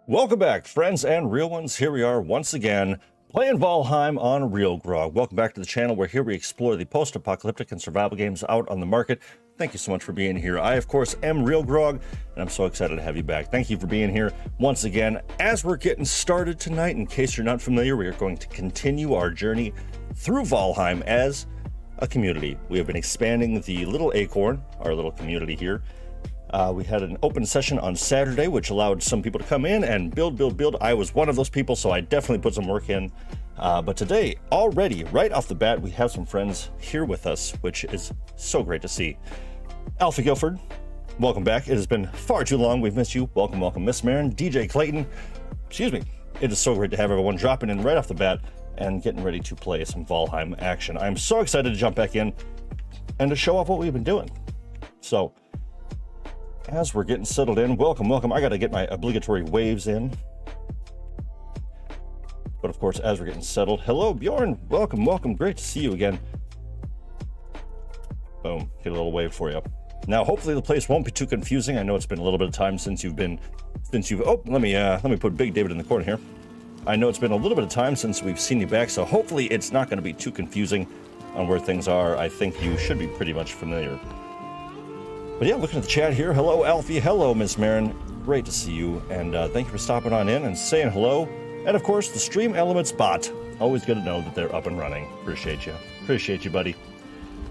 Welcome back, friends and real ones. Here we are once again, playing Valheim on RealGrogg. Welcome back to the channel where here we explore the post-apocalyptic and survival games out on the market. Thank you so much for being here. I, of course, am RealGrogg, and I'm so excited to have you back. Thank you for being here once again. As we're getting started tonight, in case you're not familiar, we are going to continue our journey through Valheim as a community. We have been expanding the Little Acorn, our little community here. We had an open session on Saturday, which allowed some people to come in and build. I was one of those people, so I definitely put some work in. But today, already, right off the bat, we have some friends here with us, which is so great to see. Alfie Guilford, welcome back. It has been far too long. We've missed you. Welcome, welcome, Miss Marin. DJ Clayton, excuse me. It is so great to have everyone dropping in right off the bat and getting ready to play some Valheim action. I'm so excited to jump back in and to show off what we've been doing. So, as we're getting settled in, welcome, welcome. I got to get my obligatory waves in. But of course, as we're getting settled, hello, Bjorn. Welcome, welcome. Great to see you again. Boom, get a little wave for you. Now, hopefully the place won't be too confusing. I know it's been a little bit of time since you've, oh, let me put Big David in the corner here. I know it's been a little bit of time since we've seen you back, so hopefully it's not going to be too confusing on where things are. I think you should be pretty much familiar. But yeah, looking at the chat here. Hello, Alfie. Hello, Miss Marin. Great to see you. And thank you for stopping on in and saying hello. And of course, the Stream Elements bot. Always good to know that they're up and running. Appreciate you. Appreciate you, buddy.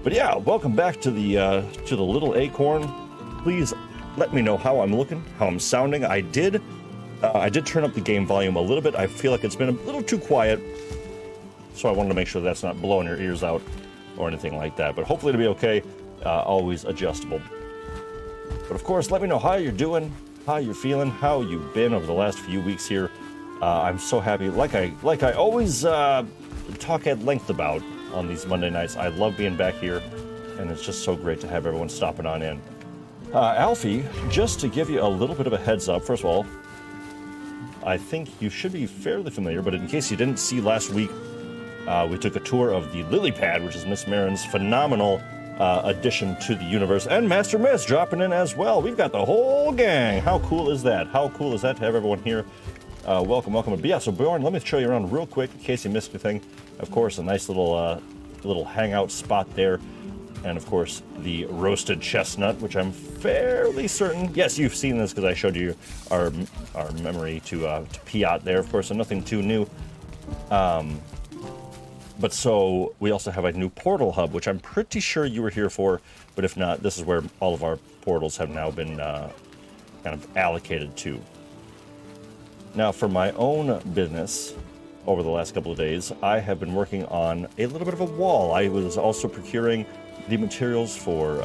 But yeah, welcome back to the Little Acorn. Please let me know how I'm looking, how I'm sounding. I did turn up the game volume a little bit. I feel like it's been a little too quiet. So I wanted to make sure that's not blowing your ears out or anything like that. But hopefully it'll be okay. Always adjustable. But of course, let me know how you're doing, how you're feeling, how you've been over the last few weeks here. I'm so happy, like I always talk at length about on these Monday nights. I love being back here, and it's just so great to have everyone stopping on in. Alfie, just to give you a little bit of a heads up, first of all, I think you should be fairly familiar, but in case you didn't see last week, we took a tour of the Lily Pad, which is Miss Marin's phenomenal addition to the universe, and Master Miss dropping in as well. We've got the whole gang. How cool is that? How cool is that to have everyone here? Welcome, welcome. But yeah, so Bjorn, let me show you around real quick in case you missed anything. Of course, a nice little hangout spot there, and of course the roasted chestnut, which I'm fairly certain. Yes, you've seen this because I showed you our memory to Piat there. Of course, so nothing too new. But so we also have a new portal hub, which I'm pretty sure you were here for, but if not, this is where all of our portals have now been kind of allocated to. Now, for my own business, over the last couple of days, I have been working on a little bit of a wall. I was also procuring the materials for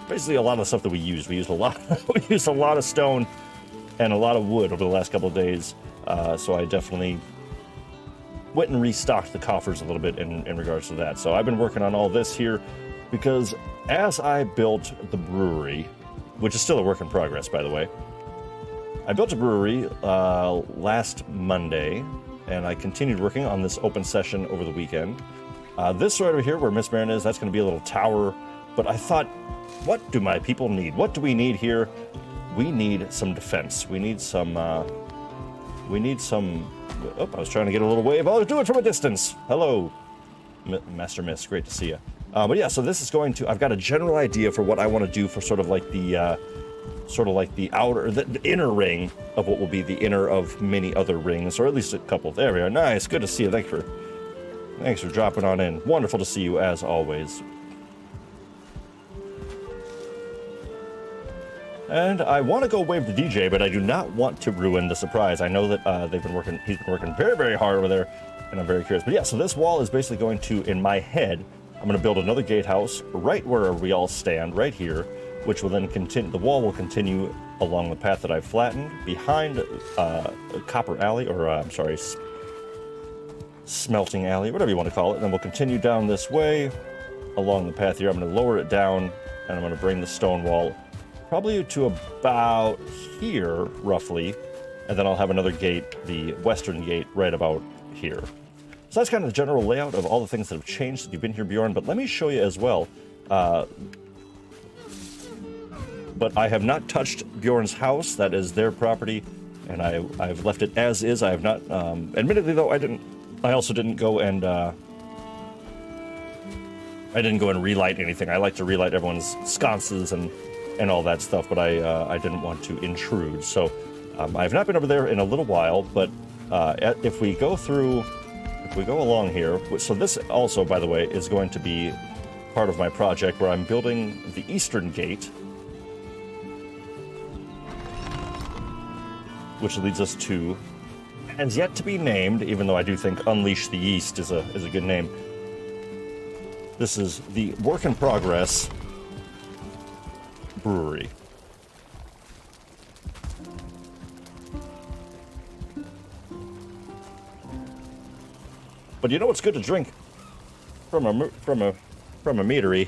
basically a lot of the stuff that we use. We used a lot of stone and a lot of wood over the last couple of days, so I definitely went and restocked the coffers a little bit in regards to that. So I've been working on all this here because as I built the brewery, which is still a work in progress, by the way, I built a brewery last Monday, and I continued working on this open session over the weekend. This right over here where Miss Marin is, that's going to be a little tower, but I thought, what do my people need? What do we need here? We need some defense. We need some, oh, I was trying to get a little wave. I'll do it from a distance. Hello, Master Miss. Great to see you. But yeah, so this is going to, I've got a general idea for what I want to do for sort of like the outer, the inner ring of what will be the inner of many other rings, or at least a couple. There we are. Nice. Good to see you. Thanks for dropping on in. Wonderful to see you as always. And I want to go wave the DJ, but I do not want to ruin the surprise. I know that he's been working very, very hard over there, and I'm very curious. But yeah, so this wall is basically going to, in my head, I'm going to build another gatehouse right where we all stand, right here, which will then continue, the wall will continue along the path that I've flattened, behind Copper Alley, or I'm sorry, Smelting Alley, whatever you want to call it. And then we'll continue down this way, along the path here. I'm going to lower it down, and I'm going to bring the stone wall probably to about here, roughly, and then I'll have another gate, the western gate, right about here. So that's kind of the general layout of all the things that have changed since you've been here, Bjorn, but let me show you as well. but I have not touched Bjorn's house. That is their property, and I've left it as is. I have not, admittedly though, I also didn't go and, relight anything. I like to relight everyone's sconces and all that stuff, but I didn't want to intrude. So I've not been over there in a little while, but if we go along here, so this also, by the way, is going to be part of my project where I'm building the eastern gate, which leads us to, has yet to be named, even though I do think Unleash the East is a good name. This is the work in progress brewery. But you know what's good to drink from a meadery?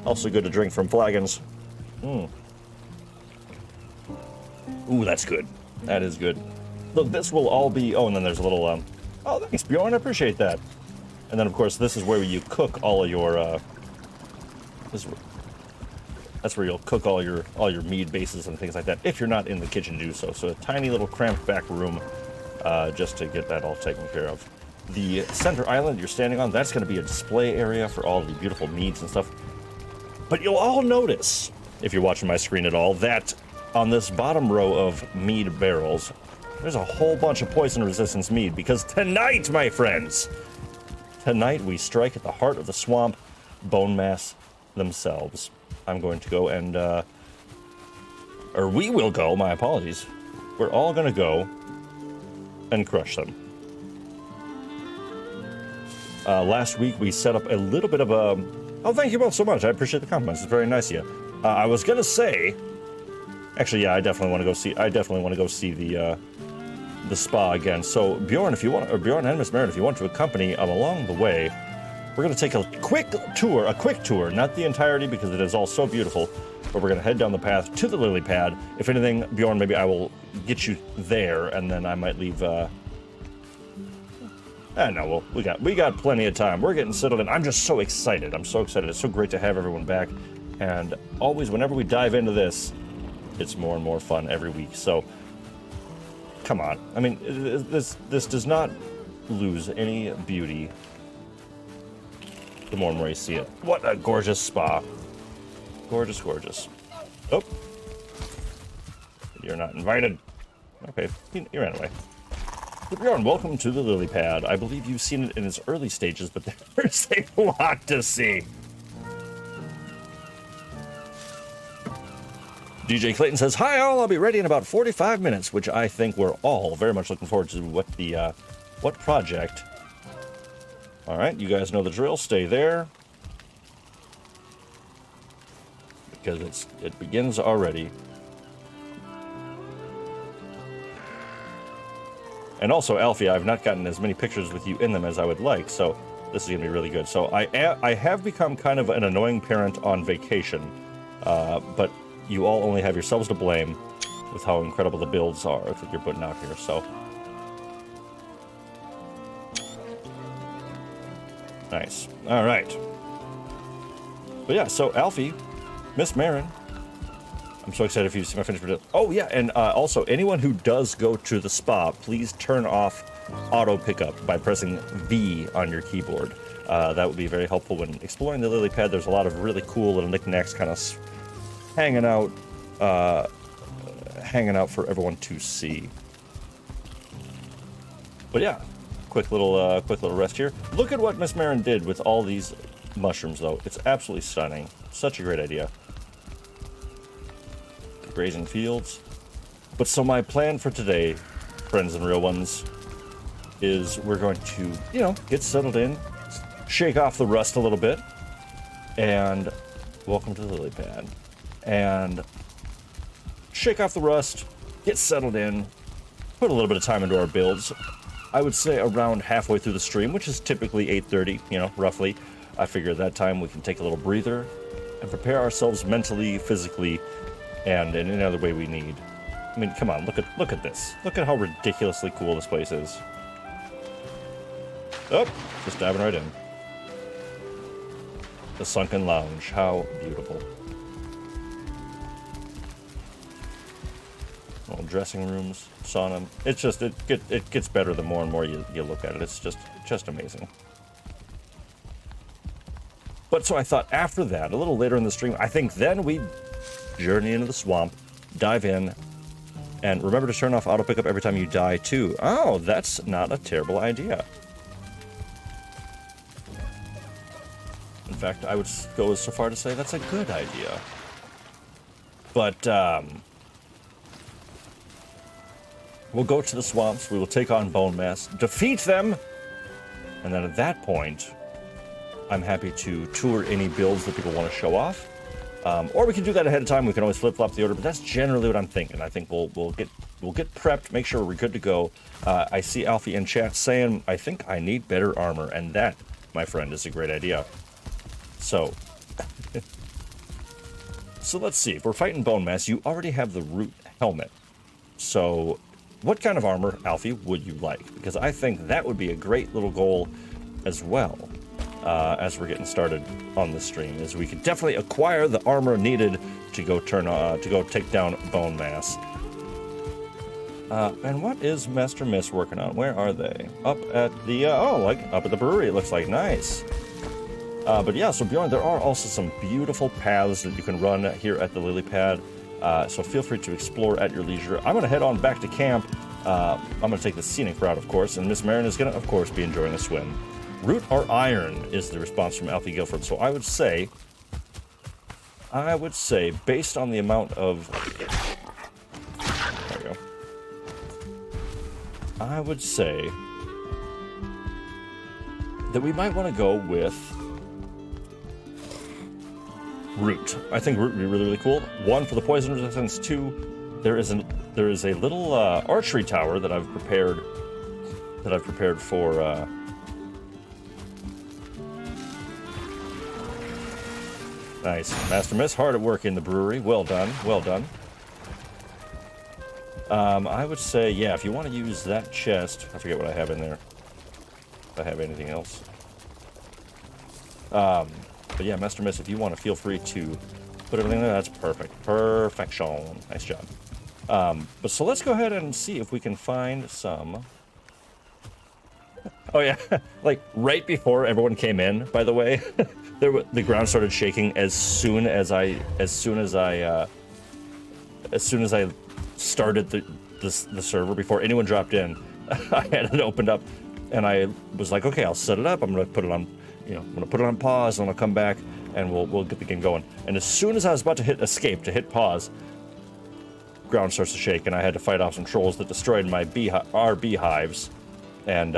Also good to drink from flagons. Ooh, that's good. That is good. Look, this will all be. Oh, and then there's a little. Oh, thanks, Bjorn. I appreciate that. And then, of course, this is where you cook all of your. That's where you'll cook all your mead bases and things like that. If you're not in the kitchen to do so. So a tiny little cramped back room, just to get that all taken care of. The center island you're standing on, that's going to be a display area for all the beautiful meads and stuff. But you'll all notice, if you're watching my screen at all, that on this bottom row of mead barrels, there's a whole bunch of poison resistance mead, because tonight, my friends, tonight we strike at the heart of the swamp, Bonemass themselves. I'm going to go and, or we will go, my apologies. We're all going to go and crush them. Last week we set up a little bit of a... Oh, thank you both so much. I appreciate the compliments. It's very nice of you. I was going to say... Actually, yeah, I definitely want to go see the spa again. So Bjorn, if you want, or Bjorn and Miss Merritt, if you want to accompany along the way, we're going to take a quick tour, not the entirety because it is all so beautiful, but we're going to head down the path to the lily pad. If anything, Bjorn, maybe I will get you there, and then I might leave... no, we got plenty of time. We're getting settled in. I'm just so excited. I'm so excited. It's so great to have everyone back. And always, whenever we dive into this, it's more and more fun every week. So, come on. I mean, this does not lose any beauty the more and more you see it. What a gorgeous spa. Gorgeous, gorgeous. Oh. You're not invited. Okay, you ran away. Bjorn, welcome to the lily pad. I believe you've seen it in its early stages, but there's a lot to see. DJ Clayton says, "Hi all, I'll be ready in about 45 minutes," which I think we're all very much looking forward to. What project? All right, you guys know the drill. Stay there, because it begins already. And also, Alfie, I've not gotten as many pictures with you in them as I would like, so this is going to be really good. So I have become kind of an annoying parent on vacation, but you all only have yourselves to blame with how incredible the builds are that you're putting out here, so. Nice. All right. But yeah, so Alfie, Miss Marin, I'm so excited for you to see my finished video. Oh yeah, and also anyone who does go to the spa, please turn off auto pickup by pressing V on your keyboard. That would be very helpful when exploring the lily pad. There's a lot of really cool little knickknacks kind of hanging out for everyone to see. But yeah, quick little rest here. Look at what Miss Marin did with all these mushrooms, though. It's absolutely stunning. Such a great idea. Grazing fields. But so my plan for today, friends and real ones, is we're going to, you know, get settled in, shake off the rust a little bit, and welcome to the lily pad. And shake off the rust, get settled in, put a little bit of time into our builds. I would say around halfway through the stream, which is typically 8:30, you know, roughly. I figure at that time we can take a little breather and prepare ourselves mentally, physically, and in any other way we need. I mean, come on, look at this. Look at how ridiculously cool this place is. Oh, just diving right in. The sunken lounge, how beautiful. dressing rooms, sauna. It's just it gets better the more and more you look at it. It's just amazing. But so I thought after that, a little later in the stream, I think then we journey into the swamp, dive in, and remember to turn off auto pickup every time you die too. Oh, that's not a terrible idea. In fact, I would go so far to say that's a good idea. But we'll go to the swamps, we will take on Bonemass, defeat them, and then at that point, I'm happy to tour any builds that people want to show off. Or we can do that ahead of time. We can always flip-flop the order, but that's generally what I'm thinking. I think we'll get prepped, make sure we're good to go. I see Alfie in chat saying, I think I need better armor, and that, my friend, is a great idea. So, so let's see. If we're fighting Bonemass, you already have the root helmet. So, what kind of armor, Alfie, would you like? Because I think that would be a great little goal as well. As we're getting started on the stream, is we could definitely acquire the armor needed to go take down Bonemass. And what is Master Miss working on? Where are they? Up at the up at the brewery. It looks like. Nice. But yeah, so Bjorn, there are also some beautiful paths that you can run here at the lily pad. So feel free to explore at your leisure. I'm gonna head on back to camp. I'm gonna take the scenic route, of course, and Miss Marin is gonna, of course, be enjoying a swim. Root or iron is the response from Alfie Guilford. So I would say, based on the amount of, there we go. I would say that we might want to go with root. I think root would be really, really cool. 1 for the poison resistance. 2, there is a little archery tower that I've prepared for. Nice. Master Miss, hard at work in the brewery. Well done. Well done. I would say, yeah, if you want to use that chest, I forget what I have in there. If I have anything else. But yeah, Master Miss, if you want to, feel free to put everything there. That's perfect. Perfection. Nice job. But so let's go ahead and see if we can find some. Oh yeah, like right before everyone came in, by the way, the ground started shaking as soon as I started the server. Before anyone dropped in, I had it opened up, and I was like, okay, I'll set it up. I'm gonna put it on, I'm gonna put it on pause, and I'll come back, and we'll get the game going. And as soon as I was about to hit escape to hit pause, ground starts to shake, and I had to fight off some trolls that destroyed our beehives, and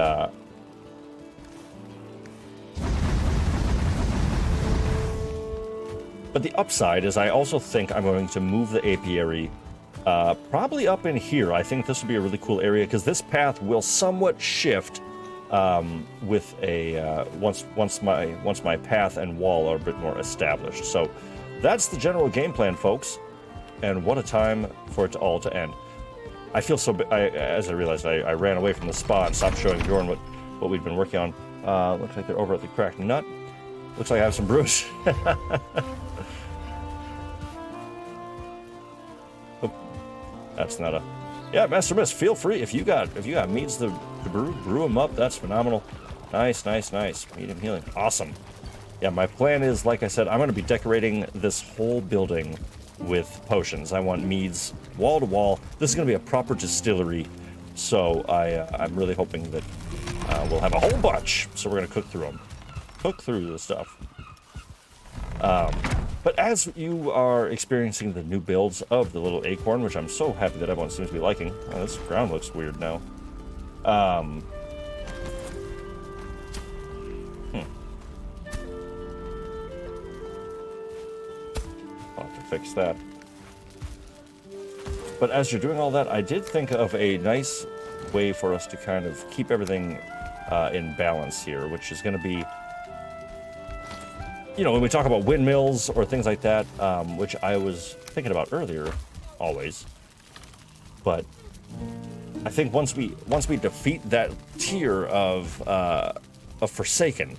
but the upside is I also think I'm going to move the apiary probably up in here. I think this would be a really cool area because this path will somewhat shift with a once my path and wall are a bit more established. So that's the general game plan, folks. And what a time for it all to end. I feel so. As I realized, I ran away from the spa and stopped showing Bjorn what we'd been working on. Looks like they're over at the Cracked Nut. Looks like I have some brews. That's not a. Yeah, Master Miss, feel free if you got meads to brew them up. That's phenomenal. Nice. Medium healing, awesome. Yeah, my plan is, like I said, I'm going to be decorating this whole building with potions. I want meads wall to wall. This is going to be a proper distillery, so I'm really hoping that we'll have a whole bunch. So we're going to cook through them, cook through the stuff. But as you are experiencing the new builds of the little acorn, which I'm so happy that everyone seems to be liking. Oh, this ground looks weird now. I'll have to fix that. But as you're doing all that, I did think of a nice way for us to kind of keep everything in balance here, which is going to be, when we talk about windmills or things like that, which I was thinking about earlier, always. But I think once we defeat that tier of Forsaken,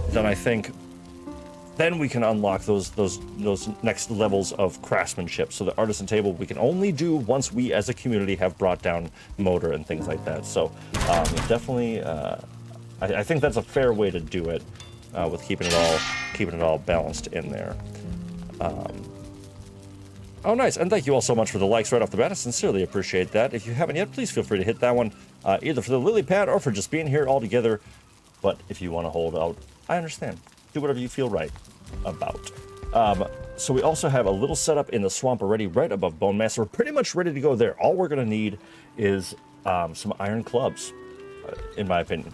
then I think then we can unlock those next levels of craftsmanship. So the artisan table we can only do once we as a community have brought down motor and things like that. So definitely, I think that's a fair way to do it with keeping it all balanced in there. Oh, nice. And thank you all so much for the likes right off the bat. I sincerely appreciate that. If you haven't yet, please feel free to hit that one, either for the lily pad or for just being here all together. But if you want to hold out, I understand. Do whatever you feel right about. So we also have a little setup in the swamp already right above Bonemass. We're pretty much ready to go there. All we're going to need is some iron clubs, in my opinion.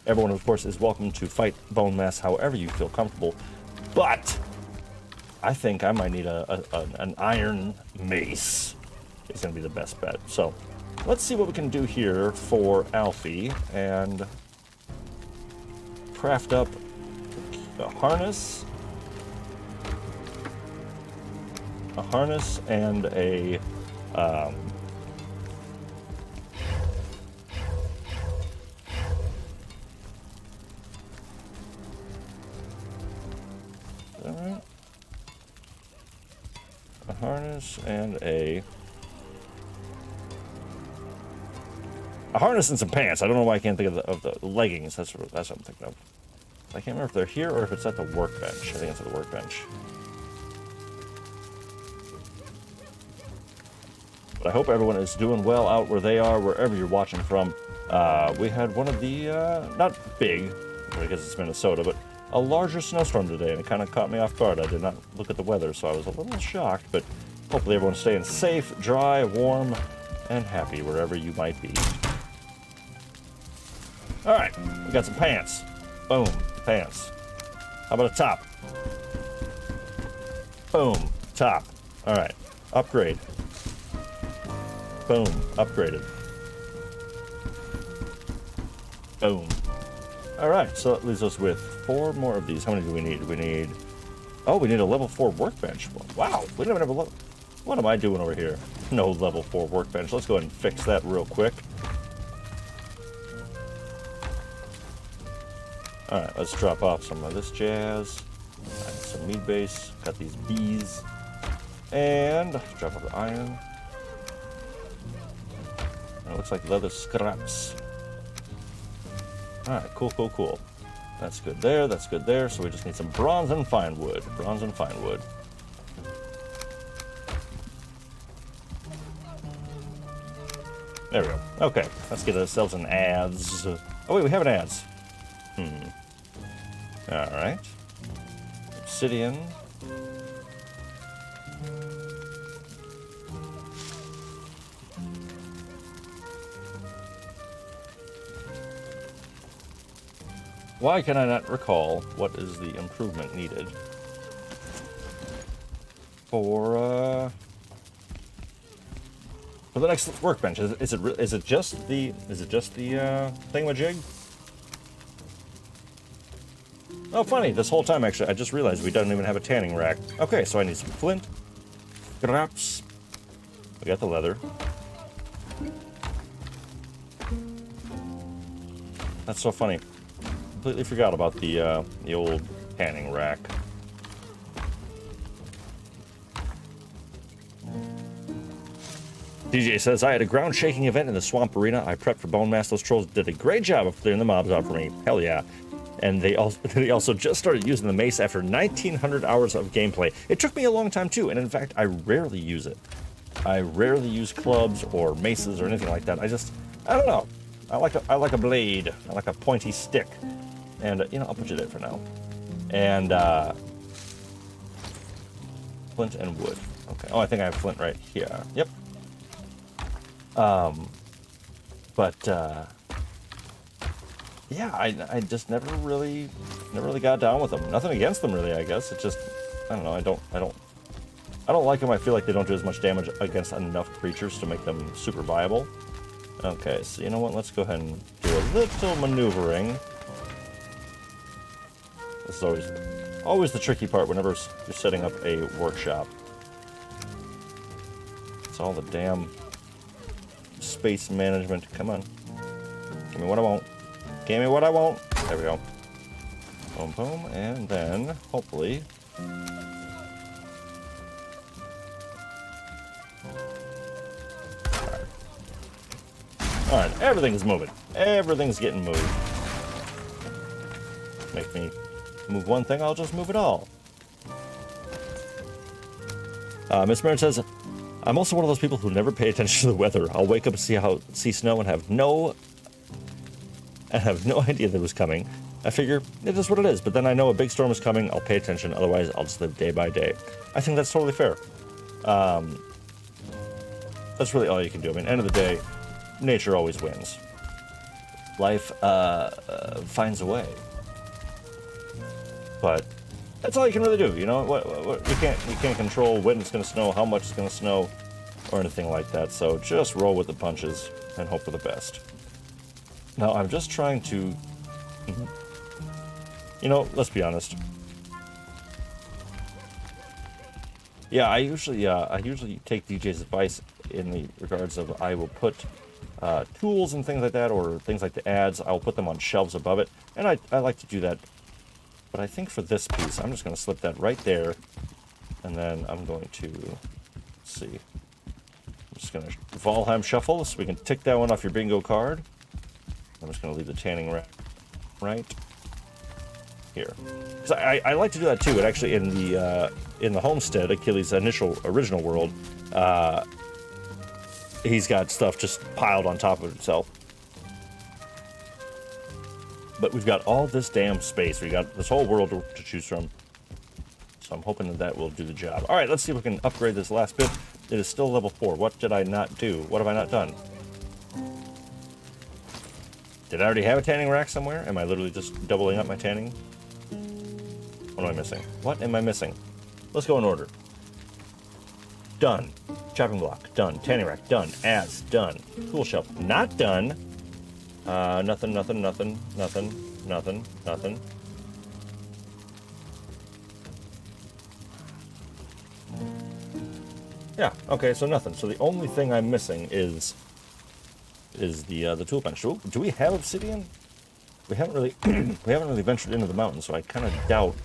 Everyone, of course, is welcome to fight Bonemass however you feel comfortable. But I think I might need an iron mace. It's going to be the best bet. So let's see what we can do here for Alfie and craft up a harness and a alright. A harness and a harness and some pants. I don't know why I can't think of the leggings. That's what I'm thinking of. I can't remember if they're here or if it's at the workbench. I think it's at the workbench. But I hope everyone is doing well out where they are, wherever you're watching from. We had one of the, not big, because it's Minnesota, but a larger snowstorm today, and it kind of caught me off guard. I did not look at the weather, so I was a little shocked, but hopefully everyone's staying safe, dry, warm, and happy wherever you might be. All right, we got some pants. Boom, pants. How about a top? Boom, top. All right, upgrade. Boom, upgraded. Boom. All right, so that leaves us with 4 more of these. How many do we need? We need a level 4 workbench. Wow, we don't even have a level. What am I doing over here? No level 4 workbench. Let's go ahead and fix that real quick. All right, let's drop off some of this jazz. Some meat base. Got these bees. And drop off the iron. It looks like leather scraps. All right, cool. That's good there, that's good there. So we just need some bronze and fine wood. Bronze and fine wood. There we go. Okay, let's get ourselves an adze. Oh wait, we have an adze. All right. Obsidian. Why can I not recall what is the improvement needed for the next workbench? Is it just the thingamajig? Oh, funny. This whole time, actually, I just realized we don't even have a tanning rack. Okay, so I need some flint, scraps. We got the leather. That's so funny. Completely forgot about the old tanning rack. DJ says, I had a ground-shaking event in the swamp arena. I prepped for Bonemass. Those trolls did a great job of clearing the mobs out for me. Hell yeah. And they also just started using the mace after 1,900 hours of gameplay. It took me a long time, too, and in fact, I rarely use it. I rarely use clubs or maces or anything like that. I don't know. I like a blade. I like a pointy stick. And, I'll put you there for now. And, flint and wood. Okay. Oh, I think I have flint right here. Yep. Yeah, I just never really got down with them. Nothing against them, really, I guess. It's just, I don't know, I don't like them. I feel like they don't do as much damage against enough creatures to make them super viable. Okay, so you know what? Let's go ahead and do a little maneuvering. This is always the tricky part whenever you're setting up a workshop. It's all the damn space management. Come on. Give me what I want. Give me what I want. There we go. Boom, boom, and then, hopefully... Alright, everything's moving. Everything's getting moved. Make me move one thing, I'll just move it all. Miss Merritt says, I'm also one of those people who never pay attention to the weather. I'll wake up and see snow and have no idea that it was coming. I figure it is what it is, but then I know a big storm is coming, I'll pay attention, otherwise I'll just live day by day. I think that's totally fair. That's really all you can do. I mean, end of the day, nature always wins. Life finds a way. But that's all you can really do, you know? You can't control when it's going to snow, how much it's going to snow, or anything like that. So just roll with the punches and hope for the best. Now, I'm just trying to... You know, let's be honest. Yeah, I usually take DJ's advice in the regards of I will put tools and things like that, or things like the ads, I'll put them on shelves above it, and I like to do that. But I think for this piece, I'm just going to slip that right there, and then I'm going to, let's see, I'm just going to Valheim shuffle, so we can tick that one off your bingo card. I'm just going to leave the tanning rack right here. Because I like to do that too. It actually, in the homestead, Achilles' original world, he's got stuff just piled on top of itself. But we've got all this damn space. We got this whole world to choose from. So I'm hoping that will do the job. All right, let's see if we can upgrade this last bit. It is still level 4. What did I not do? What have I not done? Did I already have a tanning rack somewhere? Am I literally just doubling up my tanning? What am I missing? What am I missing? Let's go in order. Done. Chopping block. Done. Tanning rack. Done. Ads. Done. Tool shelf. Not done. Nothing. Yeah, okay, so nothing. So the only thing I'm missing is the tool bench. Do we have obsidian? We haven't really ventured into the mountains, so I kind of doubt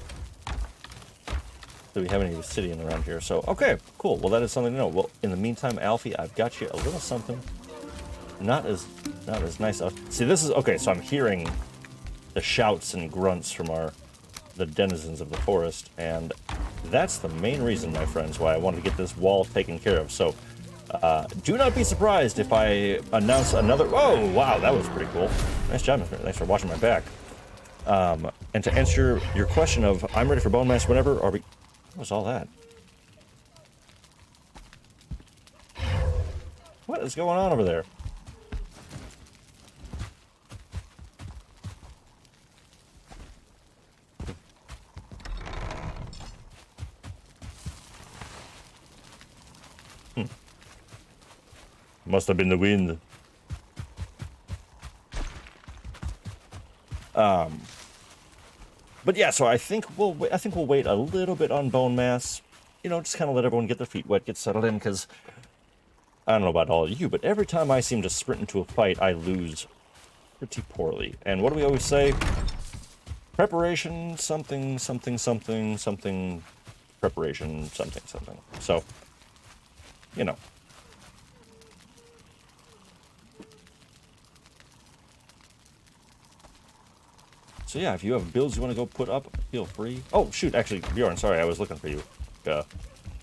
that we have any obsidian around here. So okay, cool. Well, that is something to know. Well, in the meantime, Alfie, I've got you a little something. Not as nice. See, this is okay. So I'm hearing the shouts and grunts from the denizens of the forest, and that's the main reason, my friends, why I wanted to get this wall taken care of. So do not be surprised if I announce another... Oh, wow, that was pretty cool. Nice job, Mr. Thanks for watching my back. And to answer your question of, I'm ready for Bonemass whenever, what was all that? What is going on over there? Must have been the wind. But yeah, so I think we'll wait a little bit on Bonemass. You know, just kind of let everyone get their feet wet, get settled in, because I don't know about all of you, but every time I seem to sprint into a fight, I lose pretty poorly. And what do we always say? Preparation, something, preparation, something. So, you know. So yeah, if you have builds you want to go put up, feel free. Oh, shoot, actually, Bjorn, sorry, I was looking for you. I'm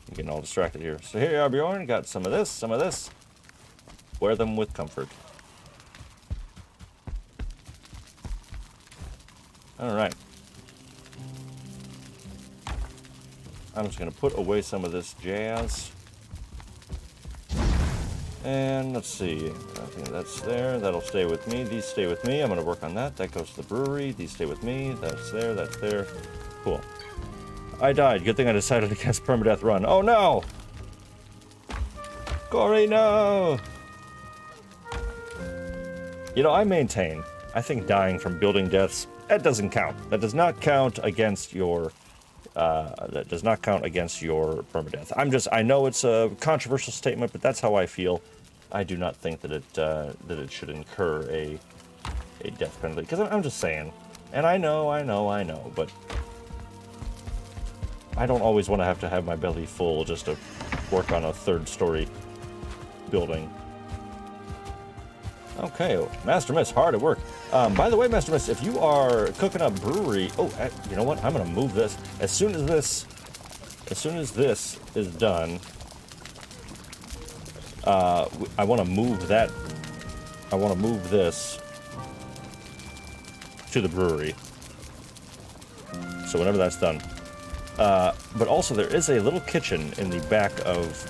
getting all distracted here. So here you are, Bjorn, got some of this. Wear them with comfort. All right. I'm just going to put away some of this jazz. And let's see, I think that's there, that'll stay with me, these stay with me, I'm going to work on that, that goes to the brewery, these stay with me, that's there, cool. I died, good thing I decided to cast permadeath run. Oh no! Corey, no! You know, I maintain, I think dying from building deaths, that doesn't count. That does not count against your permadeath. I know it's a controversial statement, but that's how I feel. I do not think that it should incur a death penalty. Because I'm just saying, And I know, but I don't always want to have my belly full just to work on a 3rd story building. Okay, Master Miss, hard at work. By the way, Master Miss, if you are cooking up brewery, you know what? I'm gonna move this as soon as this is done. I want to move that. I want to move this to the brewery. So whenever that's done. But also there is a little kitchen in the back of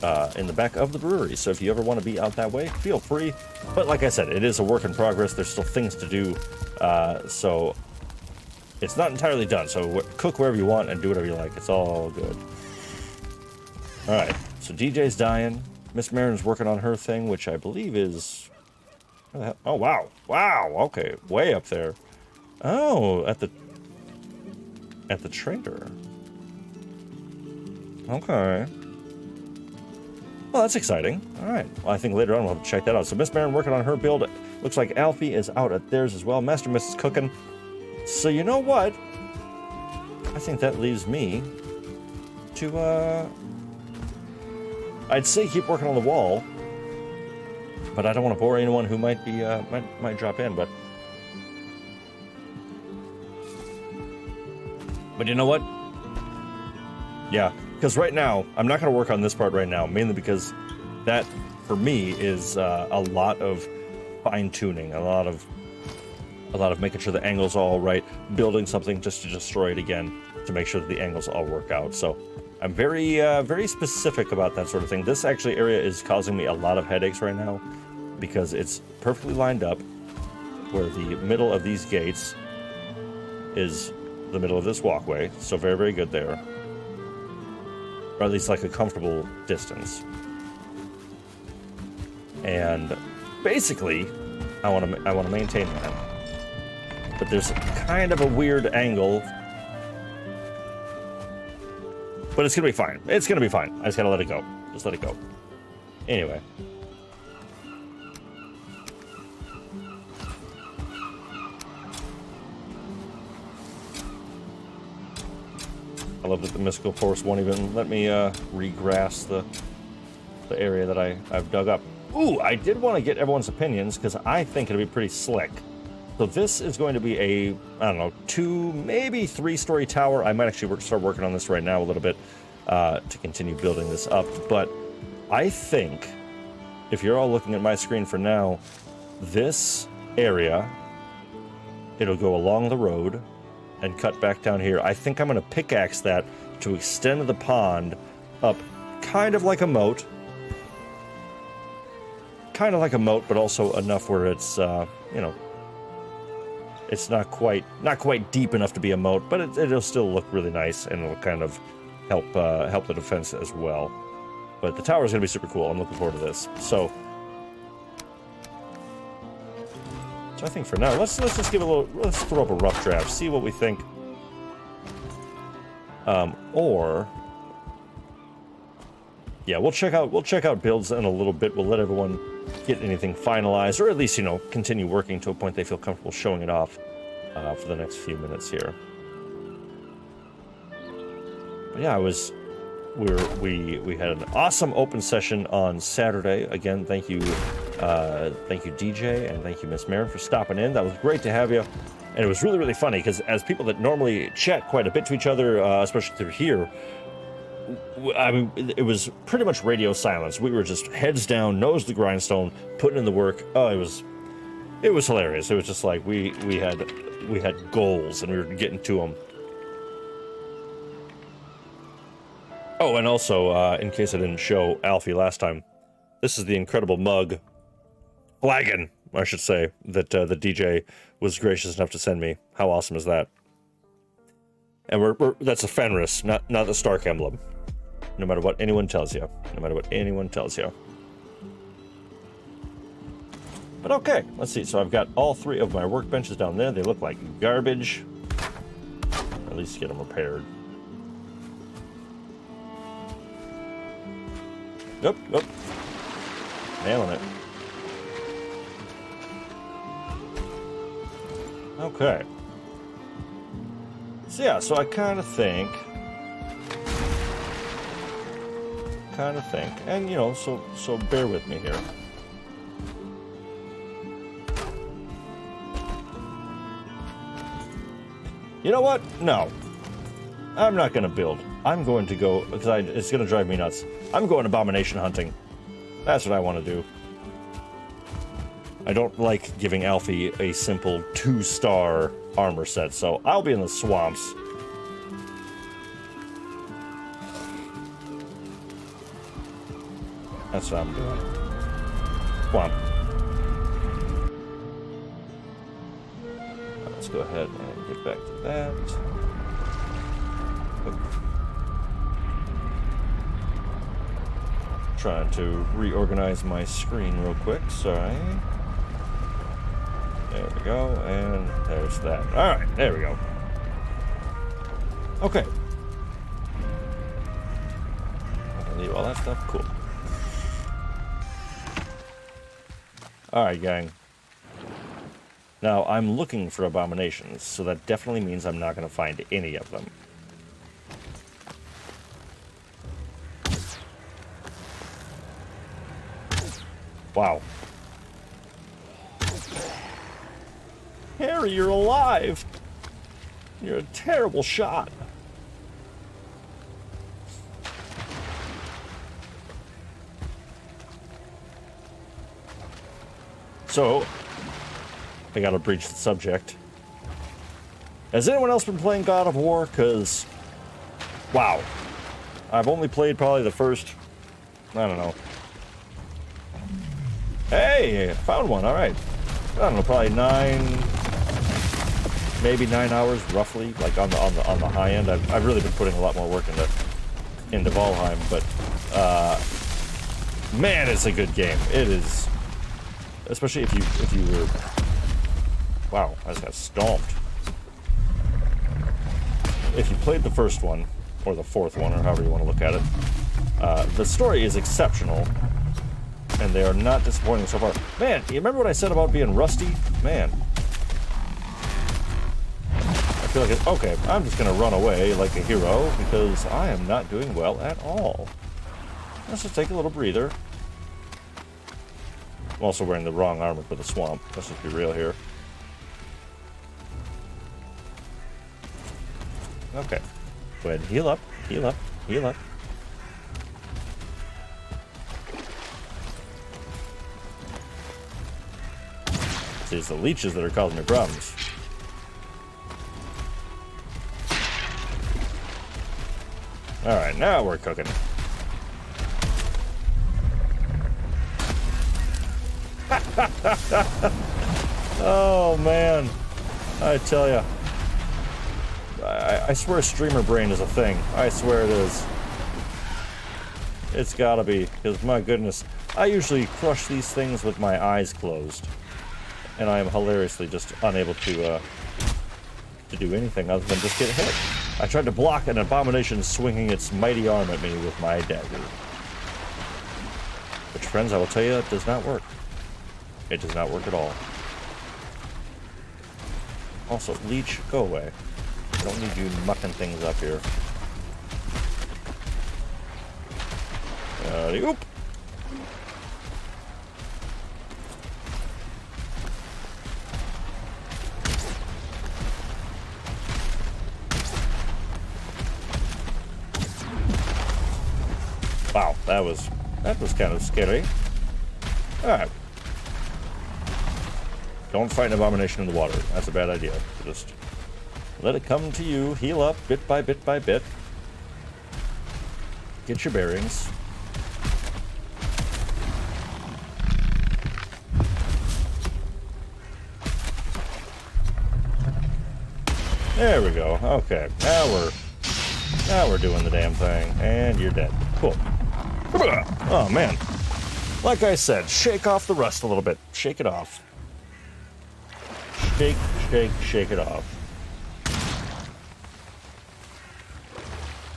the brewery. So if you ever want to be out that way, feel free. But like I said, it is a work in progress. There's still things to do. So it's not entirely done. So cook wherever you want and do whatever you like. It's all good. All right. So DJ's dying. Miss Marin's working on her thing, which I believe is... Oh, wow. Wow. Okay. Way up there. Oh, at the trader. Okay. Well, that's exciting. All right. Well, I think later on we'll have to check that out. So Miss Marin working on her build. Looks like Alfie is out at theirs as well. Master Miss is cooking. So you know what? I think that leaves me to, I'd say keep working on the wall, but I don't want to bore anyone who might be, might drop in, but you know what? Yeah, because right now, I'm not going to work on this part right now, mainly because that, for me, is a lot of fine-tuning, a lot of making sure the angles are all right, building something just to destroy it again, to make sure that the angles all work out. So I'm very, very specific about that sort of thing. This actually area is causing me a lot of headaches right now, because it's perfectly lined up, where the middle of these gates is the middle of this walkway, so very, very good there. Or at least like a comfortable distance. And basically, I want to maintain that. But there's kind of a weird angle. But it's gonna be fine. It's gonna be fine. I just gotta let it go. Just let it go. Anyway. I love that the mystical force won't even let me regrass the area that I've dug up. Ooh, I did want to get everyone's opinions because I think it'll be pretty slick. So this is going to be a, I don't know, 2, maybe 3-story tower. I might actually start working on this right now a little bit to continue building this up. But I think, if you're all looking at my screen for now, this area, it'll go along the road and cut back down here. I think I'm going to pickaxe that to extend the pond up kind of like a moat. Kind of like a moat, but also enough where it's, you know, it's not quite deep enough to be a moat, but it'll still look really nice, and it'll kind of help the defense as well. But the tower is going to be super cool. I'm looking forward to this. So I think for now, let's just give a little, let's throw up a rough draft, see what we think. Or yeah, we'll check out builds in a little bit. We'll let everyone get anything finalized, or at least, you know, continue working to a point they feel comfortable showing it off for the next few minutes here. But yeah, we had an awesome open session on Saturday. Again, thank you DJ, and thank you Miss Marin for stopping in. That was great to have you, and it was really, really funny because as people that normally chat quite a bit to each other, especially through here, I mean, it was pretty much radio silence. We were just heads down, nose to the grindstone, putting in the work. Oh, it was hilarious. It was just like we had goals and we were getting to them. Oh, and also, in case I didn't show Alfie last time, this is the incredible mug, flagon, I should say, that the DJ was gracious enough to send me. How awesome is that? And that's a Fenris, not the Stark emblem. No matter what anyone tells you. No matter what anyone tells you. But okay, let's see. So I've got all 3 of my workbenches down there. They look like garbage. At least get them repaired. Nope. Nailing it. Okay. So yeah, so I kind of think, and you know, so bear with me here. You know what? No. I'm not going to build. I'm going to go, because it's going to drive me nuts. I'm going abomination hunting. That's what I want to do. I don't like giving Alfie a simple 2-star armor set, so I'll be in the swamps. That's what I'm doing. Come on. Let's go ahead and get back to that. Trying to reorganize my screen real quick, sorry. There we go, and there's that. Alright, there we go. Okay. I'll leave all that stuff. Cool. Alright, gang. Now, I'm looking for abominations, so that definitely means I'm not going to find any of them. Wow. Harry, you're alive! You're a terrible shot. So, I gotta breach the subject. Has anyone else been playing God of War? Because, wow. I've only played probably the first, I don't know. Hey, found one, alright. I don't know, probably maybe 9 hours roughly, like on the high end. I've really been putting a lot more work into Valheim, but man, it's a good game. It is, especially if you were, wow, I just got stomped. If you played the first one or the fourth one, or however you want to look at it, the story is exceptional. And they are not disappointing so far. Man, you remember what I said about being rusty? Man. I feel like it's... Okay, I'm just going to run away like a hero because I am not doing well at all. Let's just take a little breather. I'm also wearing the wrong armor for the swamp. Let's just be real here. Okay. Go ahead and heal up, heal up, heal up. It's the leeches that are causing me problems. Alright, now we're cooking. Oh, man. I tell ya. I swear streamer brain is a thing. I swear it is. It's gotta be, because my goodness. I usually crush these things with my eyes closed. And I am hilariously just unable to do anything other than just get hit. I tried to block an abomination swinging its mighty arm at me with my dagger. Which, friends, I will tell you, it does not work. It does not work at all. Also, leech, go away. I don't need you mucking things up here. Oop! Wow, that was kind of scary. Alright. Don't fight an abomination in the water. That's a bad idea. Just let it come to you. Heal up bit by bit by bit. Get your bearings. There we go. Okay. Now we're doing the damn thing. And you're dead. Cool. Oh, man. Like I said, shake off the rust a little bit. Shake it off. Shake, shake, shake it off.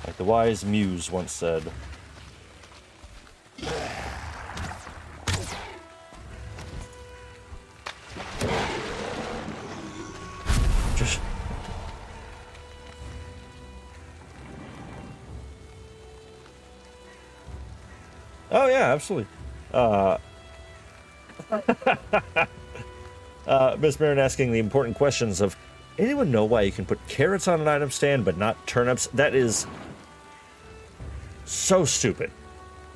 Like the wise muse once said. Oh yeah, absolutely. Miss Marin asking the important questions of, anyone know why you can put carrots on an item stand but not turnips? That is so stupid.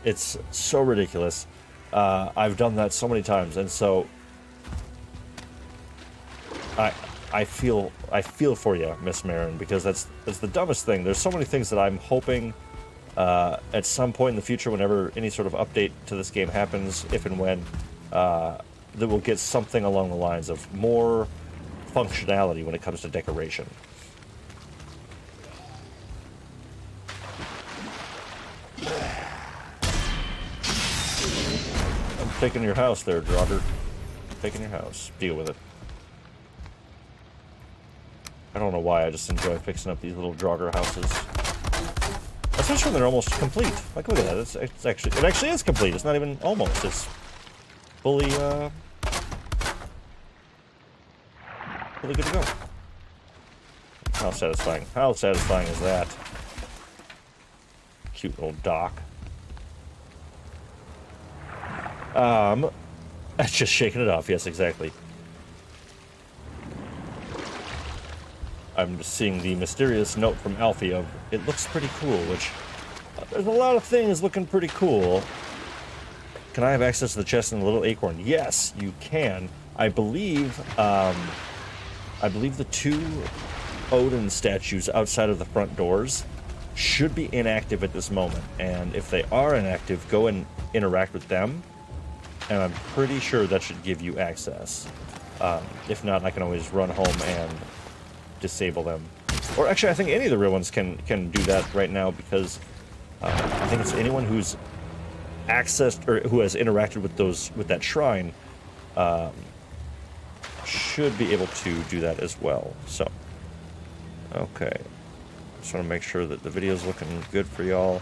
It's so ridiculous. I've done that so many times, and so I feel for you, Miss Marin, because that's the dumbest thing. There's so many things that I'm hoping at some point in the future, whenever any sort of update to this game happens, if and when, that we'll get something along the lines of more functionality when it comes to decoration. I'm taking your house there, Drogger. Taking your house. Deal with it. I don't know why, I just enjoy fixing up these little Drogger houses. Especially when they're almost complete. Like, look at that. It actually is complete. It's not even almost. It's fully good to go. How satisfying. How satisfying is that? Cute little dock. That's just shaking it off. Yes, exactly. I'm just seeing the mysterious note from Alfie of, it looks pretty cool, which, there's a lot of things looking pretty cool. Can I have access to the chest and the little acorn? Yes, you can. I believe the two Odin statues outside of the front doors should be inactive at this moment, and if they are inactive, go and interact with them, and I'm pretty sure that should give you access. If not, I can always run home and disable them. Or actually, I think any of the real ones can do that right now, because I think it's anyone who's accessed or who has interacted with that shrine should be able to do that as well. So, okay, just want to make sure that the video's looking good for y'all.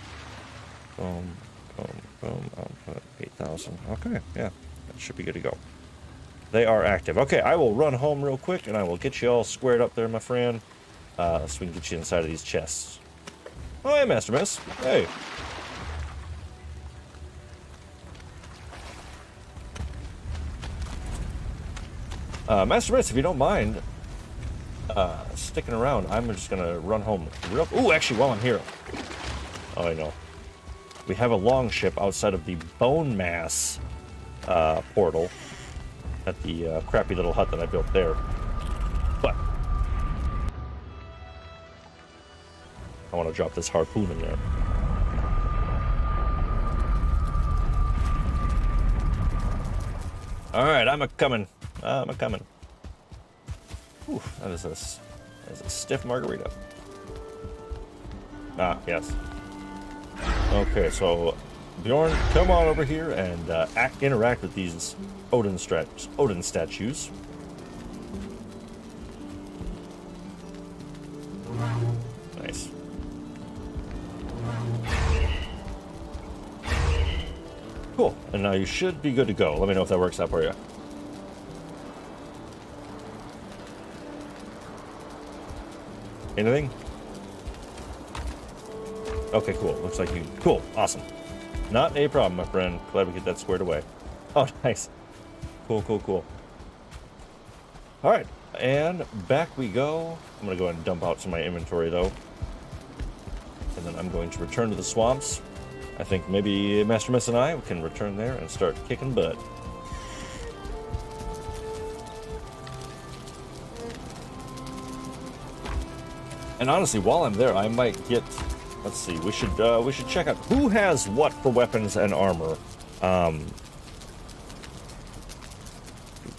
Boom, boom, boom. I'll put 8,000. Okay, yeah, that should be good to go. They are active. Okay, I will run home real quick, and I will get you all squared up there, my friend, so we can get you inside of these chests. Oh, hey, Master Mess. Hey. Master Mess, if you don't mind sticking around, I'm just going to run home real... Ooh, actually, while I'm here... Oh, I know. We have a longship outside of the Bonemass portal at the crappy little hut that I built there. But I want to drop this harpoon in there. Alright, I'm a-coming. I'm a-coming. Ooh, that is a stiff margarita. Ah, yes. Okay, so Bjorn, come on over here and interact with these Odin statues. Nice. Cool. And now you should be good to go. Let me know if that works out for you. Anything? Okay, cool. Looks like you... Cool. Awesome. Not a problem, my friend. Glad we get that squared away. Oh, nice. Cool, cool, cool. All right. And back we go. I'm going to go ahead and dump out some of my inventory, though. And then I'm going to return to the swamps. I think maybe Master Mess and I can return there and start kicking butt. And honestly, while I'm there, I might get... Let's see. We should check out who has what for weapons and armor.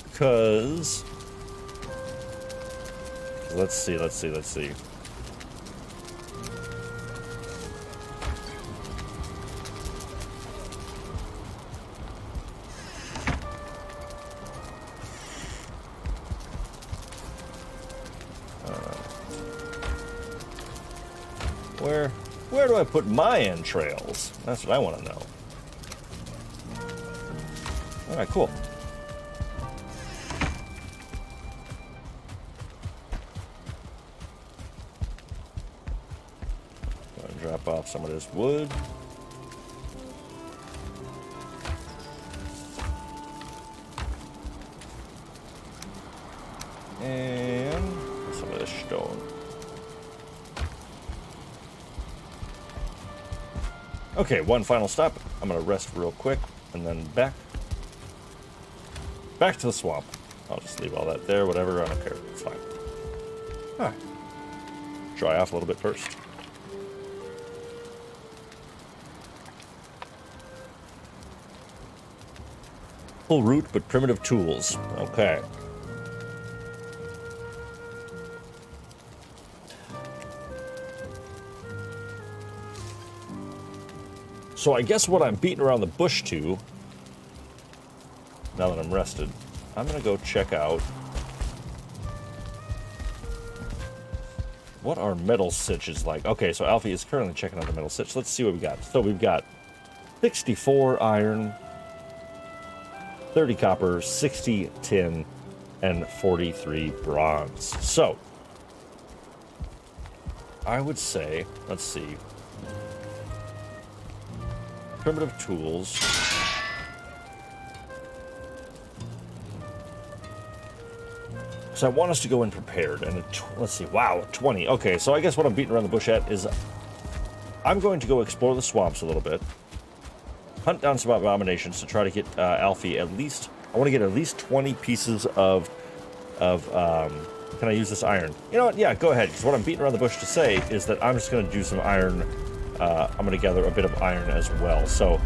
Because let's see. Where do I put my entrails? That's what I want to know. All right, cool. Drop off some of this wood. And some of this stone. Okay, one final stop. I'm gonna rest real quick and then back to the swamp. I'll just leave all that there, whatever, I don't care. It's fine. Alright. Dry off a little bit first. Full root, but primitive tools. Okay. So I guess what I'm beating around the bush to, now that I'm rested, I'm gonna go check out what our metal sitch is like. Okay, so Alfie is currently checking out the metal sitch. Let's see what we got. So we've got 64 iron, 30 copper, 60 tin, and 43 bronze. So I would say, let's see, primitive tools. So I want us to go in prepared, and let's see, wow, 20. Okay, so I guess what I'm beating around the bush at is I'm going to go explore the swamps a little bit, hunt down some abominations to try to get Alfie at least, I want to get at least 20 pieces of can I use this iron? You know what, yeah, go ahead, because what I'm beating around the bush to say is that I'm just going to do some iron, I'm going to gather a bit of iron as well. So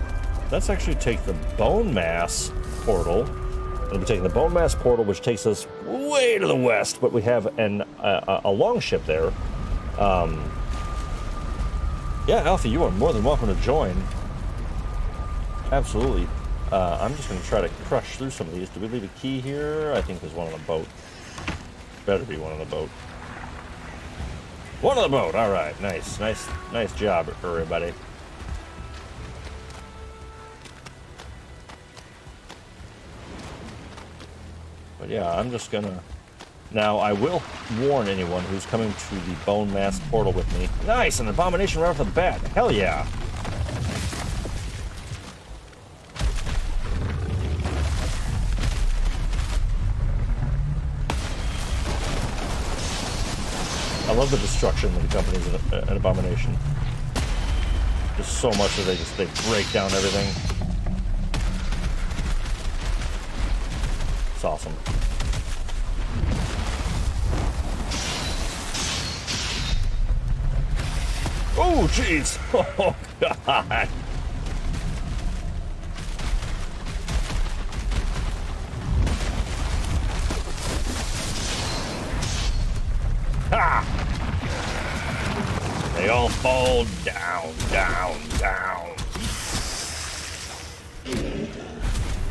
let's actually take the Bonemass portal. We'll be taking the Bonemass portal, which takes us way to the west, but we have a long ship there. Yeah, Alfie, you are more than welcome to join. Absolutely. I'm just going to try to crush through some of these. Do we leave a key here? I think there's one on the boat. Better be one on the boat. One on the boat. All right. Nice job, everybody. But yeah, I'm just gonna... Now, I will warn anyone who's coming to the Bonemass portal with me. Nice! An abomination right off the bat. Hell yeah! I love the destruction that accompanies an abomination. There's so much that they break down everything. It's awesome. Oh, jeez! Oh, God! Ha! They all fall down.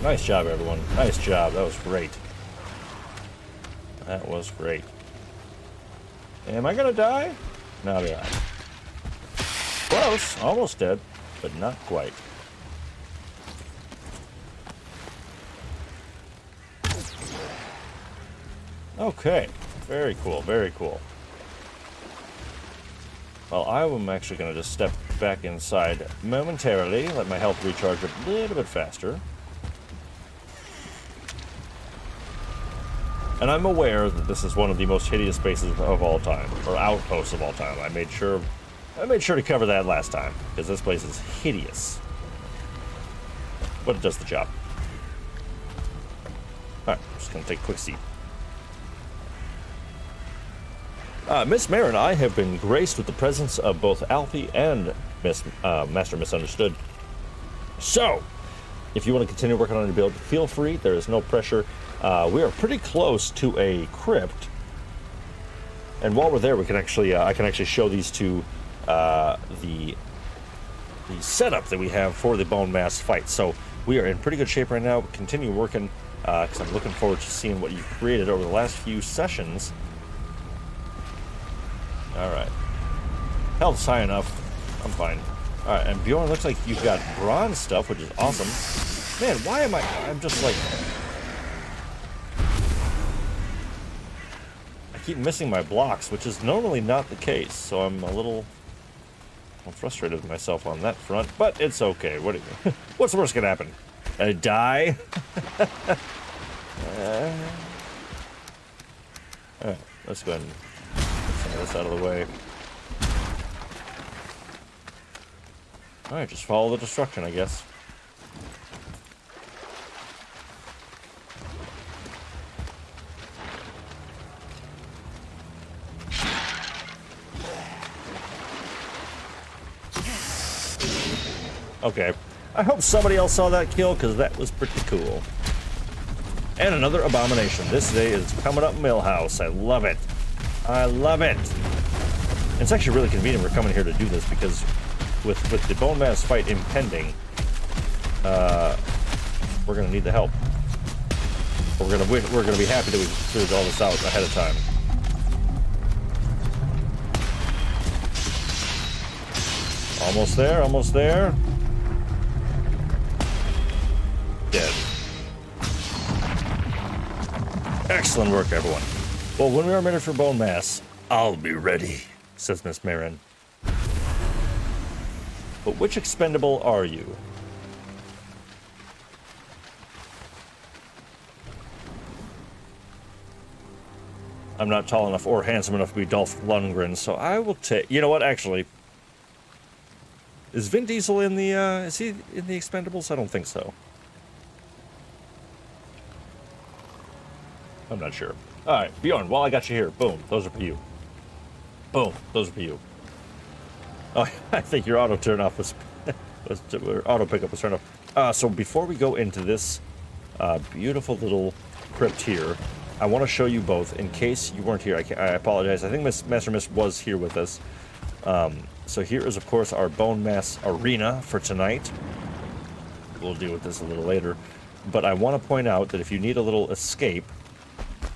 Nice job, everyone. Nice job. That was great. That was great. Am I gonna die? No, I'm not. Close. Almost dead, but not quite. Okay. Very cool. Very cool. Well, I am actually going to just step back inside momentarily, let my health recharge a little bit faster. And I'm aware that this is one of the most hideous bases of all time, or outposts of all time. I made sure to cover that last time, because this place is hideous. But it does the job. Alright, just going to take a quick seat. Miss Mare and I have been graced with the presence of both Alfie and Master Misunderstood. So, if you want to continue working on your build, feel free. There is no pressure. We are pretty close to a crypt, and while we're there, we can actually I can actually show these to the setup that we have for the Bonemass fight. So we are in pretty good shape right now. Continue working because I'm looking forward to seeing what you've created over the last few sessions. Alright. Health's high enough. I'm fine. Alright, and Bjorn, looks like you've got bronze stuff, which is awesome. Man, why am I'm just like... I keep missing my blocks, which is normally not the case, so I'm frustrated with myself on that front, but it's okay. What's the worst gonna happen? I die? Alright, let's go ahead and get some of this out of the way. Alright, just follow the destruction, I guess. Okay. I hope somebody else saw that kill, because that was pretty cool. And another abomination. This day is coming up Millhouse. I love it. I love it. It's actually really convenient we're coming here to do this, because with the Bonemass fight impending, we're going to need the help. We're going to be happy that we cleared all this out ahead of time. Almost there, almost there. Dead. Excellent work, everyone. Well, when we are ready for Bonemass, I'll be ready, says Miss Marin. But which expendable are you? I'm not tall enough or handsome enough to be Dolph Lundgren, so I will take... You know what, actually... Is Vin Diesel in the, is he in the Expendables? I don't think so. I'm not sure. Alright, Bjorn, while I got you here, boom, those are for you. Boom, those are for you. Oh, I think your auto turn off was... auto pickup was turned off. So before we go into this beautiful little crypt here, I want to show you both, in case you weren't here. I apologize. I think Master Mist was here with us. So here is, of course, our Bonemass arena for tonight. We'll deal with this a little later. But I want to point out that if you need a little escape,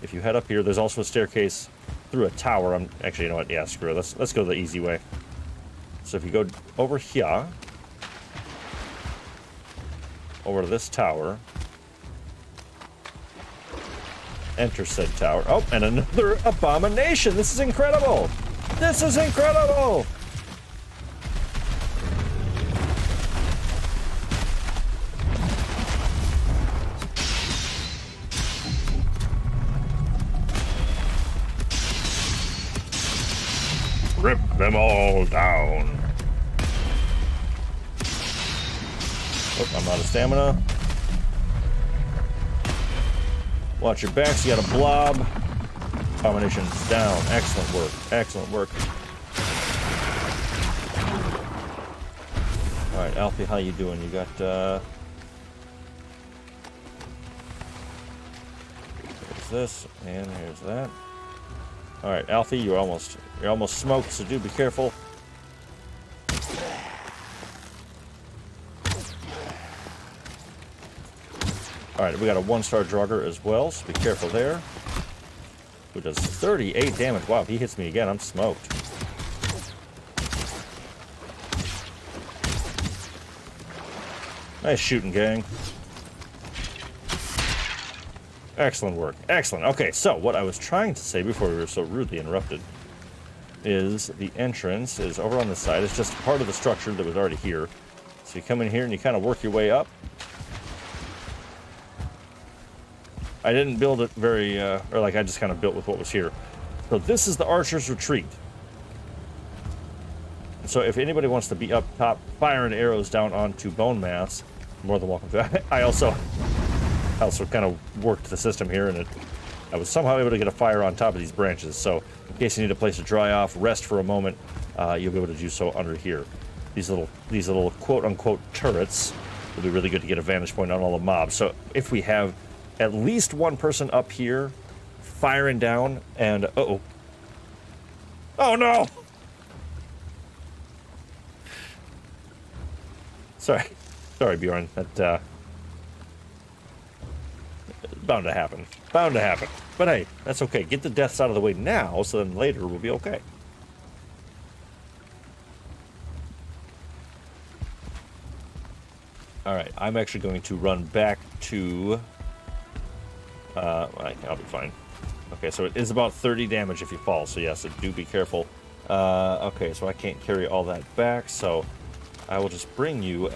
if you head up here, there's also a staircase through a tower. Actually, you know what? Yeah, screw it. Let's go the easy way. So if you go over here, over to this tower, enter said tower. Oh, and another abomination. This is incredible. This is incredible. Rip them all down. Oh, I'm out of stamina. Watch your backs, you got a blob. Abomination's down. Excellent work. Excellent work. Alright, Alfie, how you doing? You got, here's this, and here's that. Alright, Alfie, you're almost smoked, so do be careful. Alright, we got a 1-star Drugger as well, so be careful there. Who does 38 damage. Wow, if he hits me again, I'm smoked. Nice shooting, gang. Excellent work. Excellent. Okay, so what I was trying to say before we were so rudely interrupted is the entrance is over on this side. It's just part of the structure that was already here. So you come in here and you kind of work your way up. I didn't build it very, or like I just kind of built with what was here. So this is the Archer's Retreat. So if anybody wants to be up top firing arrows down onto Bonemass, more than welcome to. I also kind of worked the system here, and I was somehow able to get a fire on top of these branches. So in case you need a place to dry off, rest for a moment, you'll be able to do so under here. These little quote-unquote turrets will be really good to get a vantage point on all the mobs. So if we have at least one person up here firing down, and uh-oh. Oh no! Sorry, Bjorn. That bound to happen. Bound to happen. But hey, that's okay. Get the deaths out of the way now, so then later we'll be okay. Alright, I'm actually going to run back to... I'll be fine. Okay, so it is about 30 damage if you fall, so yes, do be careful. Okay, so I can't carry all that back, so I will just bring you...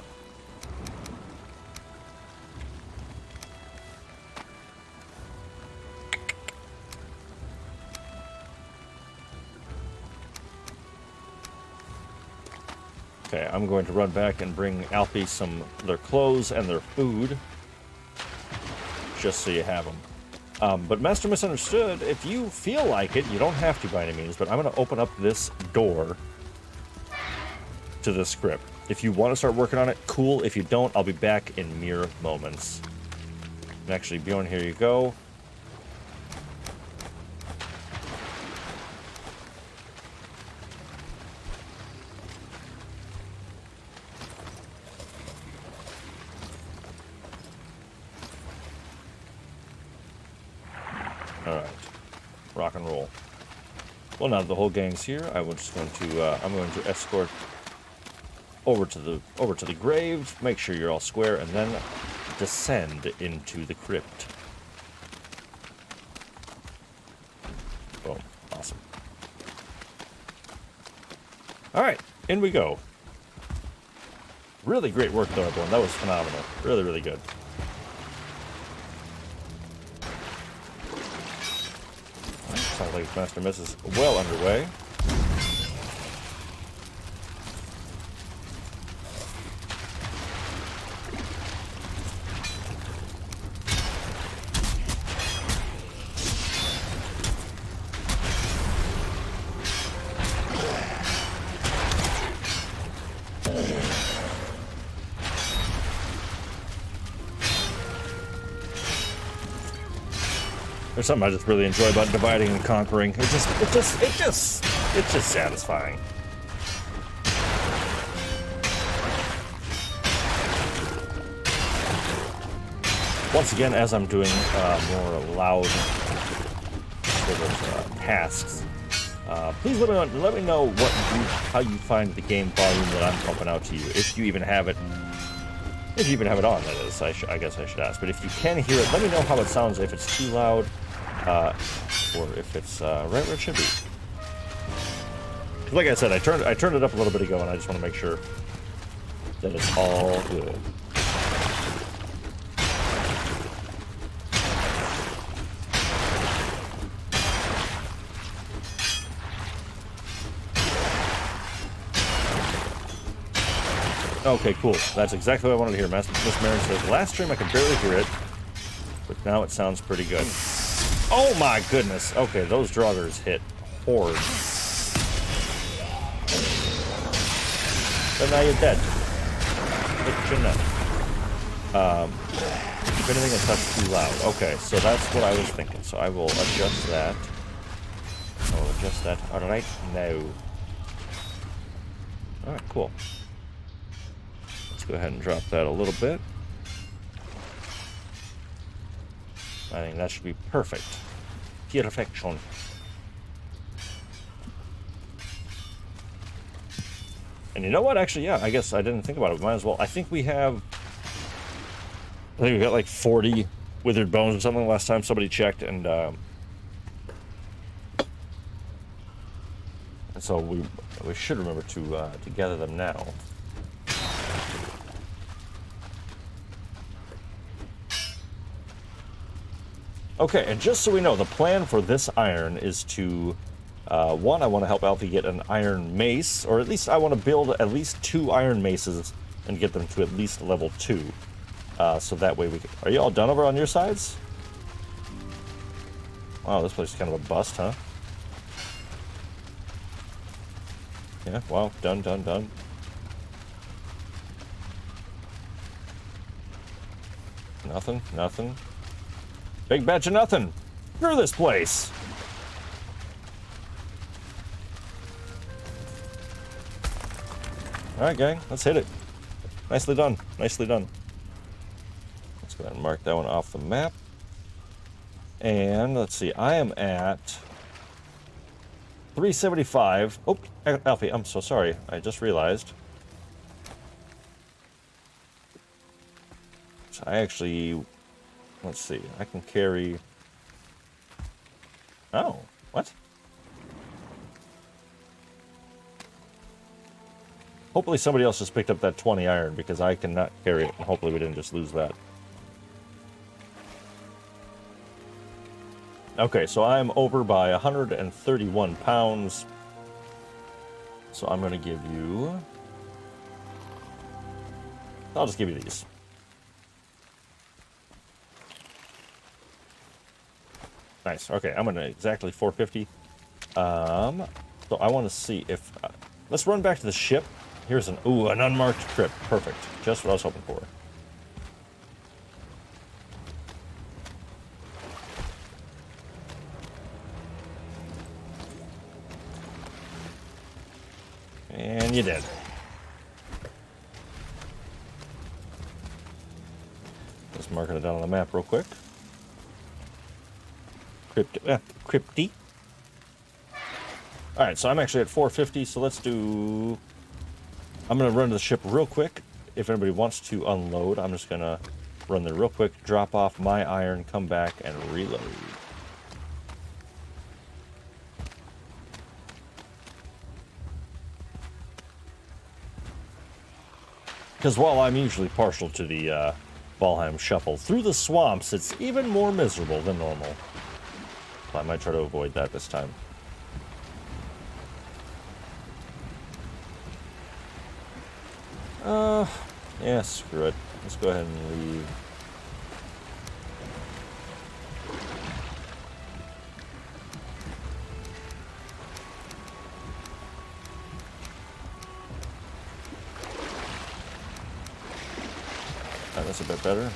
I'm going to run back and bring Alfie some their clothes and their food, just so you have them. But Master Misunderstood, if you feel like it, you don't have to by any means, but I'm going to open up this door to the script. If you want to start working on it, cool. If you don't, I'll be back in mere moments. And actually, Bjorn, here you go. Alright. Rock and roll. Well, now that the whole gang's here, I'm going to escort over to the grave, make sure you're all square, and then descend into the crypt. Boom. Awesome. Alright, in we go. Really great work though, everyone. That was phenomenal. Really, really good. Sounds like Master Miss is well underway. There's something I just really enjoy about dividing and conquering. It's just satisfying. Once again, as I'm doing more loud sort of tasks, please let me know how you find the game volume that I'm pumping out to you, if you even have it. If you even have it on, that is. I guess I should ask. But if you can hear it, let me know how it sounds. If it's too loud, or if it's right where it should be. Like I said, I turned it up a little bit ago, and I just want to make sure that it's all good. Okay, cool. That's exactly what I wanted to hear. Miss Marin says, last stream I could barely hear it, but now it sounds pretty good. Oh my goodness. Okay, those draugrs hit hard. But now you're dead. Hit your nut. If anything, it touched too loud. Okay, so that's what I was thinking. So I will adjust that. I will adjust that right now. Alright, cool. Let's go ahead and drop that a little bit. I think that should be perfect. Perfection. And you know what? Actually, yeah, I guess I didn't think about it. Might as well. I think we got like 40 withered bones or something last time somebody checked, and so we should remember to gather them now. Okay, and just so we know, the plan for this iron is to, one, I want to help Alfie get an iron mace, or at least I want to build at least 2 iron maces and get them to at least level 2. So that way we can... Are you all done over on your sides? Wow, this place is kind of a bust, huh? Yeah, wow, done. Nothing. Big batch of nothing. Screw this place. Alright, gang, let's hit it. Nicely done. Let's go ahead and mark that one off the map. And let's see, I am at 375. Oh, Alfie, I'm so sorry. I just realized. So I actually... Let's see, I can carry... Oh, what? Hopefully somebody else just picked up that 20 iron, because I cannot carry it, and hopefully we didn't just lose that. Okay, so I'm over by 131 pounds. So I'm going to give you I'll just give you these. Nice. Okay, I'm gonna exactly 450. So I want to see if let's run back to the ship. Here's an unmarked crypt. Perfect. Just what I was hoping for. And you did. Just marking it down on the map real quick. Crypty. Alright, so I'm actually at 450, so let's do... I'm going to run to the ship real quick. If anybody wants to unload, I'm just going to run there real quick, drop off my iron, come back, and reload. Because while I'm usually partial to the Valheim shuffle through the swamps, it's even more miserable than normal. So I might try to avoid that this time. Yeah, screw it. Let's go ahead and leave. Oh, that's a bit better.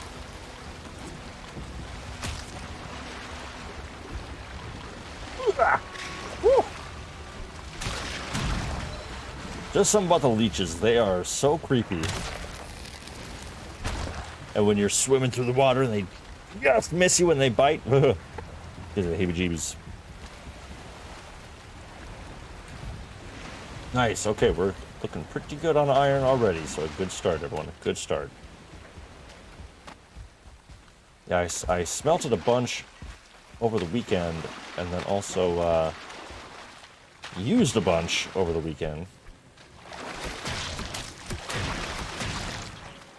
Just something about the leeches. They are so creepy. And when you're swimming through the water, they just miss you when they bite. Gives me the heebie-jeebies. Nice. Okay, we're looking pretty good on iron already. So a good start, everyone. A good start. Yeah, I smelted a bunch over the weekend, and then also used a bunch over the weekend.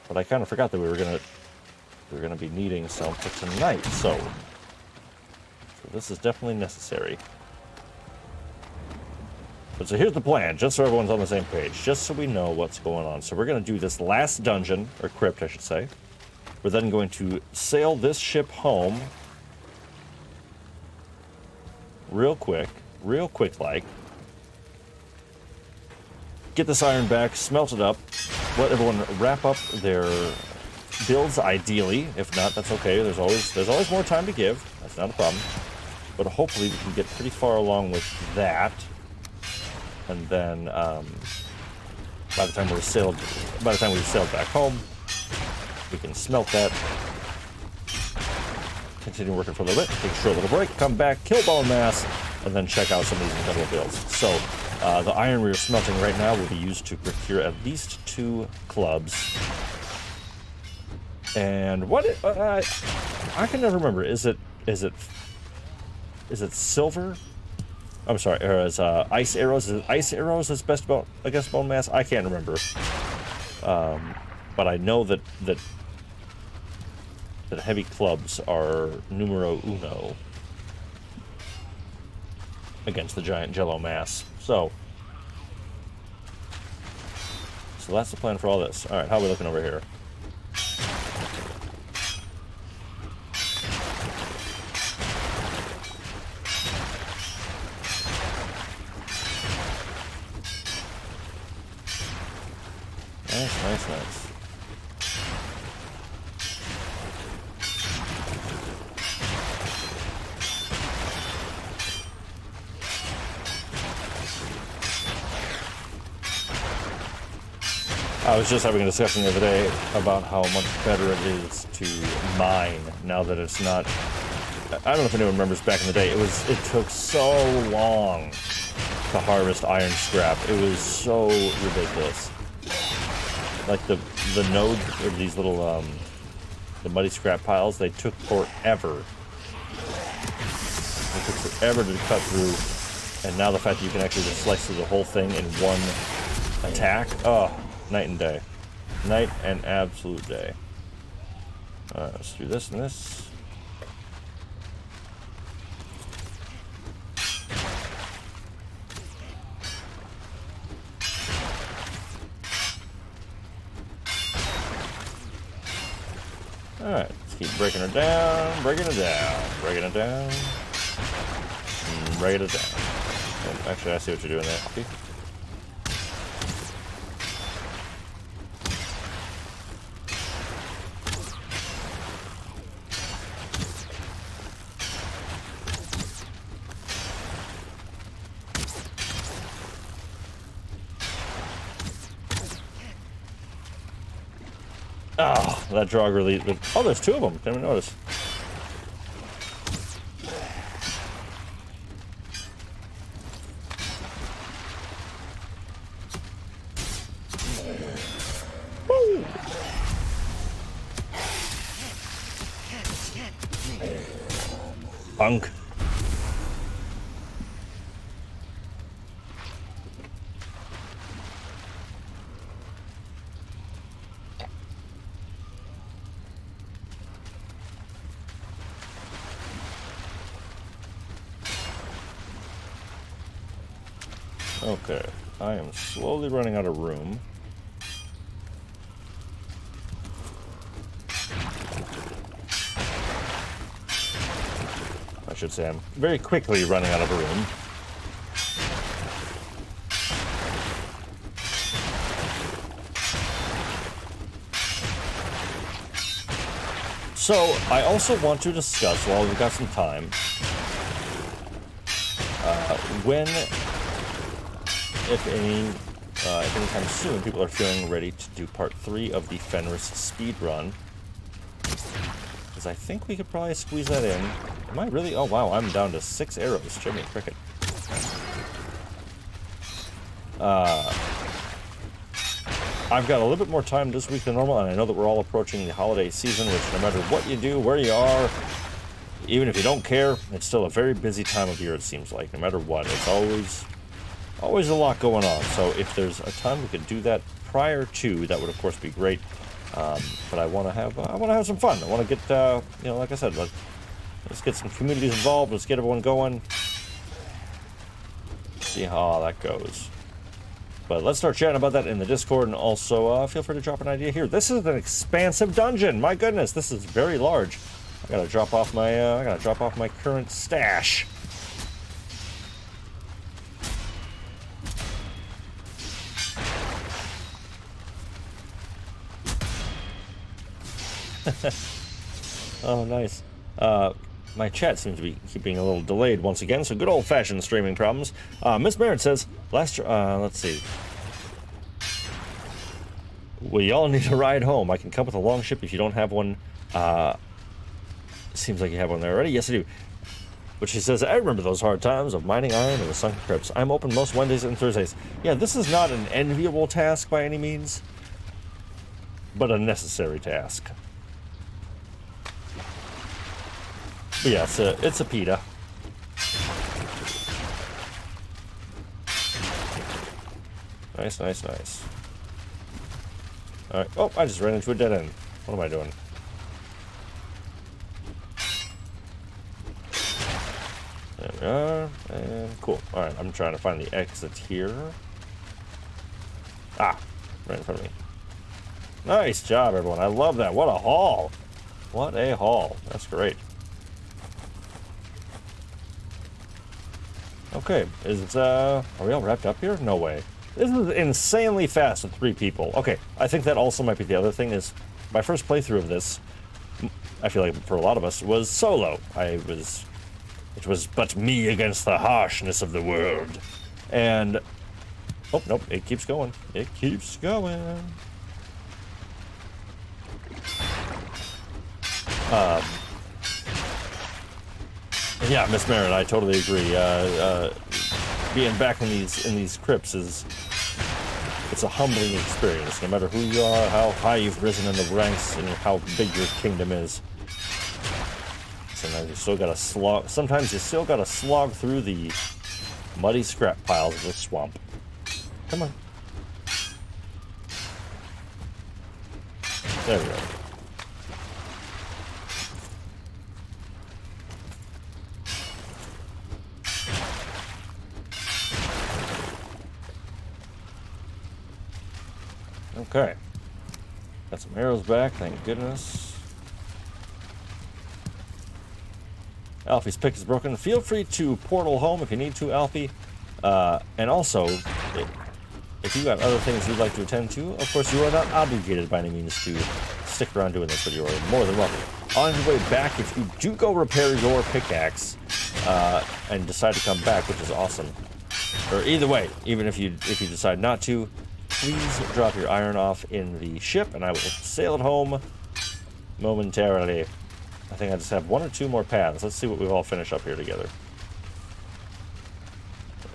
But I kind of forgot that we were gonna be needing some for tonight, so this is definitely necessary. But so here's the plan, just so everyone's on the same page, just so we know what's going on. So we're gonna do this last dungeon, or crypt, I should say. We're then going to sail this ship home real quick like. Get this iron back, smelt it up, let everyone wrap up their builds ideally. If not, that's okay. There's always more time to give. That's not a problem. But hopefully we can get pretty far along with that. And then by the time we've sailed back home, we can smelt that. Continue working for a little bit, take a short little break, come back, kill Bonemass, and then check out some of these incredible builds. So the iron we are smelting right now will be used to procure at least 2 clubs. And what I can never remember. Is it silver? I'm sorry. Or is ice arrows? Is it ice arrows that's best against Bonemass? I can't remember. But I know that heavy clubs are numero uno against the giant jello mass. So that's the plan for all this. All right, how are we looking over here? Nice. I was just having a discussion the other day about how much better it is to mine now that it's not... I don't know if anyone remembers back in the day. It took so long to harvest iron scrap. It was so ridiculous. Like the nodes, or these little the muddy scrap piles, they took forever. It took forever to cut through, and now the fact that you can actually just slice through the whole thing in one attack, oh, night and day. Night and absolute day. Let's do this and this. Alright, let's keep breaking her down, breaking it down, breaking it down, and breaking it down. Oh, actually, I see what you're doing there. See? Oh, that drog really... Oh, there's two of them. Didn't even notice. Woo! Punk. Okay, I am slowly running out of room. I should say I'm very quickly running out of room. So, I also want to discuss, while we've got some time, when, if anytime soon, people are feeling ready to do part 3 of the Fenris speed run. Because I think we could probably squeeze that in. Am I really? Oh wow, I'm down to 6 arrows. Jimmy Cricket. I've got a little bit more time this week than normal, and I know that we're all approaching the holiday season, which no matter what you do, where you are, even if you don't care, it's still a very busy time of year, it seems like. No matter what, it's always a lot going on. So if there's a time we could do that prior to, that would of course be great. But I want to have some fun. I want to get, you know, like I said, let's get some communities involved. Let's get everyone going. See how that goes. But let's start chatting about that in the Discord, and also feel free to drop an idea here. This is an expansive dungeon. My goodness, this is very large. I gotta drop off my current stash. Oh, nice. My chat seems to be keeping a little delayed once again, so good old-fashioned streaming problems. Miss Merritt says, let's see. We all need a ride home. I can come with a long ship if you don't have one. Seems like you have one there already. Yes, I do. But she says, I remember those hard times of mining iron in the sunken crypts. I'm open most Wednesdays and Thursdays. Yeah, this is not an enviable task by any means, but a necessary task. But yeah, it's a pita. Nice, nice, nice. Alright. Oh, I just ran into a dead end. What am I doing? There we are. And cool. Alright, I'm trying to find the exit here. Ah, right in front of me. Nice job, everyone. I love that. What a haul. What a haul. That's great. Okay, are we all wrapped up here? No way. This is insanely fast with 3 people. Okay, I think that also might be the other thing is, my first playthrough of this, I feel like for a lot of us, was solo. It was but me against the harshness of the world. And, oh, nope, it keeps going. It keeps going. Yeah, Miss Merritt, I totally agree. Being back in these crypts it's a humbling experience. No matter who you are, how high you've risen in the ranks, and how big your kingdom is. Sometimes you still gotta slog. Sometimes you still gotta slog through the muddy scrap piles of the swamp. Come on. There we go. Okay. Got some arrows back, thank goodness. Alfie's pick is broken. Feel free to portal home if you need to, Alfie. And also, if you got other things you'd like to attend to, of course you are not obligated by any means to stick around doing this, but you are more than welcome. On your way back, if you do go repair your pickaxe and decide to come back, which is awesome, or either way, even if you decide not to, please drop your iron off in the ship, and I will sail it home momentarily. I think I just have 1 or 2 more paths. Let's see what we've all finished up here together.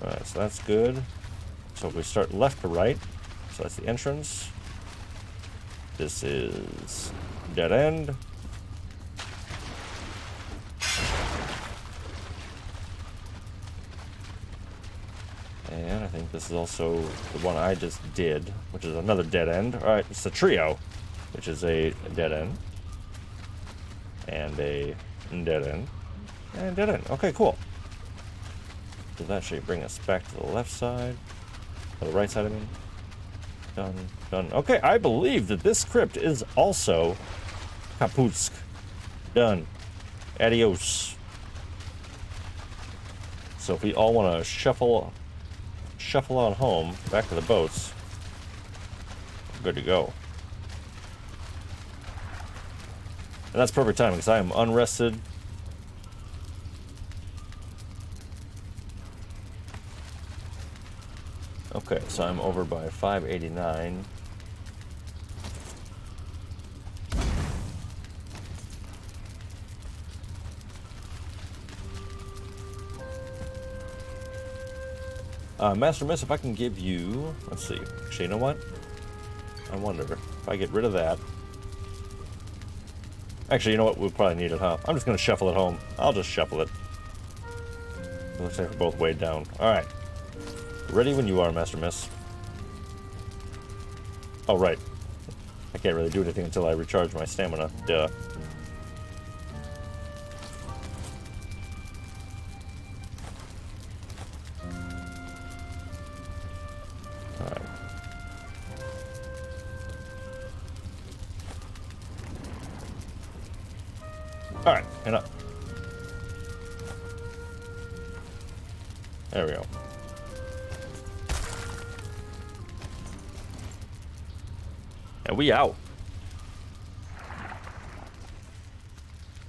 Alright, so that's good. So if we start left to right, so that's the entrance. This is dead end. And I think this is also the one I just did, which is another dead end. Alright, it's the trio, which is a dead end. And a dead end. And dead end. Okay, cool. So that should bring us back to the left side. Or the right side, I mean. Done. Done. Okay, I believe that this crypt is also Kaputsk. Done. Adios. So if we all want to shuffle on home, back to the boats, good to go. And that's perfect timing because I am unrested. Okay, so I'm over by 589. Master Miss, if I can give you, let's see, actually, you know what? I wonder if I get rid of that. Actually, you know what? We'll probably need it, huh? I'm just going to shuffle it home. I'll just shuffle it. It looks like we're both weighed down. Alright. Ready when you are, Master Miss. Oh, right. I can't really do anything until I recharge my stamina. Duh. Alright. Alright, and up. There we go. And we out.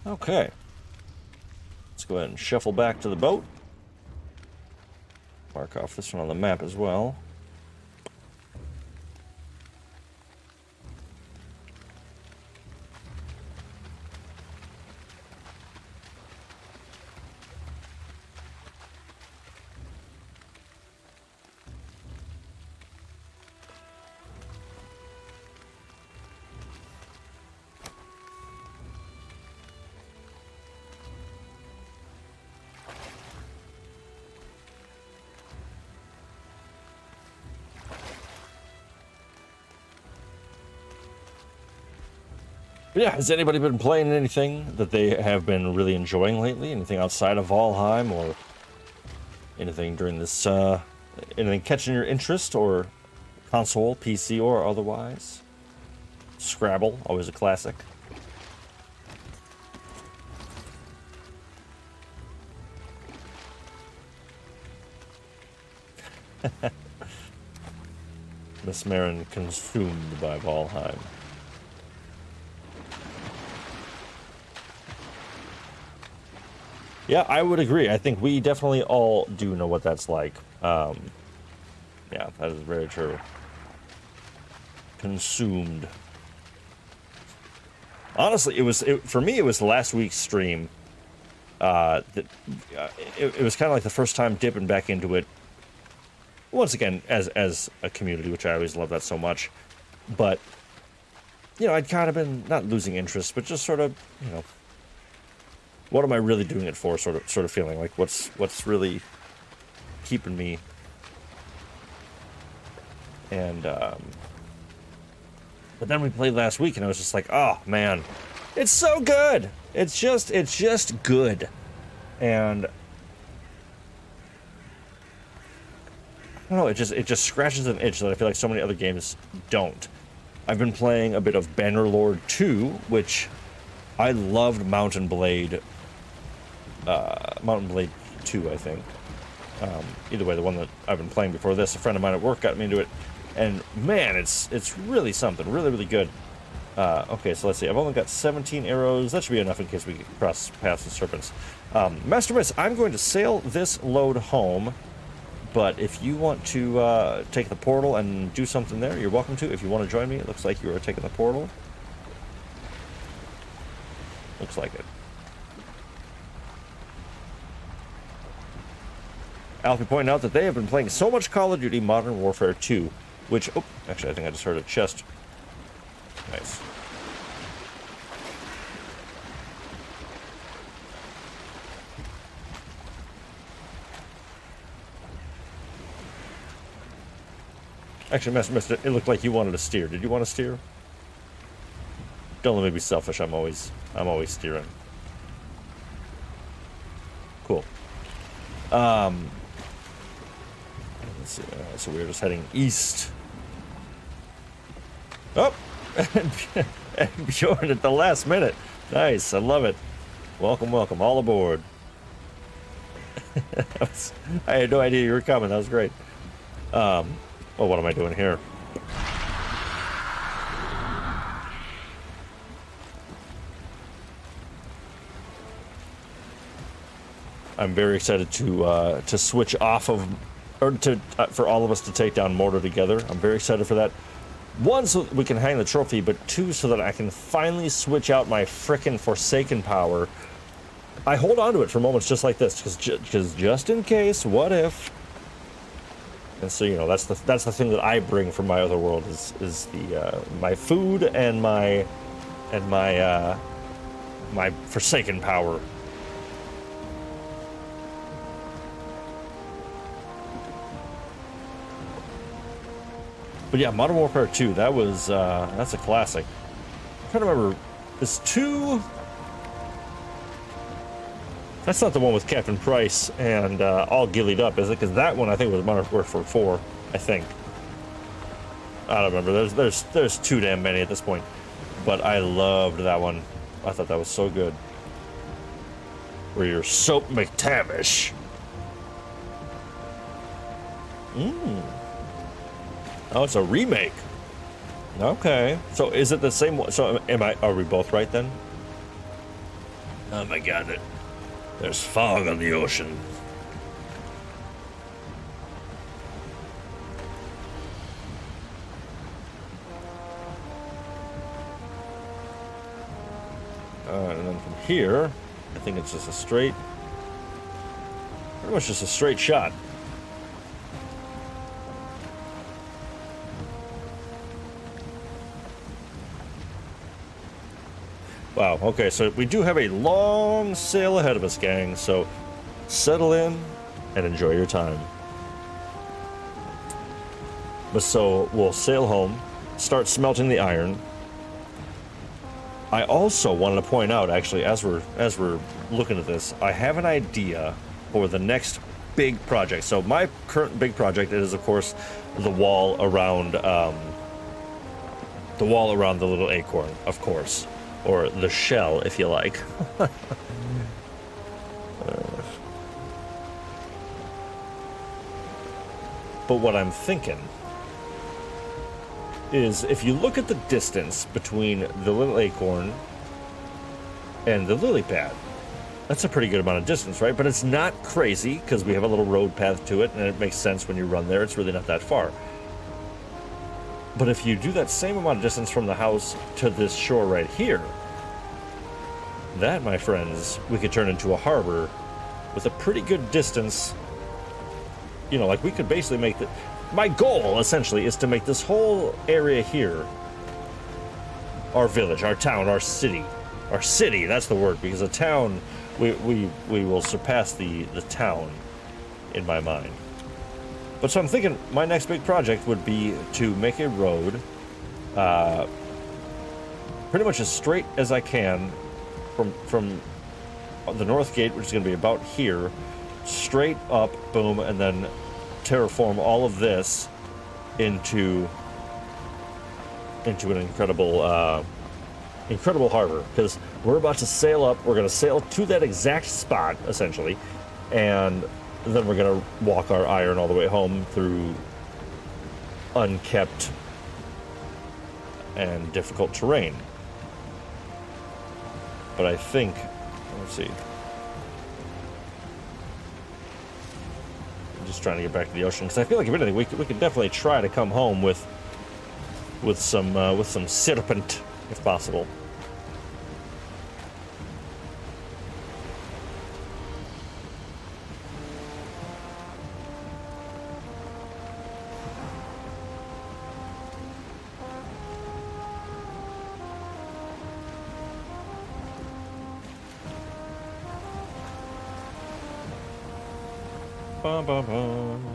Okay. Let's go ahead and shuffle back to the boat. Mark off this one on the map as well. But yeah, has anybody been playing anything that they have been really enjoying lately? Anything outside of Valheim or anything during this, anything catching your interest, or console, PC, or otherwise? Scrabble, always a classic. Miss Marin consumed by Valheim. Yeah, I would agree. I think we definitely all do know what that's like. Yeah, that is very true. Consumed. Honestly, for me, it was last week's stream. It was kind of like the first time dipping back into it. Once again, as a community, which I always love that so much. But, you know, I'd kind of been, not losing interest, but just sort of, you know, what am I really doing it for? Sort of feeling like what's really keeping me. And but then we played last week, and I was just like, oh man, it's so good. It's just good, and I don't know. It just scratches an itch that I feel like so many other games don't. I've been playing a bit of Bannerlord 2, which I loved Mountain Blade Mountain Blade 2, I think. Either way, the one that I've been playing before this, a friend of mine at work got me into it, and man, it's really something, really, really good. Okay, so let's see. I've only got 17 arrows. That should be enough in case we cross paths with serpents. Master Miss, I'm going to sail this load home, but if you want to take the portal and do something there, you're welcome to. If you want to join me, it looks like you are taking the portal. Looks like it. Alfie pointing out that they have been playing so much Call of Duty Modern Warfare 2, which... Oh, actually, I think I just heard a chest. Nice. Actually, Master, it looked like you wanted to steer. Did you want to steer? Don't let me be selfish. I'm always steering. Cool. Let's see. So we're just heading east. Oh, and Bjorn at the last minute. Nice. I love it. Welcome, welcome. All aboard. I had no idea you were coming. That was great. Well, what am I doing here? I'm very excited to switch off of, or to for all of us to take down Mortar together. I'm very excited for that. One, so that we can hang the trophy, but two, so that I can finally switch out my frickin' Forsaken power. I hold on to it for moments just like this, because just in case, what if? And so, you know, that's the thing that I bring from my other world is the my food and my Forsaken power. But yeah, Modern Warfare 2, that was that's a classic. I'm trying to remember, is 2? That's not the one with Captain Price and all gillied up, is it? Because that one I think was Modern Warfare 4, I think. I don't remember. There's too damn many at this point. But I loved that one. I thought that was so good. Where you're Soap McTavish. Oh, it's a remake. Okay. So is it the same one? So are we both right then? Oh my god, there's fog on the ocean. And then from here, I think it's just a pretty much just a straight shot. Wow, okay, so we do have a long sail ahead of us, gang, so settle in and enjoy your time. But so we'll sail home, start smelting the iron. I also wanted to point out, actually, as we're looking at this, I have an idea for the next big project. So my current big project is, of course, the wall around the little acorn, of course. Or the shell, if you like. But what I'm thinking is, if you look at the distance between the little acorn and the lily pad, that's a pretty good amount of distance, right? But it's not crazy, because we have a little road path to it, and it makes sense when you run there. It's really not that far. But if you do that same amount of distance from the house to this shore right here, that, my friends, we could turn into a harbor with a pretty good distance. You know, like we could basically make the... My goal, essentially, is to make this whole area here our village, our town, our city. Our city, that's the word, because a town, we will surpass the town in my mind. But so I'm thinking my next big project would be to make a road pretty much as straight as I can from the north gate, which is going to be about here, straight up, boom, and then terraform all of this into an incredible incredible harbor, because we're about to sail up. We're going to sail to that exact spot, essentially, and then we're going to walk our iron all the way home through unkept and difficult terrain. But I think, let's see. I'm just trying to get back to the ocean, because I feel like if anything, we could definitely try to come home with some serpent, if possible. Bum, bum, bum.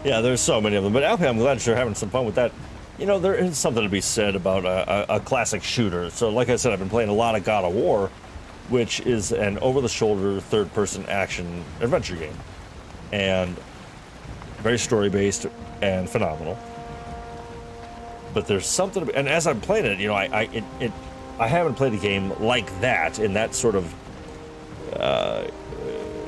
Yeah, there's so many of them. But Alfie, I'm glad you're having some fun with that. You know, there is something to be said about a classic shooter. So, like I said, I've been playing a lot of God of War, which is an over-the-shoulder, third-person action adventure game. And very story-based and phenomenal. But there's something, and as I'm playing it, you know, I haven't played a game like that, in that sort of, I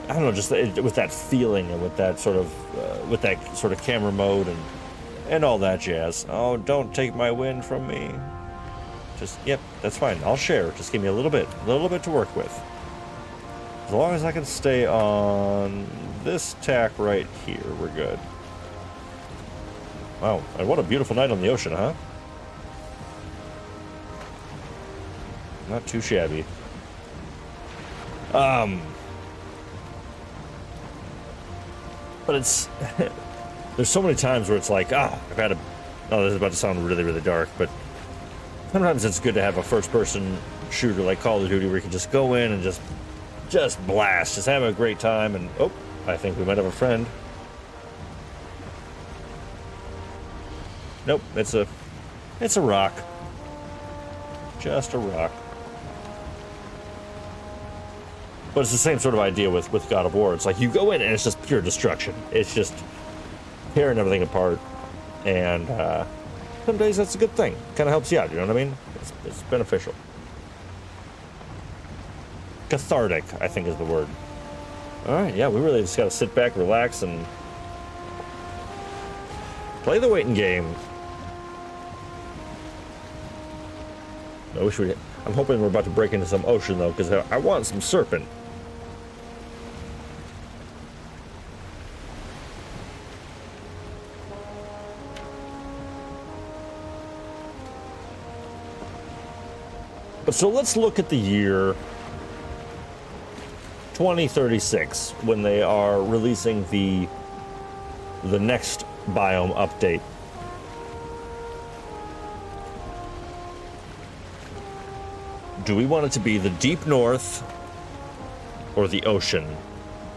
don't know, just with that feeling and with that sort of camera mode and all that jazz. Oh, don't take my win from me. Just, yep, that's fine. I'll share. Just give me a little bit to work with. As long as I can stay on this tack right here, we're good. Wow, and what a beautiful night on the ocean, huh? Not too shabby. But it's there's so many times where it's like, oh, this is about to sound really, really dark, but sometimes it's good to have a first-person shooter like Call of Duty where you can just go in and just blast, just have a great time. And oh, I think we might have a friend. Nope, it's a rock. Just a rock. But it's the same sort of idea with God of War. It's like you go in and it's just pure destruction. It's just tearing everything apart. And some days that's a good thing. Kind of helps you out, you know what I mean? It's beneficial. Cathartic, I think is the word. All right, yeah, we really just got to sit back, relax, and play the waiting game. I'm hoping we're about to break into some ocean, though, because I want some serpent. But so let's look at the year 2036, when they are releasing the next biome update. Do we want it to be the deep north or the ocean?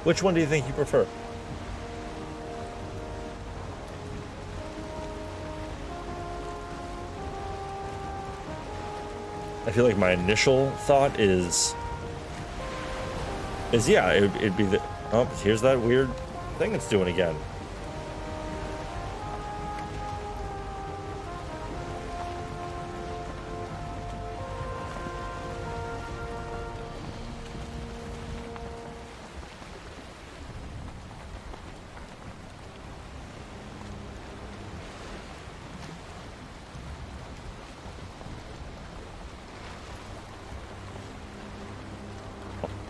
Which one do you think you prefer? I feel like my initial thought is yeah, it'd be the, oh, here's that weird thing it's doing again.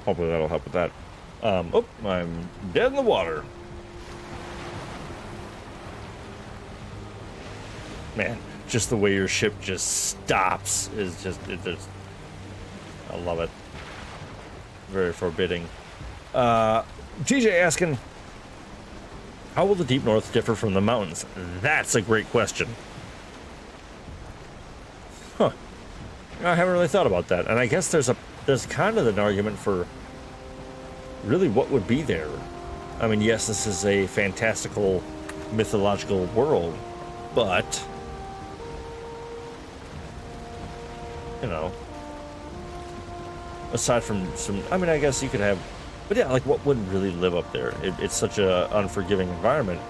Hopefully that'll help with that. Oh, I'm dead in the water. Man, just the way your ship just stops is just, I love it. Very forbidding. GJ asking, how will the Deep North differ from the mountains? That's a great question. Huh. I haven't really thought about that. And I guess there's kind of an argument for really what would be there. I mean, yes, this is a fantastical, mythological world, but you know, aside from some, I mean, I guess you could have, but yeah, like what would really live up there? It's such a unforgiving environment.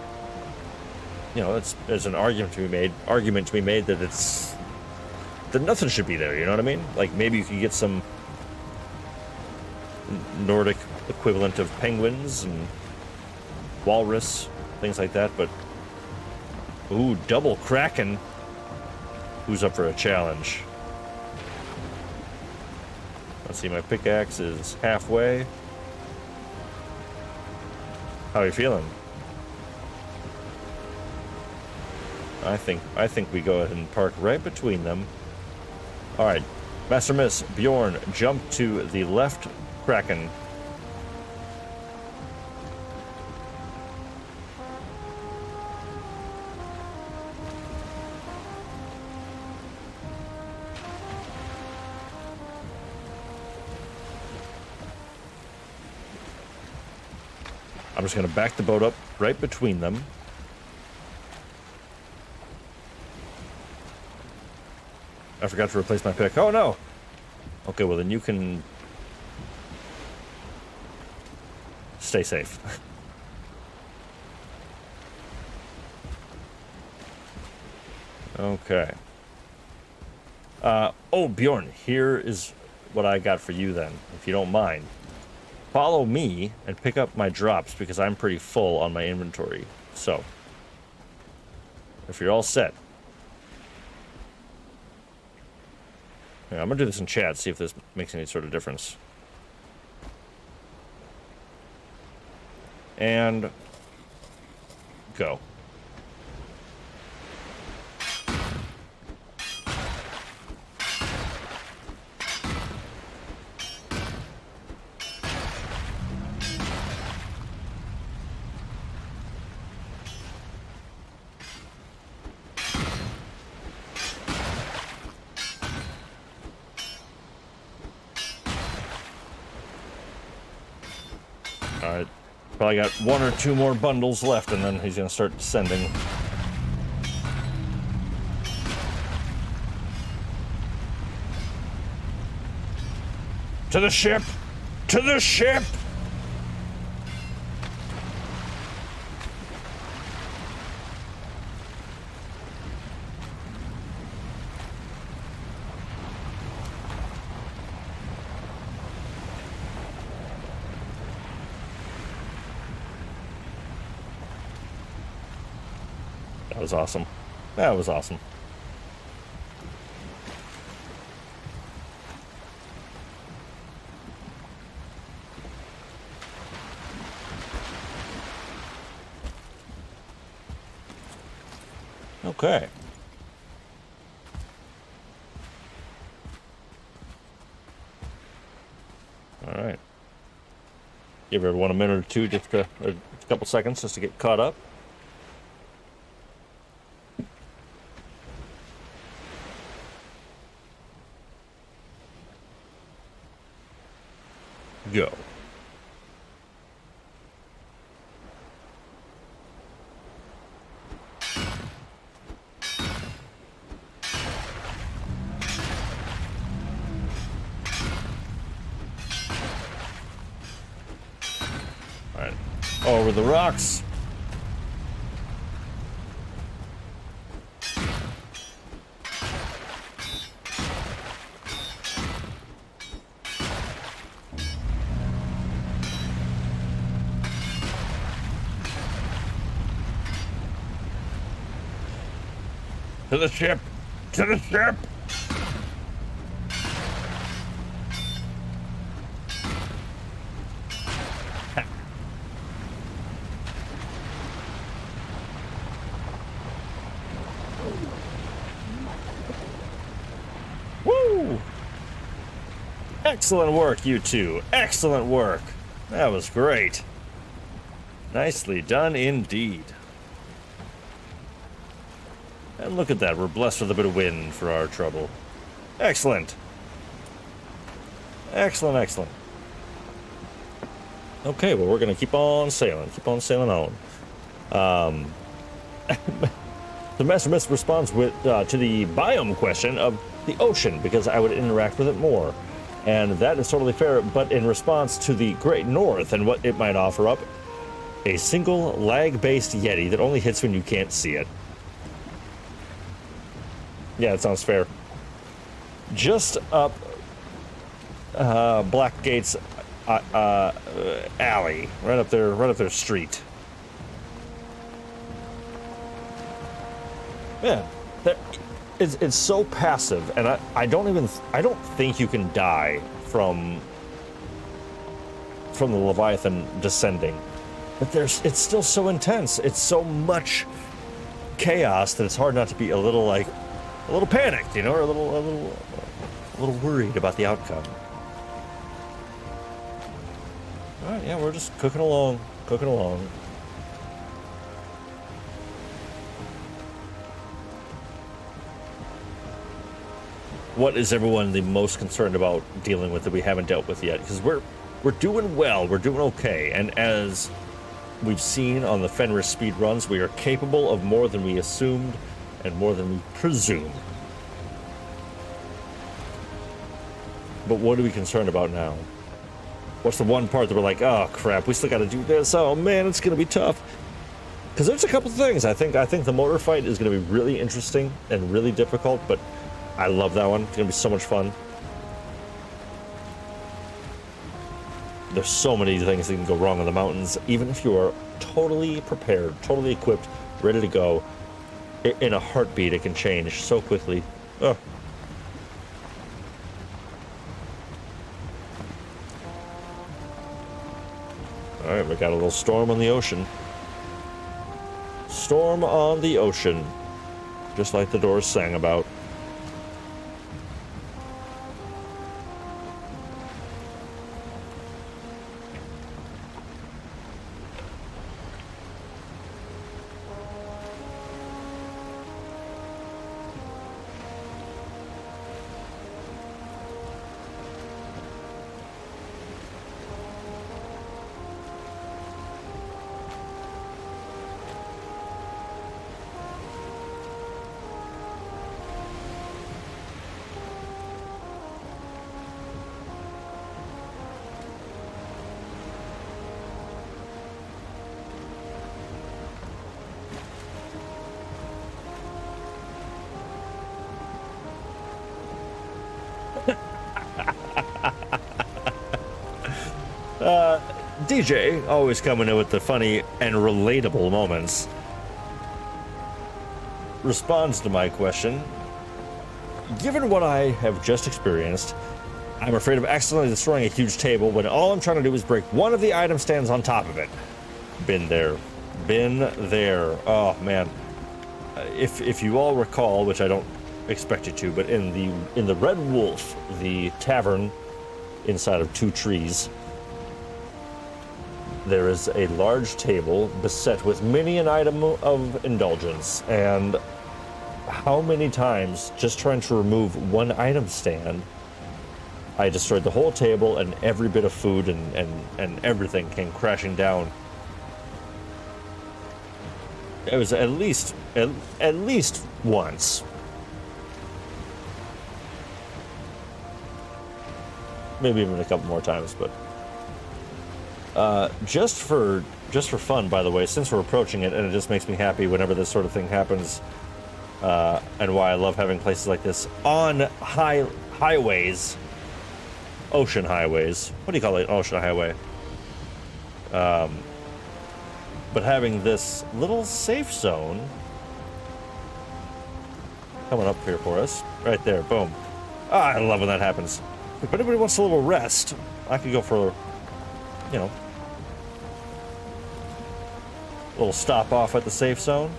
You know, there's an argument to be made that nothing should be there. You know what I mean? Like maybe you could get some Nordic equivalent of penguins and walrus, things like that. But ooh, double kraken. Who's up for a challenge? Let's see, my pickaxe is halfway. How are you feeling? I think we go ahead and park right between them. All right, Master Miss Bjorn, jump to the left kraken. I'm just going to back the boat up right between them. I forgot to replace my pick. Oh, no. Okay, well, then you can stay safe. Okay. Oh, Bjorn, here is what I got for you then, if you don't mind. Follow me and pick up my drops because I'm pretty full on my inventory. So, if you're all set. Yeah, I'm gonna do this in chat, see if this makes any sort of difference. And go. Alright, probably got one or two more bundles left, and then he's gonna start descending. To the ship! To the ship! That was awesome. That was awesome. Okay. All right. Give everyone a minute or two, just a couple seconds, just to get caught up. Go. All right. Over the rocks. To the ship! To the ship! Woo! Excellent work, you two. Excellent work. That was great. Nicely done indeed. And look at that, we're blessed with a bit of wind for our trouble. Excellent. Excellent, excellent. Okay, well, we're going to keep on sailing on. The Master Mist responds with to the biome question of the ocean, because I would interact with it more. And that is totally fair, but in response to the Great North and what it might offer up, a single lag-based Yeti that only hits when you can't see it. Yeah, it sounds fair. Just up Blackgate's alley, right up their street. Man, it's so passive, and I don't think you can die from the Leviathan descending, but it's still so intense. It's so much chaos that it's hard not to be a little panicked, you know, or a little worried about the outcome. All right, yeah, we're just cooking along. What is everyone the most concerned about dealing with that we haven't dealt with yet? Because we're doing well, we're doing okay, and as we've seen on the Fenris speed runs, we are capable of more than we assumed and more than we presumed. But what are we concerned about now? What's the one part that we're like, oh crap, we still got to do this? Oh man, it's gonna be tough. Because there's a couple things. I think the motor fight is gonna be really interesting and really difficult, but I love that one. It's gonna be so much fun. There's so many things that can go wrong on the mountains, even if you are totally prepared, totally equipped, ready to go. In a heartbeat, it can change so quickly. Oh. All right, we got a little storm on the ocean. Storm on the ocean, just like the Doors sang about. DJ always coming in with the funny and relatable moments. Responds to my question. Given what I have just experienced, I'm afraid of accidentally destroying a huge table when all I'm trying to do is break one of the item stands on top of it. Been there. Oh man. If you all recall, which I don't expect you to, but in the Red Wolf, the tavern inside of two trees, there is a large table beset with many an item of indulgence, and how many times, just trying to remove one item stand, I destroyed the whole table and every bit of food and everything came crashing down. It was at least once. Maybe even a couple more times, but just for fun, by the way, since we're approaching it, and it just makes me happy whenever this sort of thing happens, and why I love having places like this on highways, ocean highways. What do you call it? Ocean highway. But having this little safe zone coming up here for us, right there, boom. Ah, I love when that happens. If anybody wants a little rest, I could go for, you know, a little stop off at the safe zone.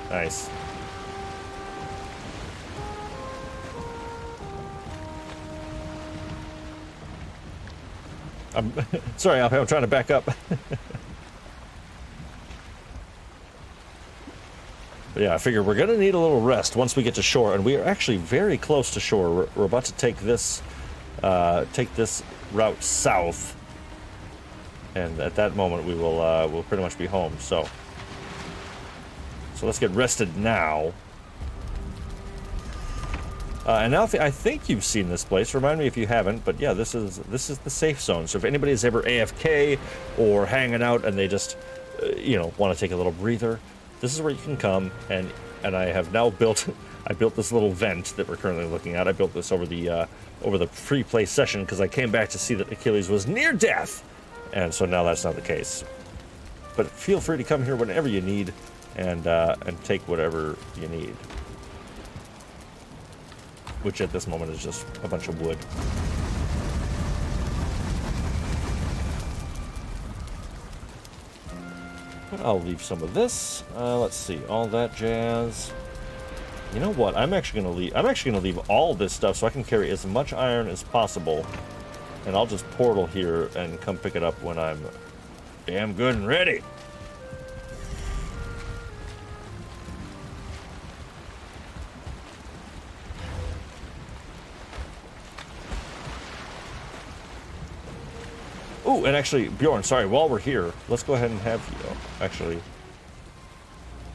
Nice. I'm sorry, I'm trying to back up. But yeah, I figure we're gonna need a little rest once we get to shore, and we are actually very close to shore. We're about to take this route south, and at that moment we will we'll pretty much be home. So let's get rested now. And now I think you've seen this place. Remind me if you haven't. But yeah, this is the safe zone. So if anybody's ever AFK or hanging out and they just you know, want to take a little breather, this is where you can come. And I have now built I built this little vent that we're currently looking at. I built this over the pre-play session because I came back to see that Achilles was near death, and so now that's not the case. But feel free to come here whenever you need, and take whatever you need. Which at this moment is just a bunch of wood. But I'll leave some of this. Let's see, all that jazz. You know what? I'm actually gonna leave all this stuff so I can carry as much iron as possible, and I'll just portal here and come pick it up when I'm damn good and ready. Ooh, and actually, Bjorn, sorry, while we're here, let's go ahead and have you. Actually,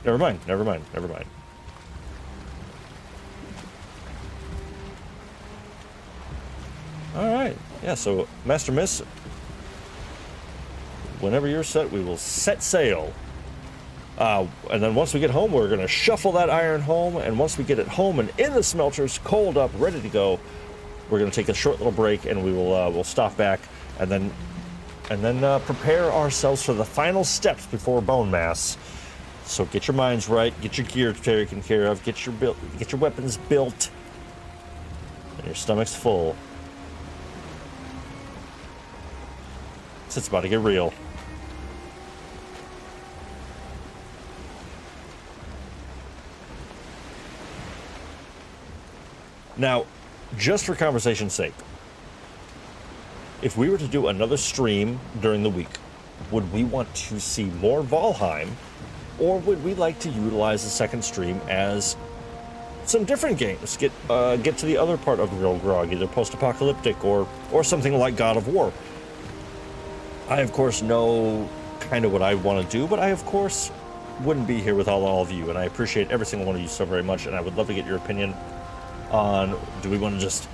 never mind. Alright, yeah, so, Master Miss, whenever you're set, we will set sail. And then once we get home, we're going to shuffle that iron home, and once we get it home and in the smelters, cold up, ready to go, we're going to take a short little break, and we will we'll stop back, and then prepare ourselves for the final steps before Bonemass. So get your minds right, get your gear taken care of, get your weapons built, and your stomach's full. It's about to get real. Now, just for conversation's sake, if we were to do another stream during the week, would we want to see more Valheim, or would we like to utilize the second stream as some different games? Get to the other part of RealGrogg, either post-apocalyptic or something like God of War. I, of course, know kind of what I want to do, but I, of course, wouldn't be here with all of you, and I appreciate every single one of you so very much, and I would love to get your opinion on, do we want to just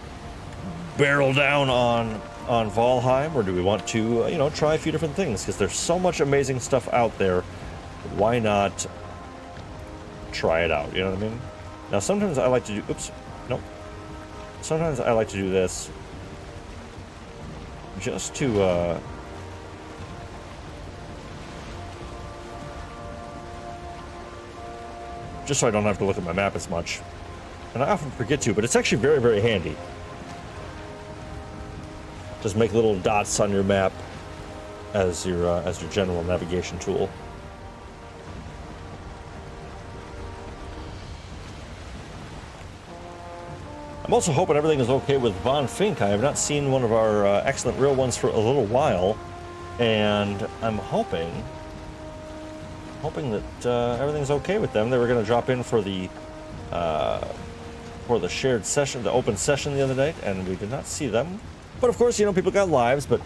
barrel down on Valheim, or do we want to, you know, try a few different things? Because there's so much amazing stuff out there. Why not try it out? You know what I mean? Now, sometimes I like to do... Oops. Nope. Sometimes I like to do this just to... just so I don't have to look at my map as much. And I often forget to, but it's actually very, very handy. Just make little dots on your map as your general navigation tool. I'm also hoping everything is okay with Von Fink. I have not seen one of our excellent real ones for a little while, and I'm hoping that everything's okay with them. They were going to drop in for the shared session, the open session the other night, and we did not see them. But of course, you know, people got lives, but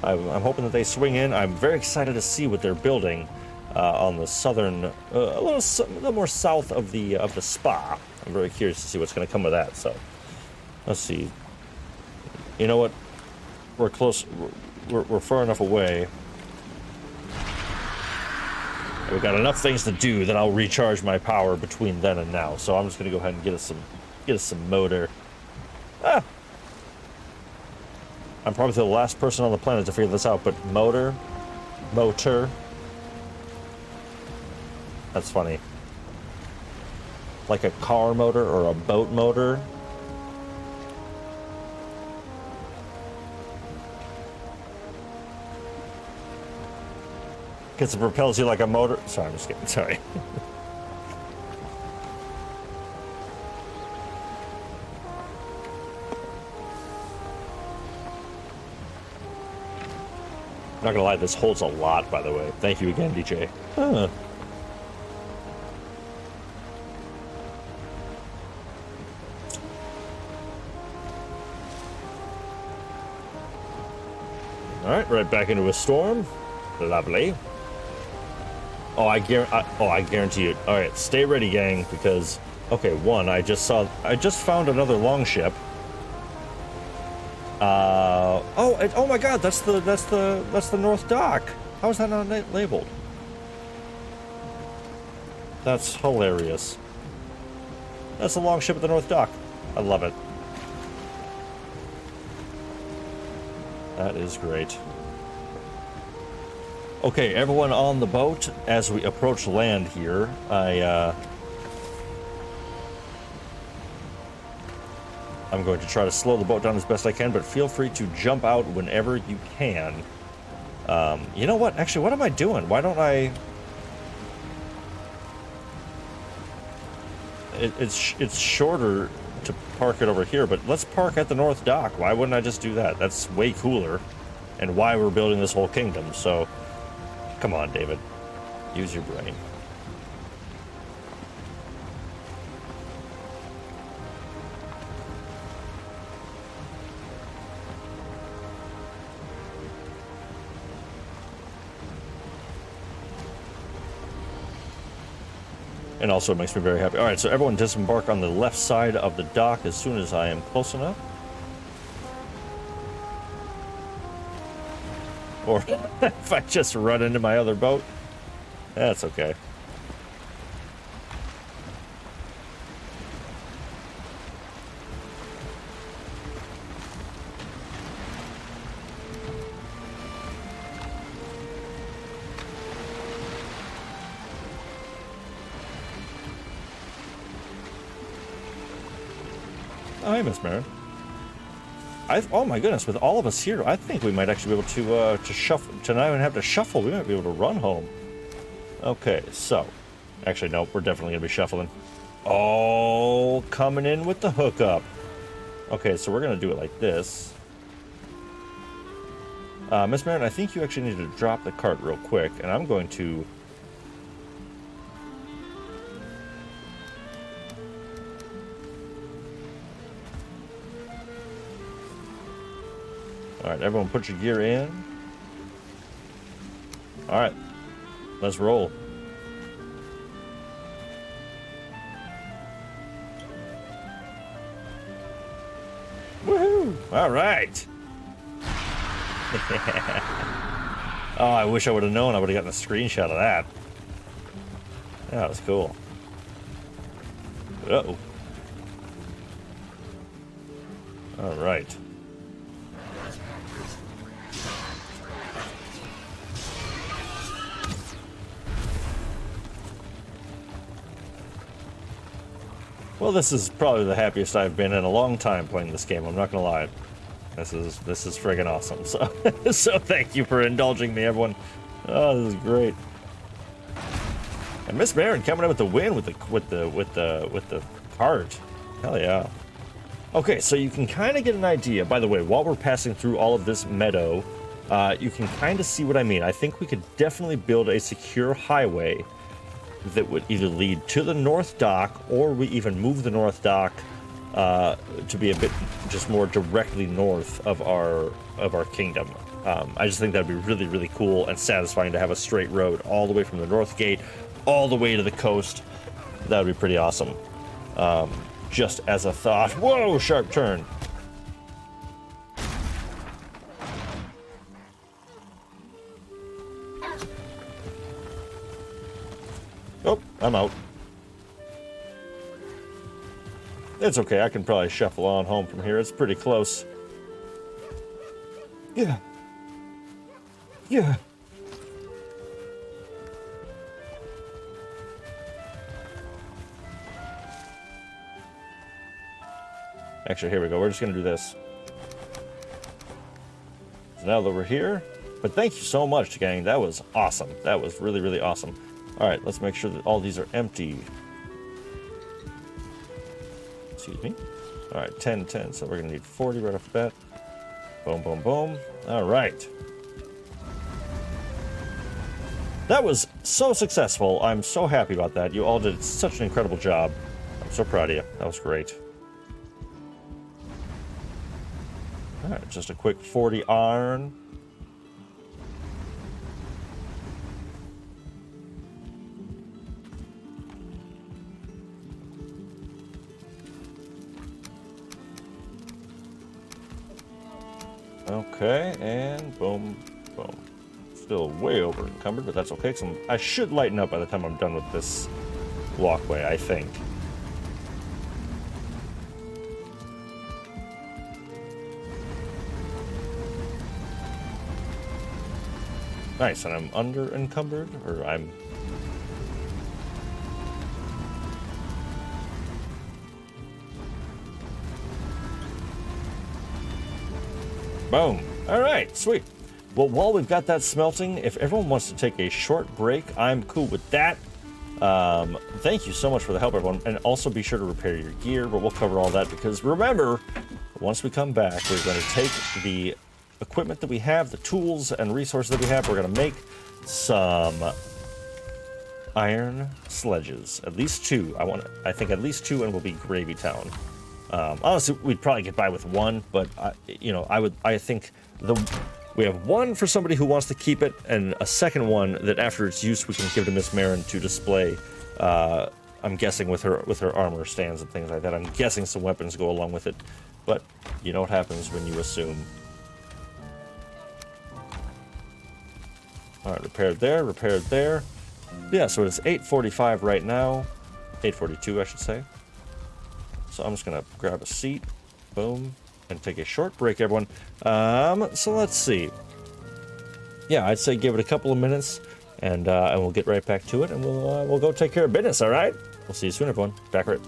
I'm hoping that they swing in. I'm very excited to see what they're building on the southern, a little more south of the spa. I'm very curious to see what's going to come of that. So, let's see. You know what? We're close. We're far enough away. We've got enough things to do that I'll recharge my power between then and now. So I'm just going to go ahead and get us some motor. Ah. I'm probably the last person on the planet to figure this out, but motor. That's funny. Like a car motor or a boat motor. Because it propels you like a motor. Sorry, I'm just kidding. Sorry. Not gonna lie, this holds a lot, by the way. Thank you again, DJ. Huh. All right, right back into a storm. Lovely. Oh, I guarantee you. All right, stay ready, gang, because okay, one, I just found another longship. Oh my God, that's the North Dock. How is that not labeled? That's hilarious. That's the longship at the North Dock. I love it. That is great. Okay, everyone on the boat, as we approach land here, I'm going to try to slow the boat down as best I can, but feel free to jump out whenever you can. You know what? Actually, what am I doing? Why don't I... It's shorter to park it over here, but let's park at the North Dock. Why wouldn't I just do that? That's way cooler, and why we're building this whole kingdom. So, come on, David. Use your brain. And also it makes me very happy. All right, so everyone disembark on the left side of the dock as soon as I am close enough. Or if I just run into my other boat, that's okay. Oh, hey, Miss Marin. Oh my goodness, with all of us here, I think we might actually be able to shuffle. To not even have to shuffle, we might be able to run home. Okay, so. Actually, no, we're definitely going to be shuffling. Oh, coming in with the hookup. Okay, so we're going to do it like this. Miss Marin, I think you actually need to drop the cart real quick, and I'm going to... Alright, everyone put your gear in. Alright, let's roll. Woohoo! Alright! Oh, I wish I would have known. I would have gotten a screenshot of that. Yeah, that was cool. Uh-oh. Alright. Well, this is probably the happiest I've been in a long time playing this game. I'm not gonna lie. This is friggin' awesome. So, so thank you for indulging me, everyone. Oh, this is great. And Miss Marin coming in with the win with the cart. Hell yeah. Okay, so you can kind of get an idea. By the way, while we're passing through all of this meadow, you can kind of see what I mean. I think we could definitely build a secure highway that would either lead to the North Dock, or we even move the North Dock to be a bit just more directly north of our kingdom. I just think that'd be really, really cool and satisfying to have a straight road all the way from the North Gate all the way to the coast. That would be pretty awesome. Just as a thought. Whoa, sharp turn. Oh, I'm out. It's okay, I can probably shuffle on home from here. It's pretty close. Yeah. Yeah. Actually, here we go. We're just going to do this. So now that we're here, but thank you so much, gang. That was awesome. That was really, really awesome. All right, let's make sure that all these are empty. Excuse me. All right, 10, 10. So we're going to need 40 right off the bat. Boom, boom, boom. All right. That was so successful. I'm so happy about that. You all did such an incredible job. I'm so proud of you. That was great. All right, just a quick 40 iron. Okay, and boom, boom. Still way over encumbered, but that's okay, because I should lighten up by the time I'm done with this walkway, I think. Nice, and I'm under encumbered, or I'm... Boom. All right, sweet. Well, while we've got that smelting, if everyone wants to take a short break, I'm cool with that. Thank you so much for the help, everyone. And also be sure to repair your gear, but we'll cover all that because remember, once we come back, we're going to take the equipment that we have, the tools and resources that we have, we're going to make some iron sledges. At least 2. I think at least 2, and we'll be Gravy Town. Honestly, we'd probably get by with 1, but I think we have 1 for somebody who wants to keep it, and a second one that after its use we can give to Miss Marin to display. I'm guessing with her armor stands and things like that. I'm guessing some weapons go along with it, but you know what happens when you assume. All right, repaired there. Yeah, so it's 8:45 right now, 8:42 I should say. So I'm just gonna grab a seat, boom, and take a short break, everyone. So let's see. Yeah, I'd say give it a couple of minutes, and we'll get right back to it, and we'll go take care of business. All right. We'll see you soon, everyone. Back right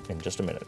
in just a minute.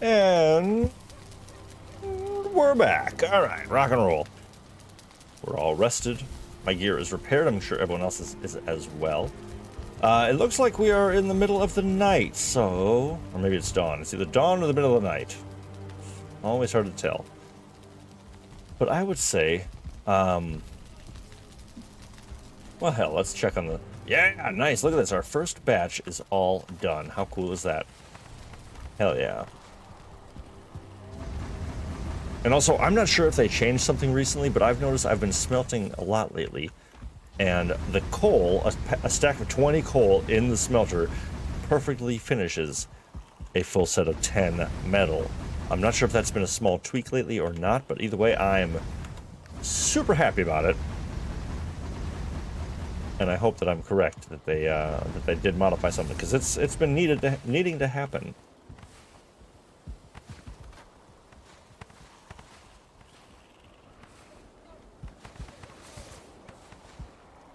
And we're back. All right, rock and roll. We're all rested. My gear is repaired. I'm sure everyone else is as well. It looks like we are in the middle of the night, so... Or maybe it's dawn. It's either dawn or the middle of the night. Always hard to tell. But I would say... well, hell, let's check on the... Yeah, nice. Look at this. Our first batch is all done. How cool is that? Hell yeah. And also, I'm not sure if they changed something recently, but I've noticed I've been smelting a lot lately. And the coal, a stack of 20 coal in the smelter, perfectly finishes a full set of 10 metal. I'm not sure if that's been a small tweak lately or not, but either way, I'm super happy about it. And I hope that I'm correct, that they did modify something, because it's been needing to happen.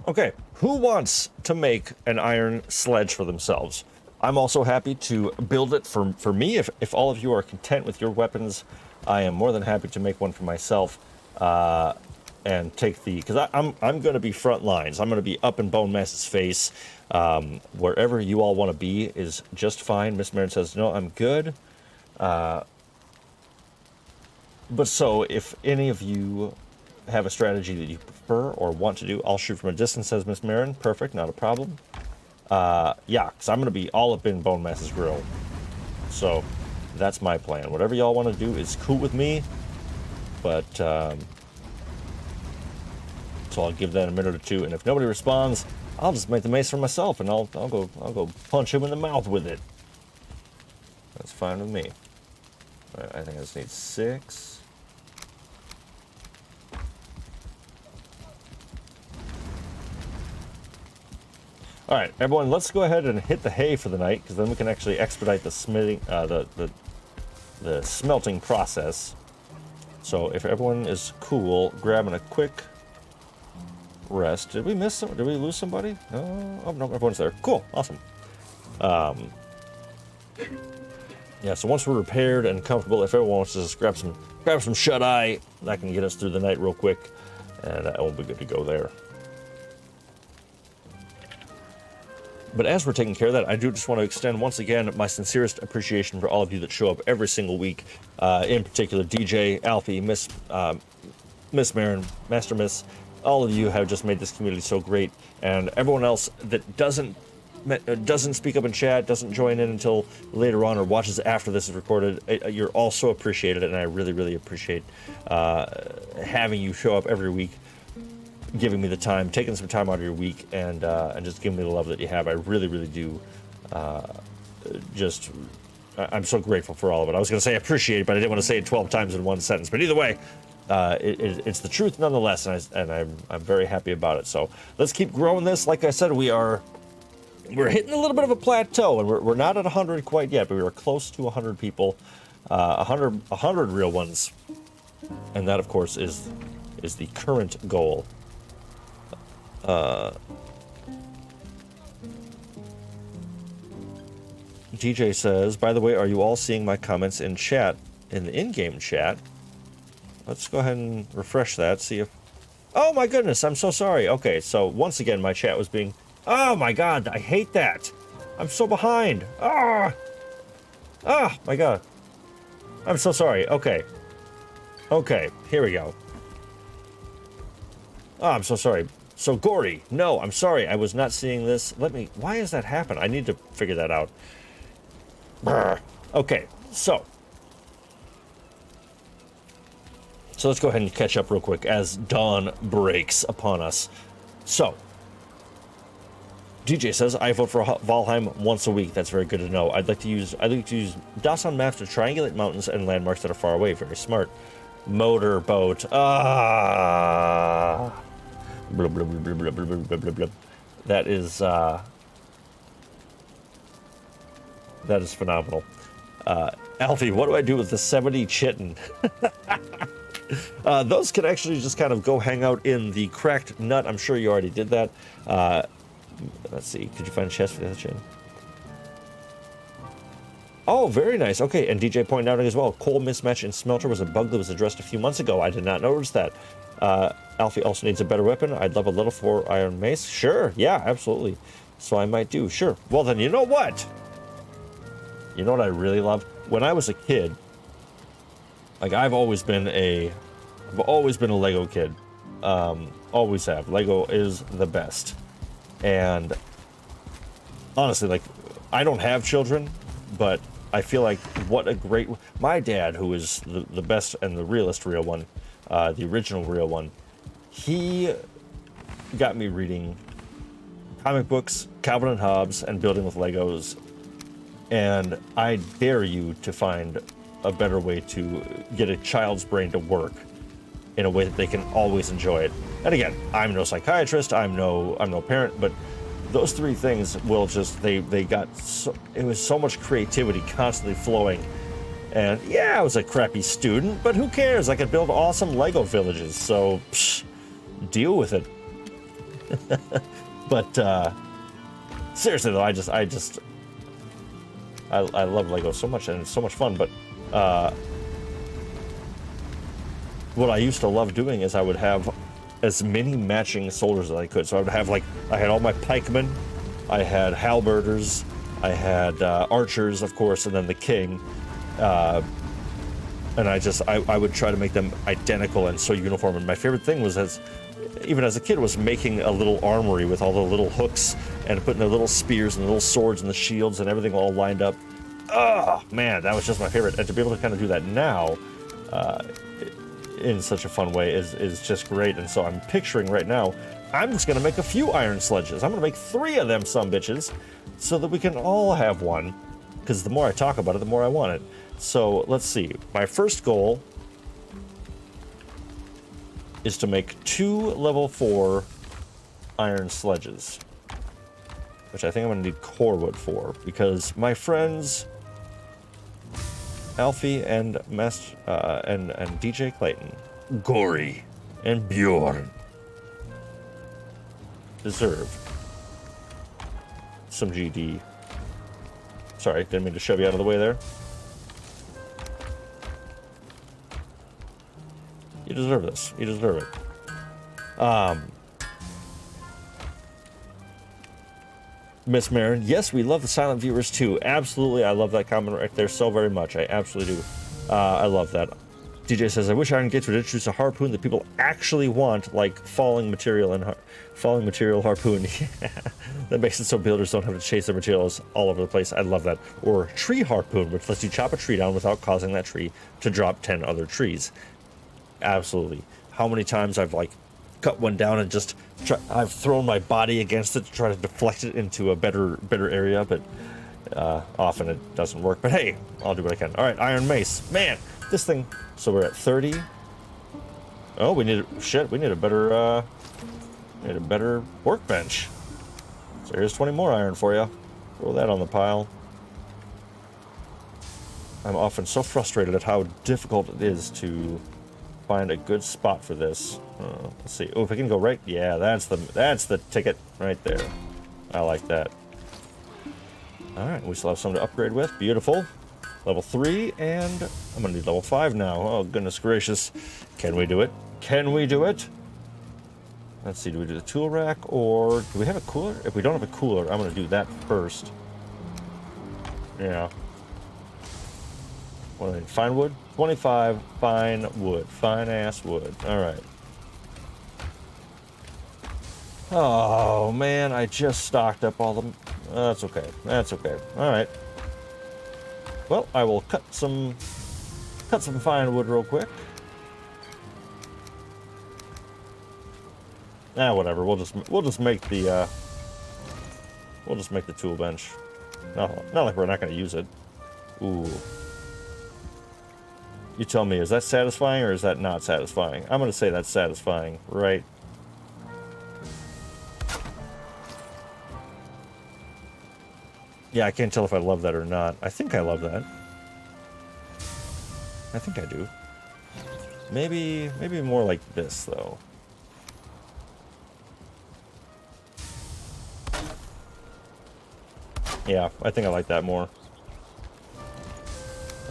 Okay, who wants to make an iron sledge for themselves? I'm also happy to build it for me. If all of you are content with your weapons, I am more than happy to make one for myself. And take the... Because I'm going to be front lines. I'm going to be up in Bonemass's face. Wherever you all want to be is just fine. Miss Marin says, no, I'm good. But so, if any of you have a strategy that you prefer or want to do, I'll shoot from a distance, says Miss Marin. Perfect, not a problem. Yeah, because I'm going to be all up in Bonemass's grill. So, that's my plan. Whatever y'all want to do is cool with me. But, so I'll give that a minute or two, and if nobody responds, I'll just make the mace for myself, and I'll go punch him in the mouth with it. That's fine with me. I think I just need 6. All right, everyone, let's go ahead and hit the hay for the night, because then we can actually expedite the smithing, the smelting process. So if everyone is cool, grabbing a quick rest. Did we miss some? Did we lose somebody? No. Oh no, everyone's there. Cool, awesome. Yeah. So once we're repaired and comfortable, if everyone wants to just grab some shut eye, that can get us through the night real quick, and we'll be good to go there. But as we're taking care of that, I do just want to extend once again my sincerest appreciation for all of you that show up every single week. In particular, DJ, Alfie, Miss Marin, Master Miss. All of you have just made this community so great, and everyone else that doesn't speak up in chat, doesn't join in until later on, or watches after this is recorded, you're all so appreciated, and I really, really appreciate having you show up every week, giving me the time, taking some time out of your week, and just giving me the love that you have. I really, really do. I'm so grateful for all of it. I was going to say appreciate it, but I didn't want to say it 12 times in one sentence. But either way, it's the truth nonetheless, and I'm very happy about it. So let's keep growing this. Like I said, we're hitting a little bit of a plateau, and we're not at 100 quite yet, but we are close to 100 people, 100 real ones, and that of course is the current goal. DJ says, by the way, are you all seeing my comments in chat, in the in-game chat? Let's go ahead and refresh that, see if... Oh my goodness, I'm so sorry. Okay, so once again, my chat was being... Oh my god, I hate that. I'm so behind. Ah, my god. I'm so sorry. Okay. Okay, here we go. Oh, I'm so sorry. So gory. No, I'm sorry. I was not seeing this. Why has that happened? I need to figure that out. Brr. Okay, so let's go ahead and catch up real quick as dawn breaks upon us. So, DJ says, I vote for Valheim once a week. That's very good to know. I'd like to use DOS on maps to triangulate mountains and landmarks that are far away. Very smart. Motorboat. Ah. Blah, blah, blah, blah, blah, blah, blah, blah. That is phenomenal. Alfie, what do I do with the 70 chitin? Those can actually just kind of go hang out in the cracked nut. I'm sure you already did that. Let's see. Could you find a chest for the other chitin? Oh, very nice. Okay, and DJ pointed out as well, coal mismatch in smelter was a bug that was addressed a few months ago. I did not notice that. Alfie also needs a better weapon. I'd love a little for iron mace. Sure, yeah, absolutely. So I might do, sure. Well then, you know what? You know what I really love? When I was a kid, like I've always been a Lego kid. Always have. Lego is the best. And honestly, like, I don't have children, but I feel like what a great... My dad, who is the best and the realest real one, the original real one, he got me reading comic books, Calvin and Hobbes, and building with Legos. And I dare you to find a better way to get a child's brain to work in a way that they can always enjoy it. And again, I'm no psychiatrist, I'm no parent, but those three things will just, they got so, it was so much creativity constantly flowing. And yeah, I was a crappy student, but who cares? I could build awesome Lego villages, so psh, deal with it. But seriously though, I love Lego so much, and it's so much fun. But what I used to love doing is I would have as many matching soldiers as I could. So I would have, like, I had all my pikemen, I had halberders, I had archers, of course, and then the king. And I would try to make them identical and so uniform. And my favorite thing was, even as a kid, was making a little armory with all the little hooks and putting the little spears and the little swords and the shields and everything all lined up. Oh man, that was just my favorite. And to be able to kind of do that now in such a fun way is just great. And so I'm picturing right now, I'm just gonna make a few iron sledges. I'm gonna make 3 of them sumbitches so that we can all have one, because the more I talk about it, the more I want it. So let's see, my first goal is to make 2 level 4 iron sledges, which I think I'm gonna need core wood for, because my friends Alfie and and DJ Clayton, Gory, and Bjorn deserve some GD. Sorry, didn't mean to shove you out of the way there. You deserve this. You deserve it. Miss Marin, yes, we love the silent viewers too. Absolutely, I love that comment right there so very much. I absolutely do. I love that. DJ says, I wish Iron Gates would introduce a harpoon that people actually want, like falling material harpoon. That makes it so builders don't have to chase their materials all over the place. I love that. Or tree harpoon, which lets you chop a tree down without causing that tree to drop 10 other trees. Absolutely. How many times I've like cut one down and just I've thrown my body against it to try to deflect it into a better area, but often it doesn't work. But hey, I'll do what I can. All right, iron mace. Man, this thing. So we're at 30. Oh, we need a better workbench. So here's 20 more iron for you. Throw that on the pile. I'm often so frustrated at how difficult it is to find a good spot for this. Let's see. Oh, if I can go right, yeah, that's the ticket right there. I like that. All right, we still have some to upgrade with. Beautiful. Level 3, and I'm gonna need level 5 now. Oh goodness gracious! Can we do it? Can we do it? Let's see. Do we do the tool rack, or do we have a cooler? If we don't have a cooler, I'm gonna do that first. Yeah. What do I need? Fine wood? 25 fine wood. Fine ass wood. Alright. Oh man, I just stocked up all the... That's okay. That's okay. Alright. Well, I will cut some fine wood real quick. Whatever. We'll just make the tool bench. Not like we're not gonna use it. Ooh. You tell me, is that satisfying or is that not satisfying? I'm gonna say that's satisfying, right? Yeah, I can't tell if I love that or not. I think I love that. I think I do. Maybe more like this, though. Yeah, I think I like that more.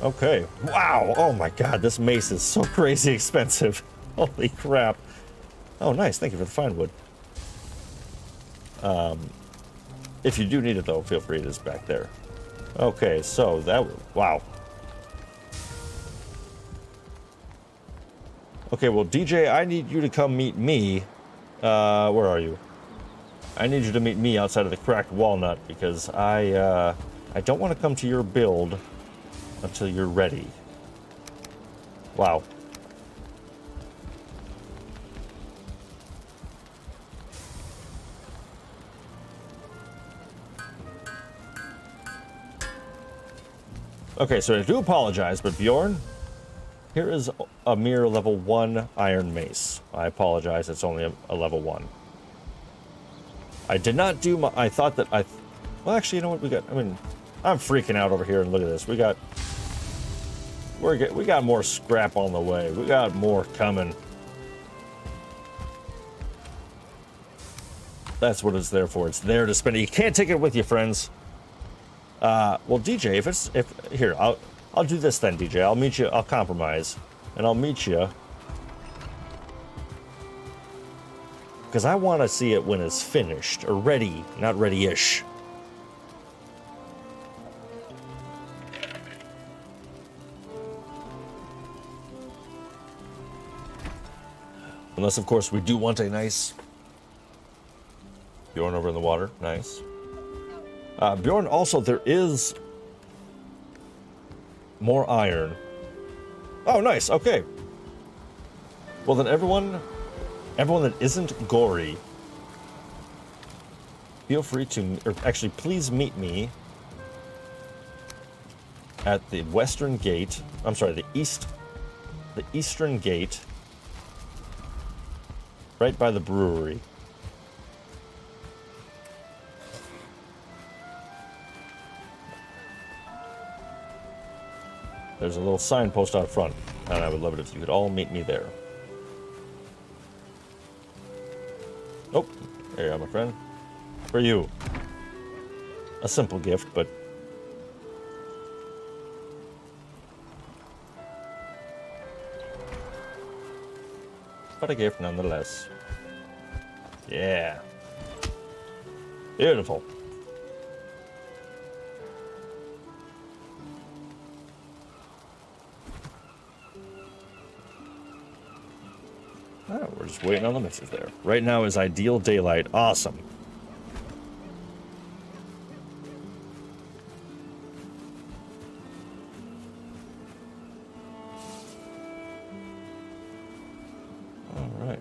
Okay. Wow. Oh my god, this mace is so crazy expensive. Holy crap. Oh, nice. Thank you for the fine wood. If you do need it, though, feel free. It is back there. Okay, so that... Wow. Okay, well, DJ, I need you to come meet me. Where are you? I need you to meet me outside of the cracked walnut, because I don't want to come to your build until you're ready. Wow. Okay, so I do apologize, but Bjorn, here is a mere level 1 iron mace. I apologize, it's only a level 1. I did not do my... I thought that I... Well, actually, you know what we got? I mean, I'm freaking out over here, and look at this. We got more scrap on the way. We got more coming. That's what it's there for. It's there to spend it. You can't take it with you, friends. Well, DJ, here, I'll do this then, DJ. I'll meet you. I'll compromise, and I'll meet you because I want to see it when it's finished or ready, not ready-ish. Unless, of course, we do want a nice Bjorn over in the water. Nice. Bjorn, also, there is more iron. Oh, nice. Okay. Well, then everyone that isn't gory, feel free to, or actually, please meet me at the western gate. I'm sorry, the eastern gate, right by the brewery. There's a little signpost out front, and I would love it if you could all meet me there. Oh, there you are, my friend. For you. A simple gift, but... a gift nonetheless. Yeah. Beautiful. Oh, we're just waiting on the missus there. Right now is ideal daylight. Awesome. All right.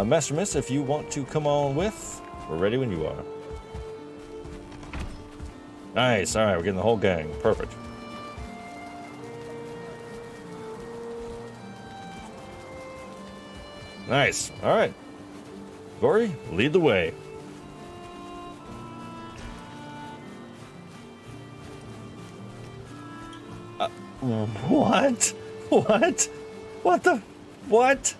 Master Miss, if you want to come on with, we're ready when you are. Nice. All right, we're getting the whole gang. Perfect. Nice. All right. Gory, lead the way. What? What? What the? What?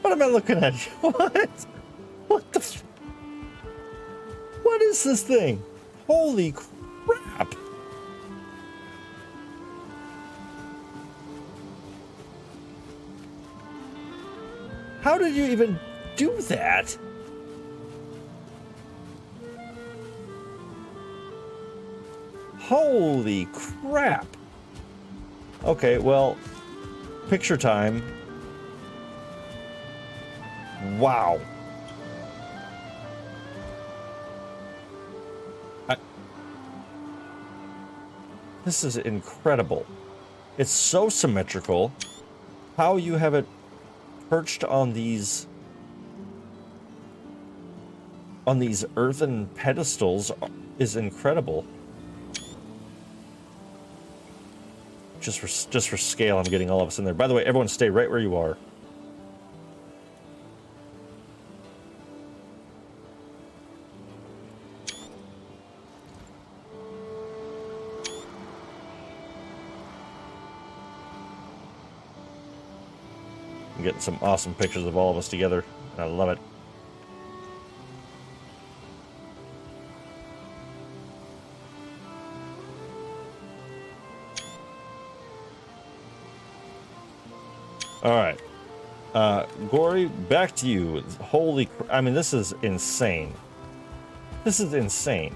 What am I looking at? What? What the? What is this thing? Holy crap. How did you even do that? Holy crap. Okay, well, picture time. Wow. This is incredible. It's so symmetrical. How you have it perched on these earthen pedestals is incredible. Just for scale, I'm getting all of us in there. By the way, everyone stay right where you are. I'm getting some awesome pictures of all of us together, and I love it. All right. Gory, back to you. Holy I mean, this is insane. This is insane.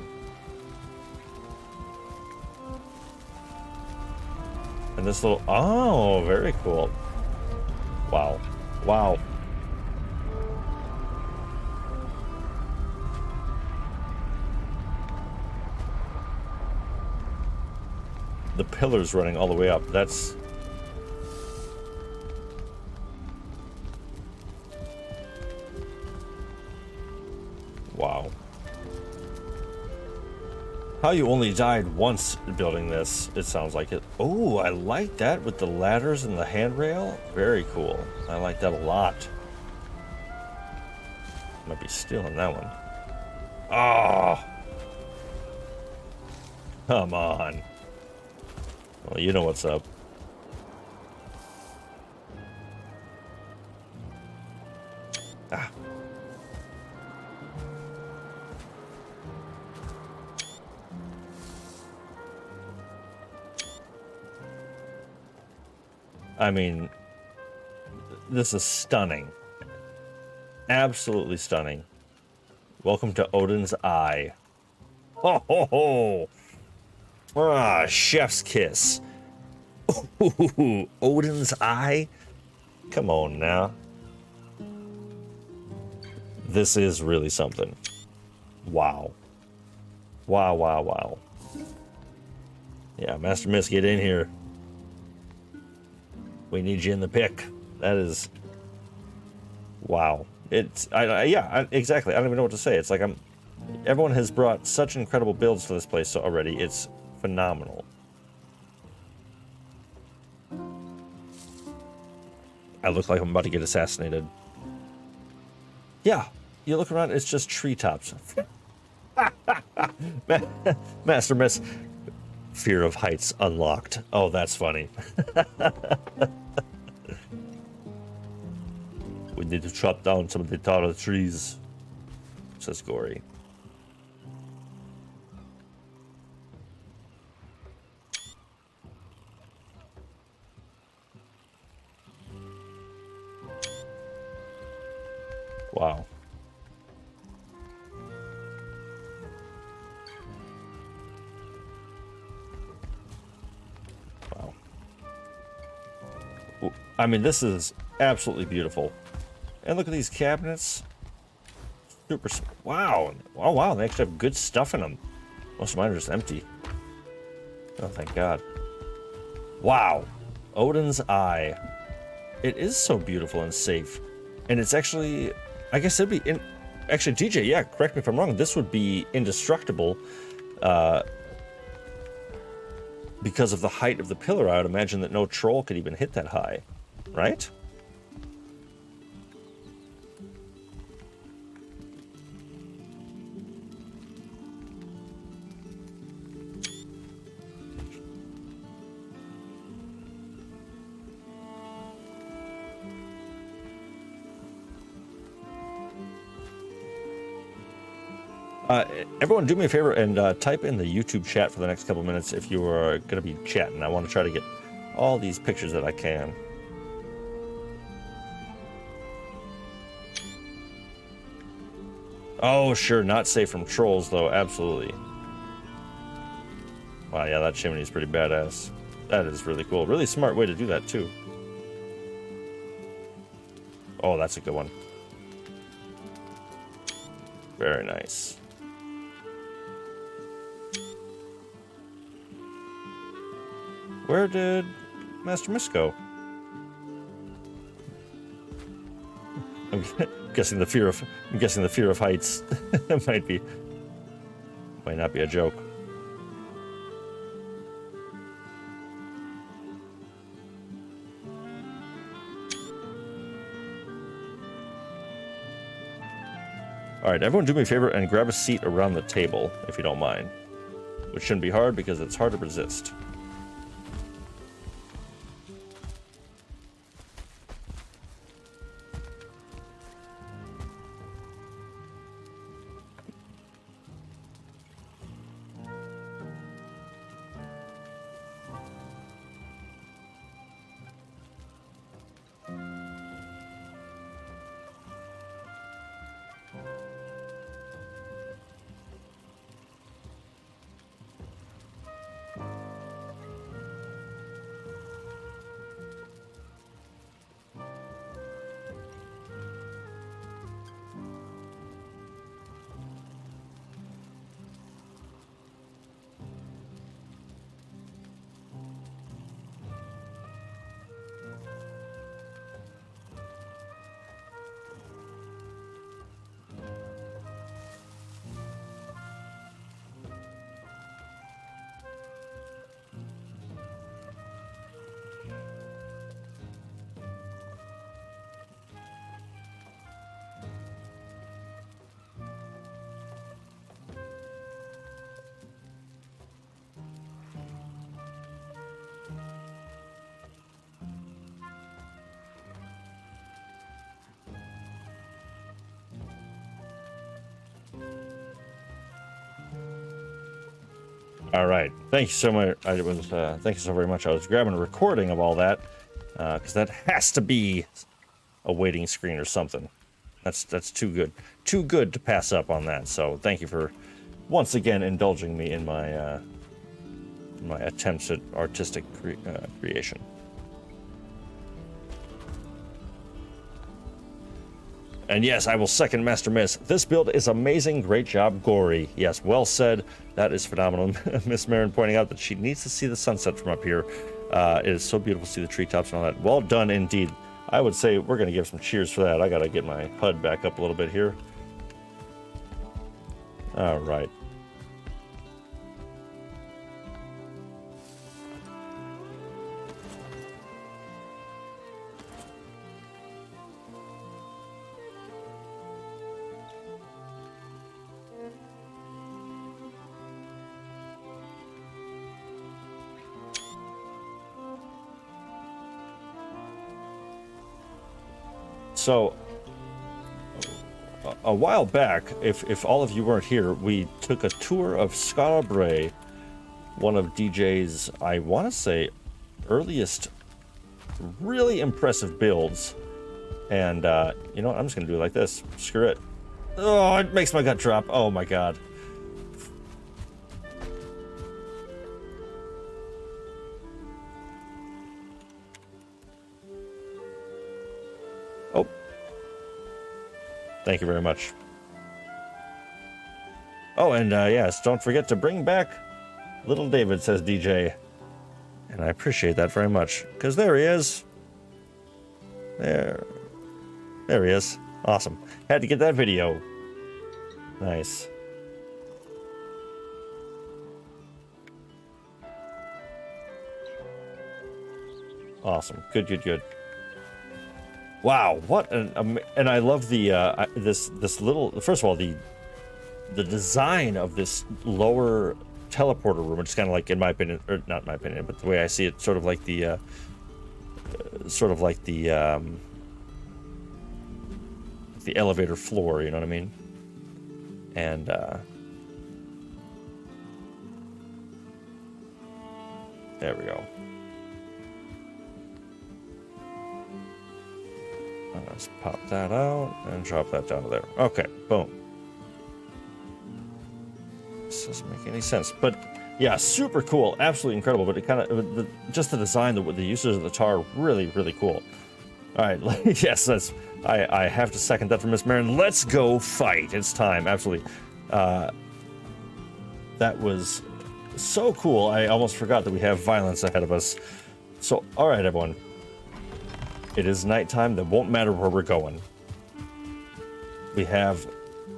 And this little... Oh, very cool. Wow. Wow. The pillars running all the way up. That's... Wow. How you only died once building this, it sounds like it. Oh, I like that with the ladders and the handrail. Very cool. I like that a lot. Might be stealing that one. Oh! Come on. Well, you know what's up. Ah. I mean, this is stunning. Absolutely stunning. Welcome to Odin's Eye. Ho ho ho! Ah, chef's kiss. Ooh, Odin's Eye? Come on now. This is really something. Wow. Wow, wow, wow. Yeah, Master Mist, get in here. We need you in the pick. That is... Wow. It's... exactly. I don't even know what to say. It's like everyone has brought such incredible builds to this place already. It's phenomenal. I look like I'm about to get assassinated. Yeah. You look around, it's just treetops. Master Mist. Fear of heights unlocked. Oh, that's funny. We need to chop down some of the taller trees, says Gory. Wow. Wow. I mean, this is absolutely beautiful. And look at these cabinets. Super... Wow. Oh, wow. They actually have good stuff in them. Most of mine are just empty. Oh, thank God. Wow. Odin's Eye. It is so beautiful and safe. And it's actually... I guess it'd be... Actually, DJ, yeah, correct me if I'm wrong. This would be indestructible. Because of the height of the pillar, I would imagine that no troll could even hit that high. Right? Everyone do me a favor and type in the YouTube chat for the next couple minutes if you are going to be chatting. I want to try to get all these pictures that I can. Oh, sure. Not safe from trolls, though. Absolutely. Wow, yeah, that chimney is pretty badass. That is really cool. Really smart way to do that, too. Oh, that's a good one. Very nice. Where did Master Mist go? I'm guessing the fear of heights might not be a joke. All right, everyone do me a favor and grab a seat around the table, if you don't mind. Which shouldn't be hard because it's hard to resist. All right. Thank you so much. Thank you so very much. I was grabbing a recording of all that because that has to be a waiting screen or something. That's too good. Too good to pass up on that. So thank you for once again indulging me in my my attempts at artistic creation. And yes, I will second Master Miss. This build is amazing. Great job, Gory. Yes, well said. That is phenomenal. Miss Marin pointing out that she needs to see the sunset from up here. It is so beautiful to see the treetops and all that. Well done indeed. I would say we're going to give some cheers for that. I got to get my HUD back up a little bit here. All right. So, a while back, if all of you weren't here, we took a tour of Scala Bray, one of DJ's, I want to say, earliest really impressive builds. And, you know what? I'm just going to do it like this. Screw it. Oh, it makes my gut drop. Oh, my God. Oh. Thank you very much. Oh, and yes, don't forget to bring back Little David, says DJ. And I appreciate that very much, because there he is. There he is. Awesome. Had to get that video. Nice. Awesome. Good, good, good. Wow, what an and I love the this little, first of all, the design of this lower teleporter room, which is kind of like, in my opinion, or not in my opinion, but the way I see it, sort of like the elevator floor, you know what I mean? And there we go. Let's pop that out and drop that down to there. Okay, boom. This doesn't make any sense, but yeah, super cool, absolutely incredible. But it kind of, just the design, the uses of the tar, really, really cool. All right, yes, that's. I have to second that from Miss Marin. Let's go fight. It's time, absolutely. That was so cool. I almost forgot that we have violence ahead of us. So, all right, everyone. It is nighttime. That won't matter where we're going. We have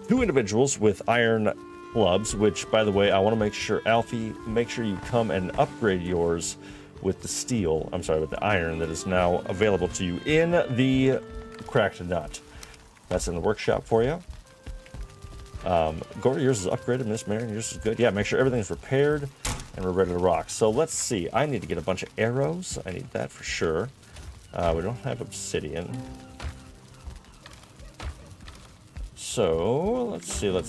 two individuals with iron clubs, which, by the way, I want to make sure, Alfie, make sure you come and upgrade yours with the steel. I'm sorry, with the iron that is now available to you in the cracked nut. That's in the workshop for you. Gory, yours is upgraded. Miss Marin, yours is good. Yeah, make sure everything's repaired and we're ready to rock. So let's see. I need to get a bunch of arrows. I need that for sure. We don't have obsidian. So, let's see. I've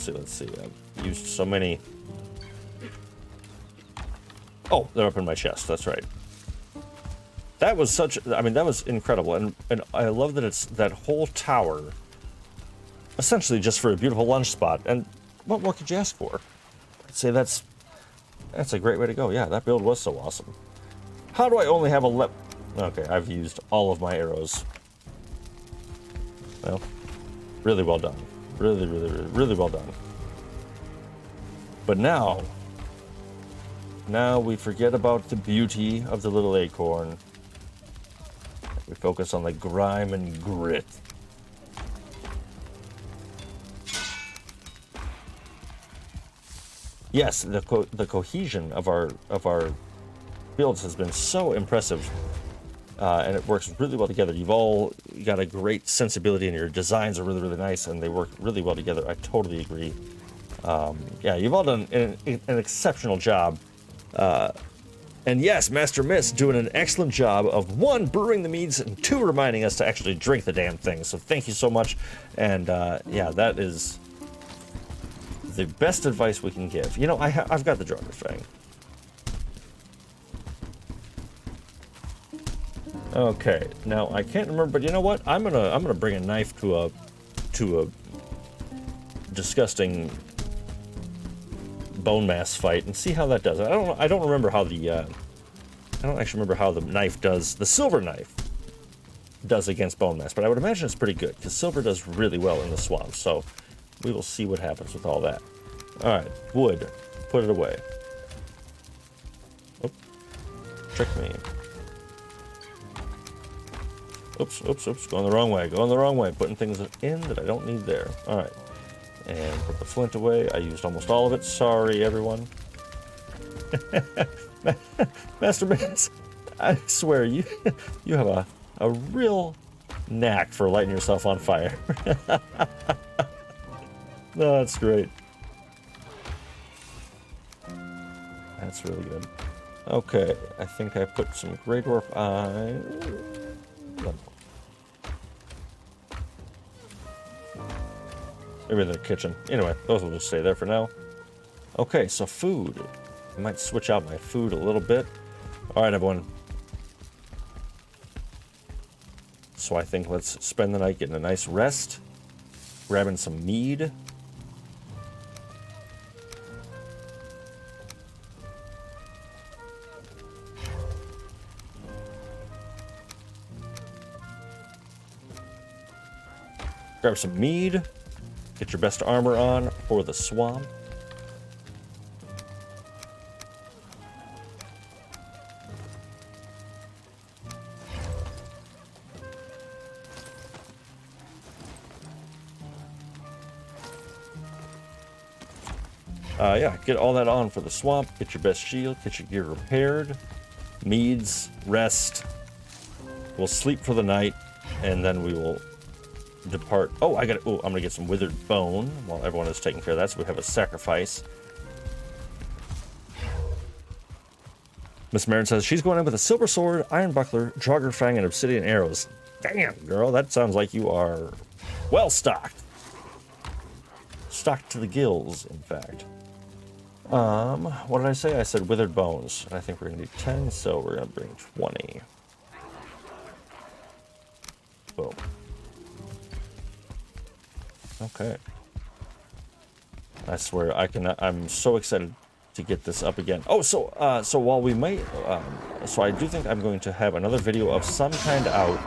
used so many. Oh, they're up in my chest. That's right. That was such, I mean, that was incredible. And I love that it's that whole tower, essentially just for a beautiful lunch spot. And what more could you ask for? I'd say that's a great way to go. Yeah, that build was so awesome. How do I only have 11? Okay, I've used all of my arrows. Well, really well done. Really, really, really, really well done. But now we forget about the beauty of the little acorn. We focus on the grime and grit. Yes, the cohesion of our builds has been so impressive. And it works really well together. You've all got a great sensibility, and your designs are really, really nice, and they work really well together. I totally agree. Yeah, you've all done an exceptional job. And yes, Master Miss doing an excellent job of, 1, brewing the meads, and 2, reminding us to actually drink the damn thing. So thank you so much. And yeah, that is the best advice we can give. You know, I've got the Drugger Fang. Okay, now I can't remember, but you know what? I'm gonna bring a knife to a disgusting Bonemass fight and see how that does. I don't remember how the I don't actually remember how the knife does, the silver knife does against Bonemass, but I would imagine it's pretty good because silver does really well in the swamp. So we will see what happens with all that. All right, wood, put it away. Oop, trick me. Oops, oops, oops, going the wrong way, putting things in that I don't need there. All right, and put the flint away. I used almost all of it. Sorry, everyone. Master Mans, I swear, you have a real knack for lighting yourself on fire. No, that's great. That's really good. Okay, I think I put some Grey Dwarf maybe in the kitchen. Anyway, those will just stay there for now. Okay, so food. I might switch out my food a little bit. All right, everyone. So I think let's spend the night getting a nice rest, grabbing some mead. Grab some mead. Get your best armor on for the swamp. Yeah, get all that on for the swamp. Get your best shield. Get your gear repaired. Meads, rest. We'll sleep for the night, and then we will depart. Oh, I'm gonna get some withered bone while everyone is taking care of that. So we have a sacrifice. Miss Marin says she's going in with a silver sword, iron buckler, draugr fang, and obsidian arrows. Damn, girl, that sounds like you are well stocked. Stocked to the gills, in fact. What did I say? I said withered bones. And I think we're gonna do 10, so we're gonna bring 20. Boom. Okay. I swear, I'm so excited to get this up again. Oh, so while we might, so I do think I'm going to have another video of some kind out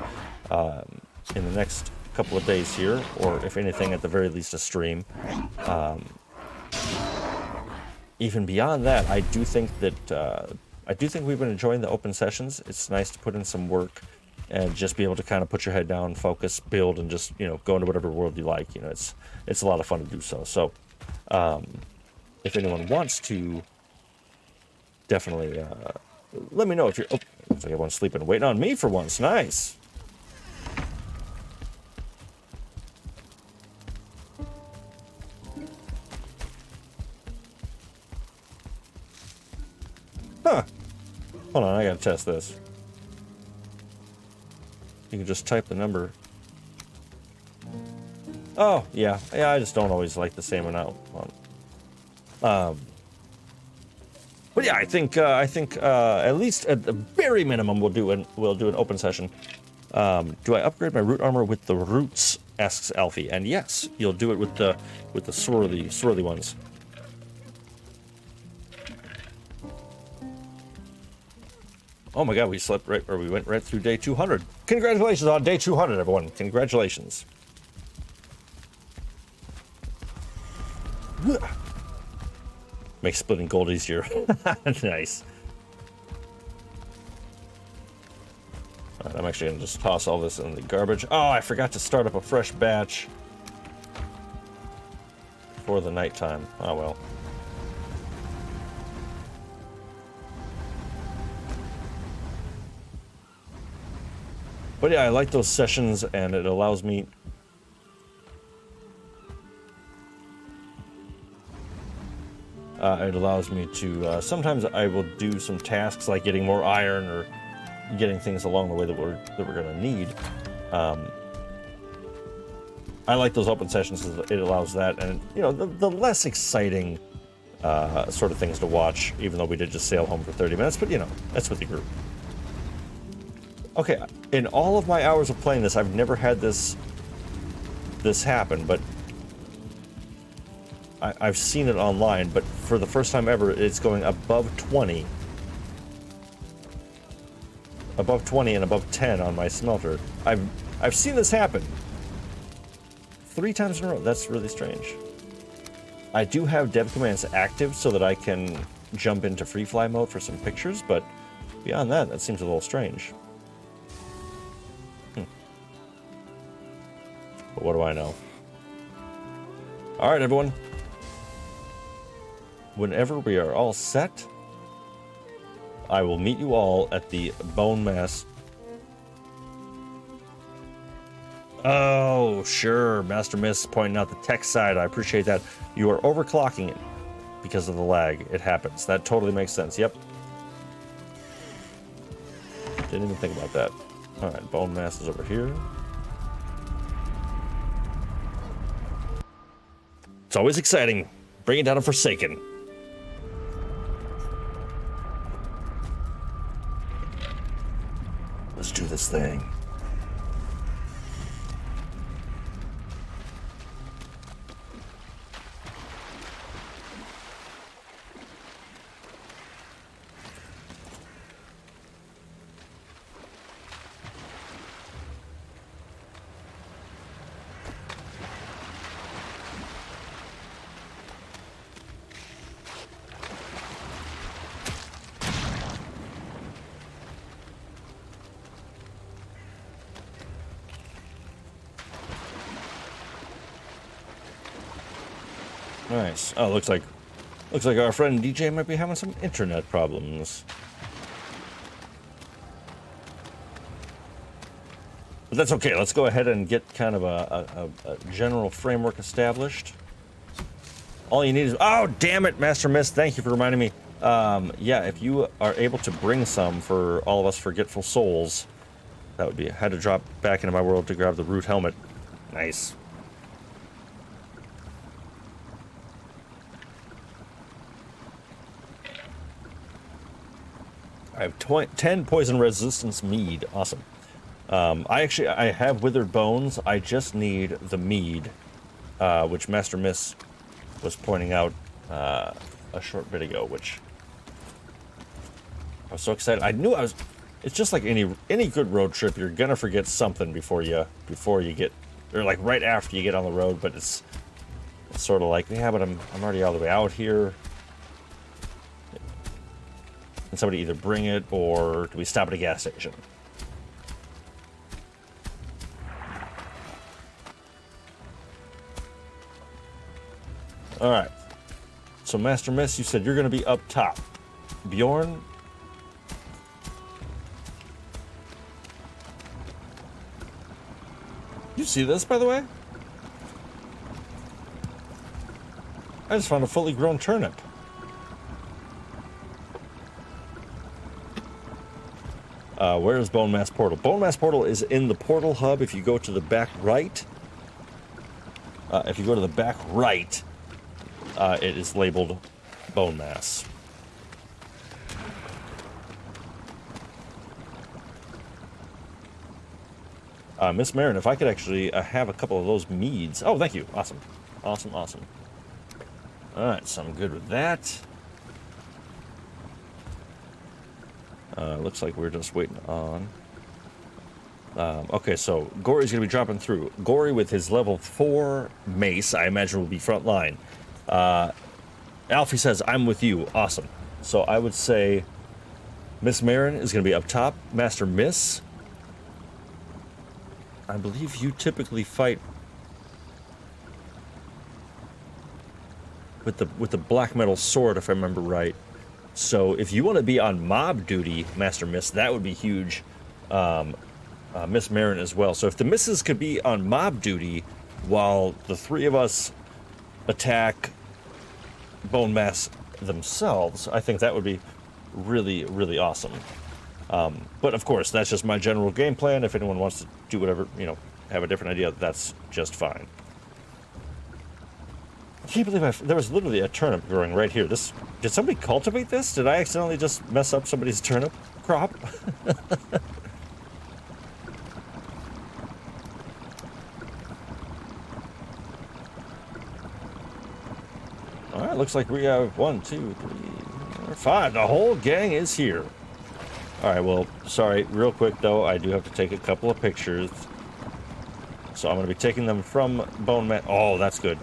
in the next couple of days here, or if anything, at the very least, a stream. Even beyond that, I do think we've been enjoying the open sessions. It's nice to put in some work and just be able to kind of put your head down, focus, build, and just, you know, go into whatever world you like. You know, it's a lot of fun to do so. So, if anyone wants to, definitely let me know if you're. Oh, looks like everyone's sleeping, waiting on me for once. Nice. Huh. Hold on, I gotta test this. You can just type the number. Oh, yeah. Yeah, I just don't always like the same amount. But yeah, I think at least at the very minimum we'll do an open session. Do I upgrade my root armor with the roots? Asks Alfie. And yes, you'll do it with the swirly ones. Oh my god, we went right through day 200. Congratulations on day 200, everyone. Congratulations. Makes splitting gold easier. Nice. All right, I'm actually gonna just toss all this in the garbage. Oh, I forgot to start up a fresh batch for the nighttime. Oh well. But yeah, I like those sessions, and it allows me. It allows me to. Sometimes I will do some tasks like getting more iron or getting things along the way that we're gonna need. I like those open sessions because it allows that, and you know, the less exciting sort of things to watch. Even though we did just sail home for 30 minutes, but you know, that's with the group. Okay, in all of my hours of playing this, I've never had this happen, but I've seen it online, but for the first time ever, it's going above 20. Above 20 and above 10 on my smelter. I've seen this happen 3 times in a row. That's really strange. I do have dev commands active so that I can jump into free fly mode for some pictures, but beyond that, that seems a little strange. But what do I know? All right, everyone. Whenever we are all set, I will meet you all at the Bonemass. Oh, sure. Master Miss pointing out the tech side. I appreciate that. You are overclocking it because of the lag. It happens. That totally makes sense. Yep. Didn't even think about that. All right, Bonemass is over here. It's always exciting. Bring it down to Forsaken. Let's do this thing. Nice. Oh, looks like our friend DJ might be having some internet problems. But that's okay. Let's go ahead and get kind of a general framework established. All you need is... Oh, damn it, Master Mist. Thank you for reminding me. Yeah, if you are able to bring some for all of us forgetful souls, that would be... I had to drop back into my world to grab the root helmet. Nice. I have 10 poison resistance mead. Awesome. I have withered bones. I just need the mead, which Master Miss was pointing out a short bit ago, which I was so excited. I knew I was... It's just like any good road trip. You're gonna forget something before you get, or like right after you get on the road. But it's sort of like, yeah, but I'm already all the way out here. Can somebody either bring it, or do we stop at a gas station? All right. So, Master Miss, you said you're going to be up top. Bjorn? You see this, by the way? I just found a fully grown turnip. Where is Bonemass Portal? Bonemass Portal is in the portal hub. If you go to the back right, it is labeled Bonemass. Miss Marin, if I could actually have a couple of those meads. Oh, thank you. Awesome. Awesome, awesome. All right, so I'm good with that. Looks like we're just waiting on... okay, so Gory's going to be dropping through. Gory with his level 4 mace, I imagine, will be front line. Alfie says, I'm with you. Awesome. So I would say Miss Marin is going to be up top. Master Miss, I believe you typically fight with the black metal sword, if I remember right. So if you want to be on mob duty, Master Miss, that would be huge. Miss Marin as well. So if the misses could be on mob duty while the 3 of us attack Bonemass themselves, I think that would be really, really awesome. But of course, that's just my general game plan. If anyone wants to do whatever, have a different idea, that's just fine. I can't believe there was literally a turnip growing right here. Did somebody cultivate this? Did I accidentally just mess up somebody's turnip crop? right, looks like we have 1, 2, 3, 4, 5. The whole gang is here. All right, well, sorry, real quick though, I do have to take a couple of pictures. So I'm going to be taking them from Bonemass. Oh, that's good.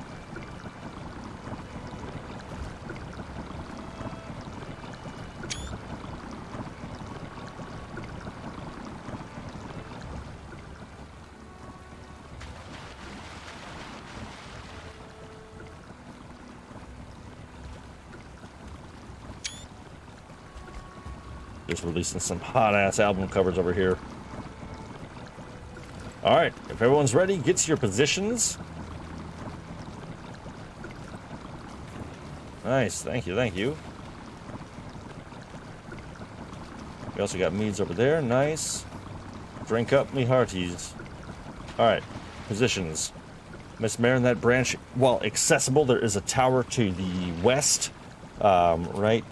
Just releasing some hot-ass album covers over here. All right, if everyone's ready, get to your positions. Nice, thank you, thank you. We also got meads over there, nice. Drink up, me hearties. All right, positions. Miss Marin, that branch, while accessible, there is a tower to the west, right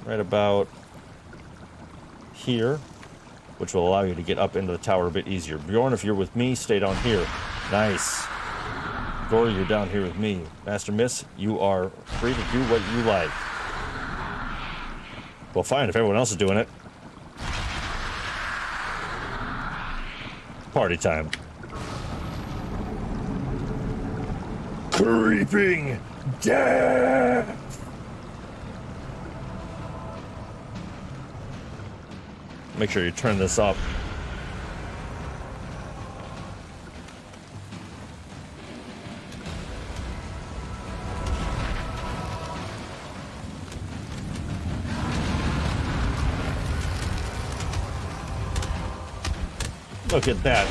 about here, which will allow you to get up into the tower a bit easier. Bjorn, if you're with me, stay down here. Nice. Gory, you're down here with me. Master Miss, you are free to do what you like. Well, fine, if everyone else is doing it. Party time. Creeping death! Make sure you turn this up. Look at that.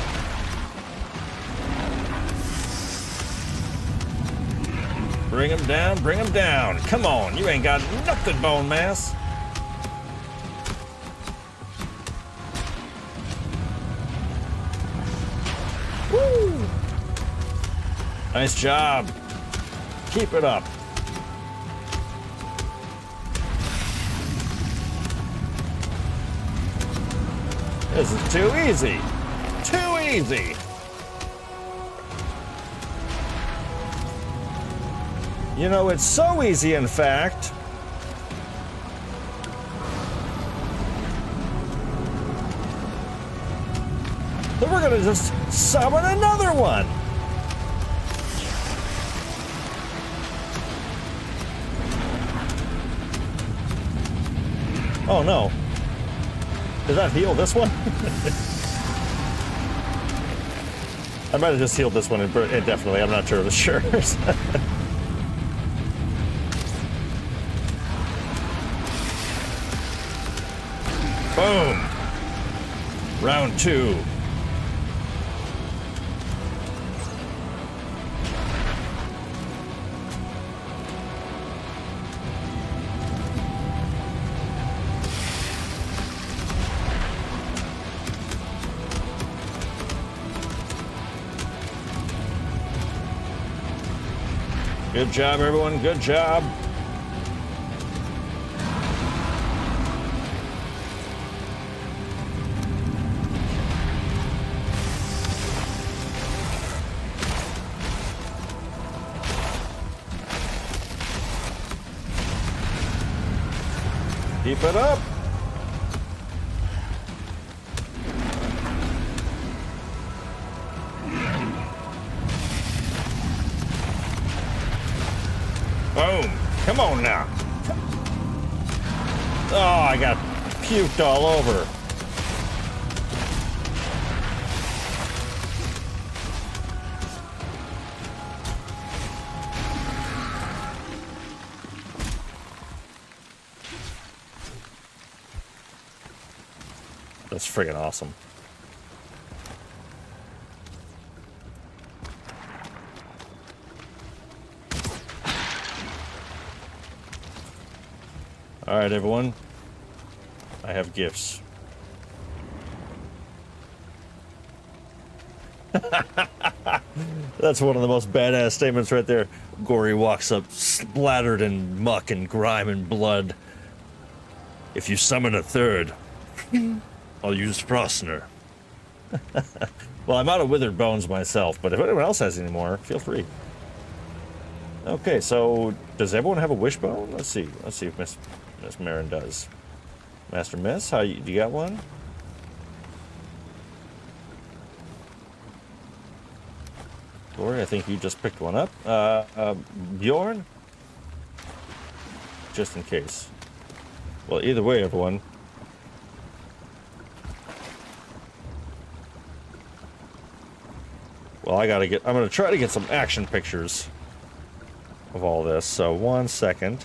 Bring him down, bring him down. Come on, you ain't got nothing, Bonemass. Woo! Nice job. Keep it up. This is too easy. Too easy. You know, it's so easy, in fact. That we're gonna just summon another one. Oh no. Did that heal this one? I might have just healed this one indefinitely. I'm not sure. Sure. Boom. Round 2. Good job, everyone. Good job. Keep it up. Boom. Come on now. Oh, I got puked all over. That's friggin' awesome. All right, everyone. I have gifts. That's one of the most badass statements right there. Gory walks up, splattered in muck and grime and blood. If you summon a third, I'll use Frostner. Well, I'm out of withered bones myself, but if anyone else has any more, feel free. Okay, so does everyone have a wishbone? Let's see. Let's see if Miss Marin does. Master Miss, do you got one? Lori, I think you just picked one up. Bjorn? Just in case. Well, either way, everyone. Well, I'm gonna try to get some action pictures of all this, so 1 second.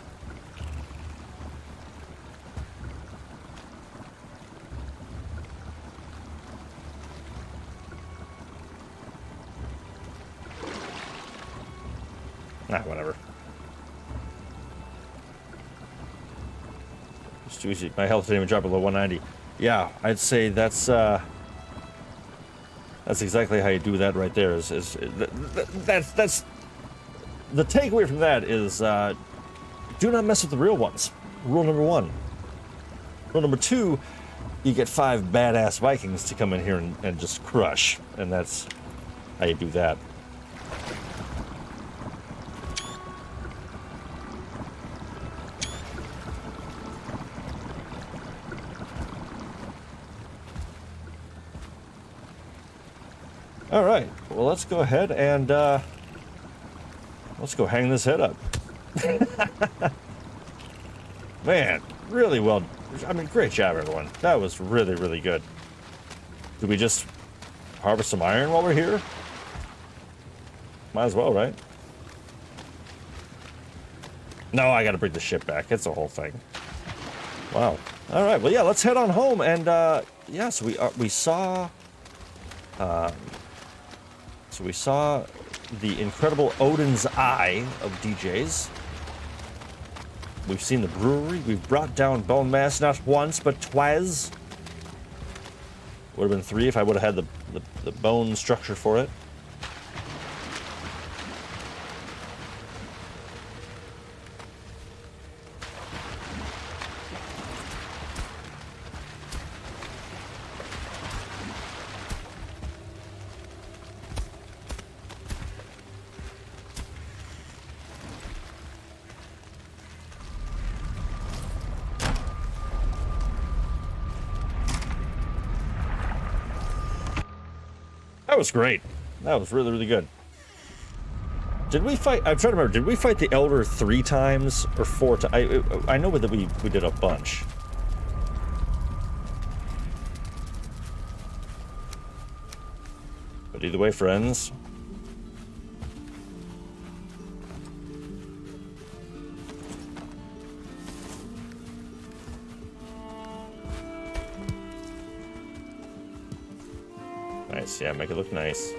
Whatever. It's too easy. My health didn't even drop below 190. Yeah, I'd say that's exactly how you do that right there. That's the takeaway from that is do not mess with the real ones. Rule number 1. Rule number 2, you get 5 badass Vikings to come in here and just crush, and that's how you do that. All right, well, let's go ahead and let's go hang this head up. Man, really well. I mean, great job, everyone. That was really, really good. Did we just harvest some iron while we're here? Might as well, right? No, I gotta bring the ship back. It's a whole thing. Wow. All right, well, yeah, let's head on home. And yeah, so we saw... So we saw the incredible Odin's Eye of DJs. We've seen the brewery. We've brought down Bonemass not once, but twice. Would have been 3 if I would have had the bone structure for it. That was great. That was really, really good. Did we fight? I'm trying to remember. Did we fight the Elder 3 times or 4 times? I know that we did a bunch. But either way, friends. Nice, yeah, make it look nice.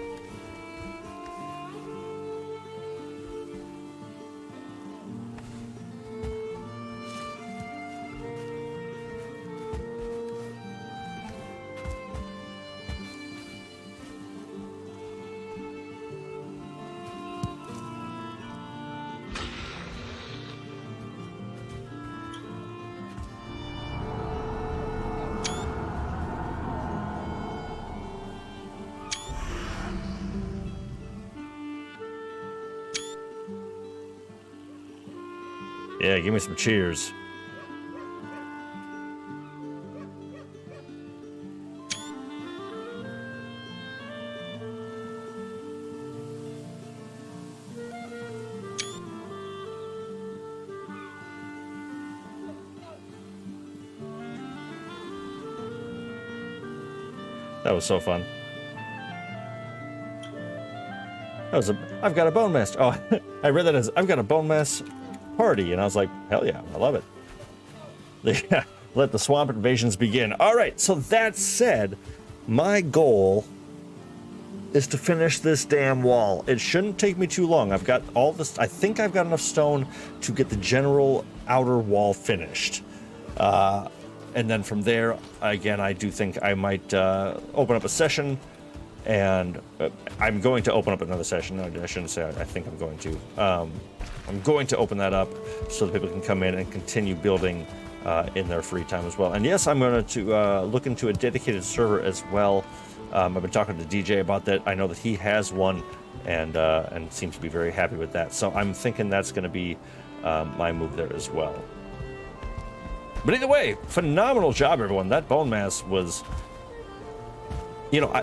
Yeah, give me some cheers. That was so fun. I've got a Bonemass. Oh, I read that as I've got a Bonemass party, and I was like, hell yeah, I love it. Yeah, let the swamp invasions begin. All right, so that said, my goal is to finish this damn wall. It shouldn't take me too long. I've got all this. I think I've got enough stone to get the general outer wall finished. And then from there, again, I do think I might open up a session, and I'm going to open up another session. No, I shouldn't say I think I'm going to. I'm going to open that up so that people can come in and continue building in their free time as well. And yes, I'm going to look into a dedicated server as well. I've been talking to DJ about that. I know that he has one, and seems to be very happy with that. So I'm thinking that's going to be my move there as well. But either way, phenomenal job, everyone. That Bonemass was, you know,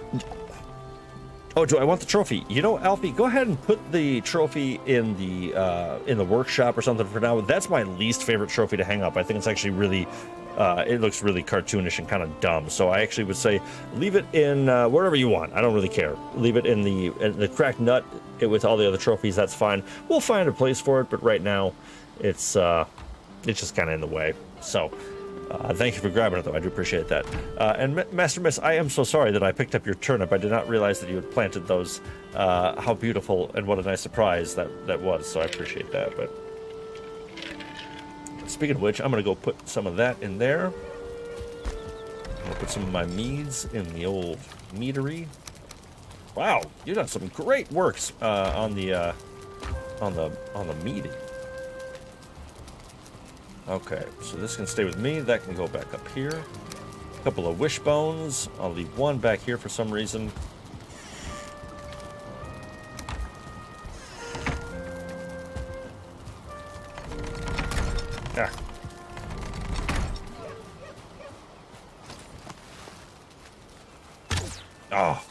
oh, do I want the trophy? You know, Alfie, go ahead and put the trophy in the workshop or something for now. That's my least favorite trophy to hang up. I think it's actually really, it looks really cartoonish and kind of dumb. So I actually would say leave it in wherever you want. I don't really care. Leave it in the cracked nut with all the other trophies. That's fine. We'll find a place for it, but right now, it's just kind of in the way. So. Thank you for grabbing it, though. I do appreciate that. And Master Miss, I am so sorry that I picked up your turnip. I did not realize that you had planted those. How beautiful and what a nice surprise that was. So I appreciate that. But speaking of which, I'm going to go put some of that in there. I'm going to put some of my meads in the old meadery. Wow, you've done some great works on the mead. Okay, so this can stay with me. That can go back up here. A couple of wishbones. I'll leave one back here for some reason. Ah. Oh.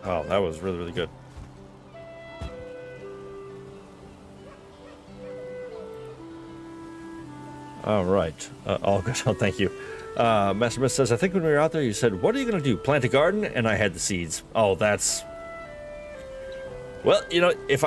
Oh, that was really, really good. All right. All good. Oh, thank you. Master Miss says, I think when we were out there, you said, what are you going to do? Plant a garden? And I had the seeds. Oh, that's... Well, you know, if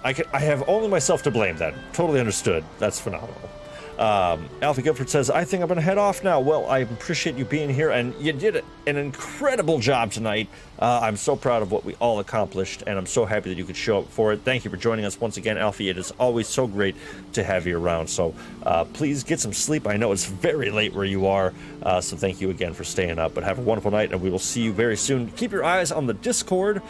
I have only myself to blame then. Totally understood. That's phenomenal. Alfie Gifford says, I think I'm going to head off now. Well, I appreciate you being here, and you did an incredible job tonight. I'm so proud of what we all accomplished, and I'm so happy that you could show up for it. Thank you for joining us once again, Alfie. It is always so great to have you around. So please get some sleep. I know it's very late where you are, so thank you again for staying up. But have a wonderful night, and we will see you very soon. Keep your eyes on the Discord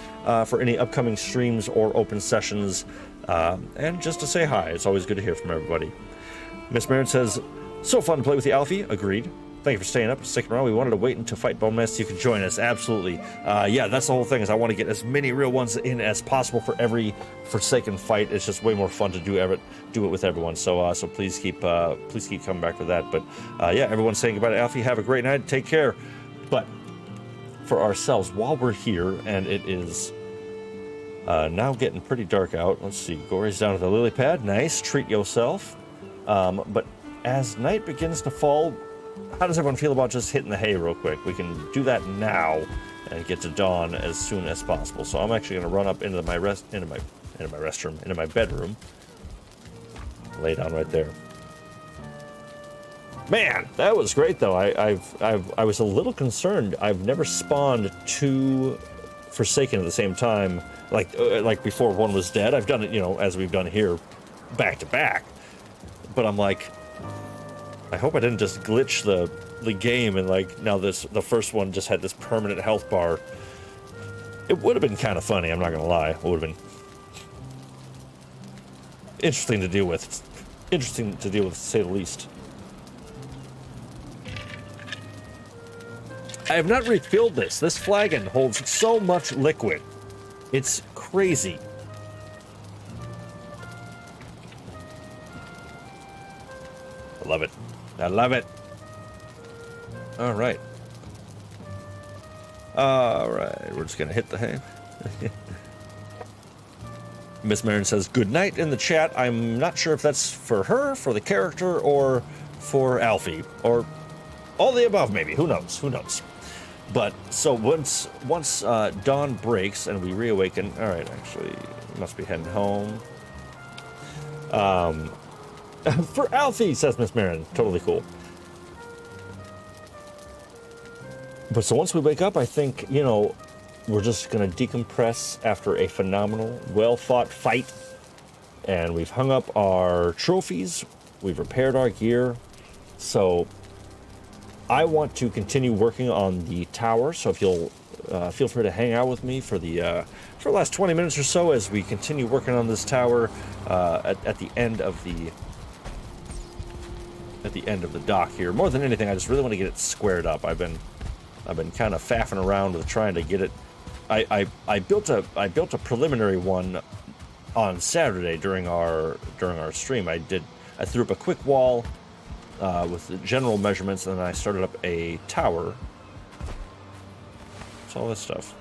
for any upcoming streams or open sessions, and just to say hi. It's always good to hear from everybody. Miss Marin says, so fun to play with you, Alfie. Agreed. Thank you for staying up and sticking around. We wanted to wait until fight Bonemass so you could join us. Absolutely. Yeah, that's the whole thing, is I want to get as many real ones in as possible for every Forsaken fight. It's just way more fun to do it with everyone. So so please keep coming back for that. But yeah, everyone's saying goodbye to Alfie. Have a great night. Take care. But for ourselves, while we're here, and it is now getting pretty dark out. Let's see. Gory's down at the lily pad. Nice. Treat yourself. But as night begins to fall, how does everyone feel about just hitting the hay real quick? We can do that now and get to dawn as soon as possible. So I'm actually going to run up into my bedroom, lay down right there. Man, that was great though. I was a little concerned. I've never spawned two Forsaken at the same time, like before one was dead. I've done it, you know, as we've done here, back to back. But I'm like, I hope I didn't just glitch the game and like now the first one just had this permanent health bar. It would have been kind of funny, I'm not gonna lie. It would have been interesting to deal with. Interesting to deal with, to say the least. I have not refilled this. This flagon holds so much liquid. It's crazy. I love it. I love it. All right. All right. We're just going to hit the hay. Miss Marin says, good night in the chat. I'm not sure if that's for her, for the character, or for Alfie, or all the above, maybe. Who knows? Who knows? But so once dawn breaks and we reawaken, all right, actually, must be heading home. For Alfie, says Miss Marin. Totally cool. But so once we wake up, I think, you know, we're just going to decompress after a phenomenal, well-fought fight. And we've hung up our trophies. We've repaired our gear. So I want to continue working on the tower. So if you'll feel free to hang out with me for the last 20 minutes or so as we continue working on this tower at the end of the dock here. More than anything, I just really want to get it squared up. I've been I've been kind of faffing around with trying to get it. I built a preliminary one on Saturday during our stream. I threw up a quick wall with the general measurements, and then I started up a tower. What's all this stuff?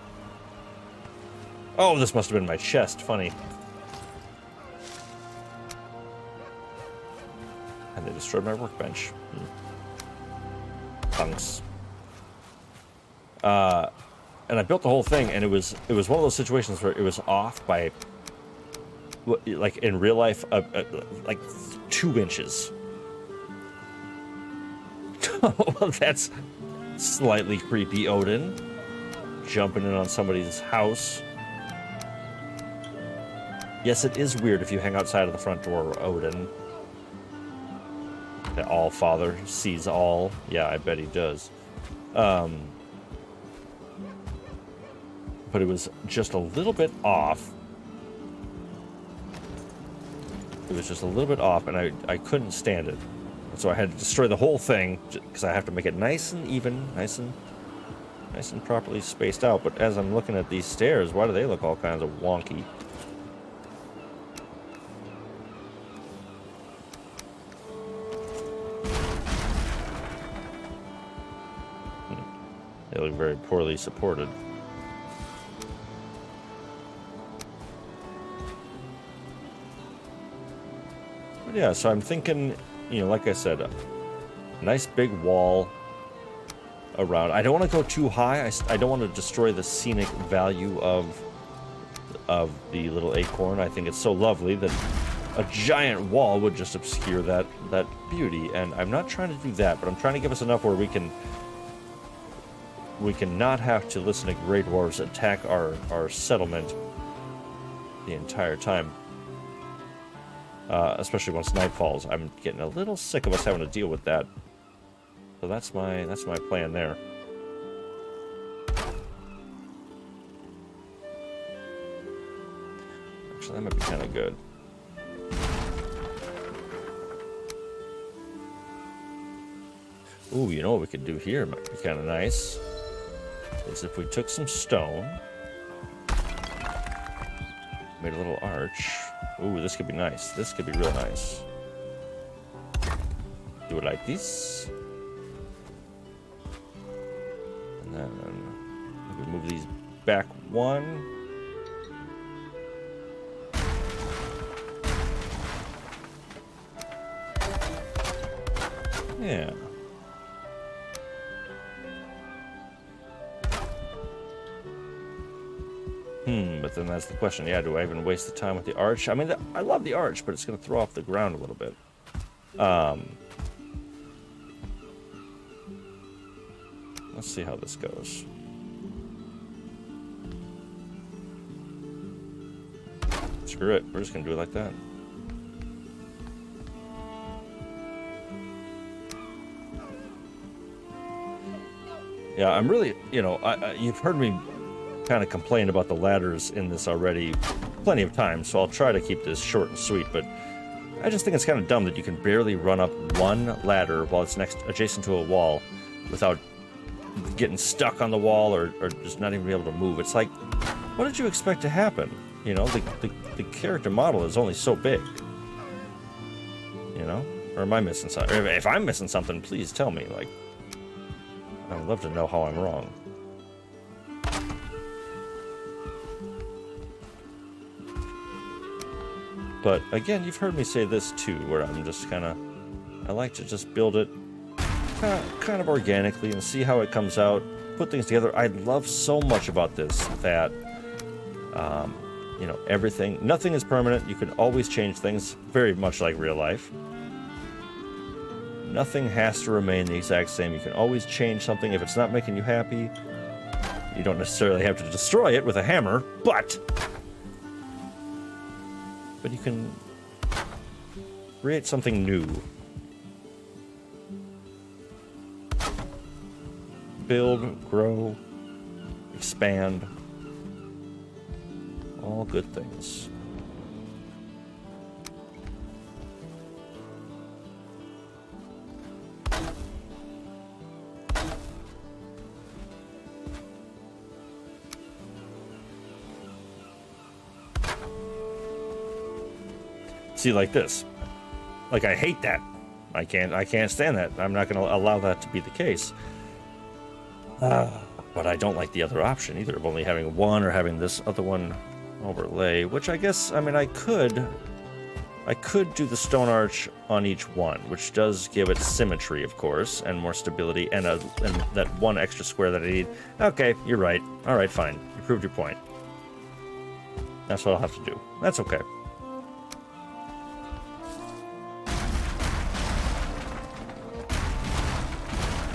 Oh, this must have been my chest. Funny. And they destroyed my workbench. Punks. And I built the whole thing, and it was one of those situations where it was off by, like in real life, like 2 inches. Well, that's slightly creepy, Odin. Jumping in on somebody's house. Yes, it is weird if you hang outside of the front door, Odin. The All-Father sees all. Yeah, I bet he does. But it was just a little bit off. It was just a little bit off, and I couldn't stand it. And so I had to destroy the whole thing, because I have to make it nice and even, nice and properly spaced out. But as I'm looking at these stairs, why do they look all kinds of wonky? They look very poorly supported. But yeah, so I'm thinking, you know, like I said, a nice big wall around. I don't want to go too high. I don't want to destroy the scenic value of the little acorn. I think it's so lovely that a giant wall would just obscure that beauty. And I'm not trying to do that, but I'm trying to give us enough where we can not have to listen to Grey Dwarves attack our settlement the entire time. Especially once night falls. I'm getting a little sick of us having to deal with that. So that's my plan there. Actually, that might be kind of good. Ooh, you know what we could do here might be kind of nice. Is if we took some stone, made a little arch. Ooh, this could be nice. This could be real nice. Do it like this. And then we move these back 1. Yeah. But then that's the question. Yeah, do I even waste the time with the arch? I mean, I love the arch, but it's going to throw off the ground a little bit. Let's see how this goes. Screw it. We're just going to do it like that. Yeah, I'm really, you know, you've heard me kind of complain about the ladders in this already plenty of times, so I'll try to keep this short and sweet, but I just think it's kind of dumb that you can barely run up one ladder while it's adjacent to a wall without getting stuck on the wall or just not even be able to move. It's like, what did you expect to happen? You know, the character model is only so big. You know? Or am I missing something? If I'm missing something, please tell me. Like, I'd love to know how I'm wrong. But again, you've heard me say this too, where I'm just I like to just build it kind of organically and see how it comes out, put things together. I love so much about this that, you know, nothing is permanent. You can always change things, very much like real life. Nothing has to remain the exact same. You can always change something if it's not making you happy. You don't necessarily have to destroy it with a hammer, but you can create something new. Build, grow, expand. All good things. See, like this. Like, I hate that. I can't stand that. I'm not going to allow that to be the case. But I don't like the other option either, of only having one or having this other one overlay, which I guess, I mean, I could do the stone arch on each one, which does give it symmetry, of course, and more stability, and that one extra square that I need. Okay, you're right. All right, fine. You proved your point. That's what I'll have to do. That's okay.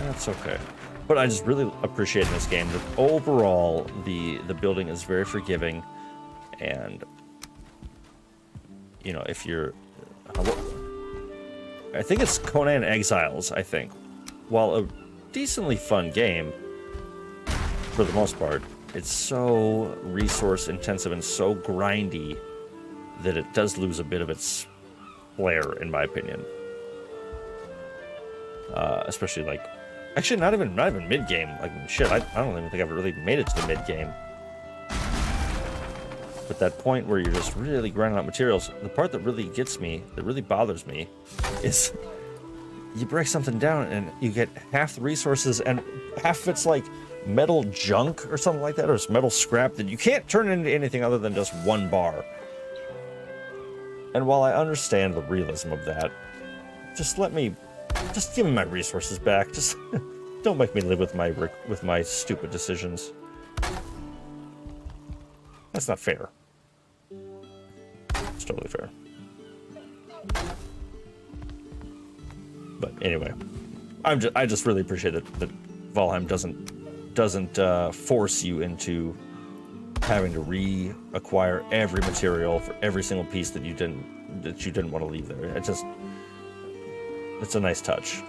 That's okay. But I just really appreciate in this game that overall the building is very forgiving, and you know, if you're, I think it's Conan Exiles, I think, while a decently fun game for the most part, it's so resource intensive and so grindy that it does lose a bit of its flair, in my opinion. Especially like, actually not even mid-game. Like, shit, I don't even think I've really made it to the mid-game. But that point where you're just really grinding out materials, the part that really gets me, that really bothers me, is you break something down and you get half the resources and half of it's like metal junk or something like that, or it's metal scrap that you can't turn into anything other than just one bar. And while I understand the realism of that, just give me my resources back. Just don't make me live with my stupid decisions. That's not fair. It's totally fair. But anyway, I just really appreciate that Valheim doesn't force you into having to reacquire every material for every single piece that you didn't want to leave there. It's a nice touch.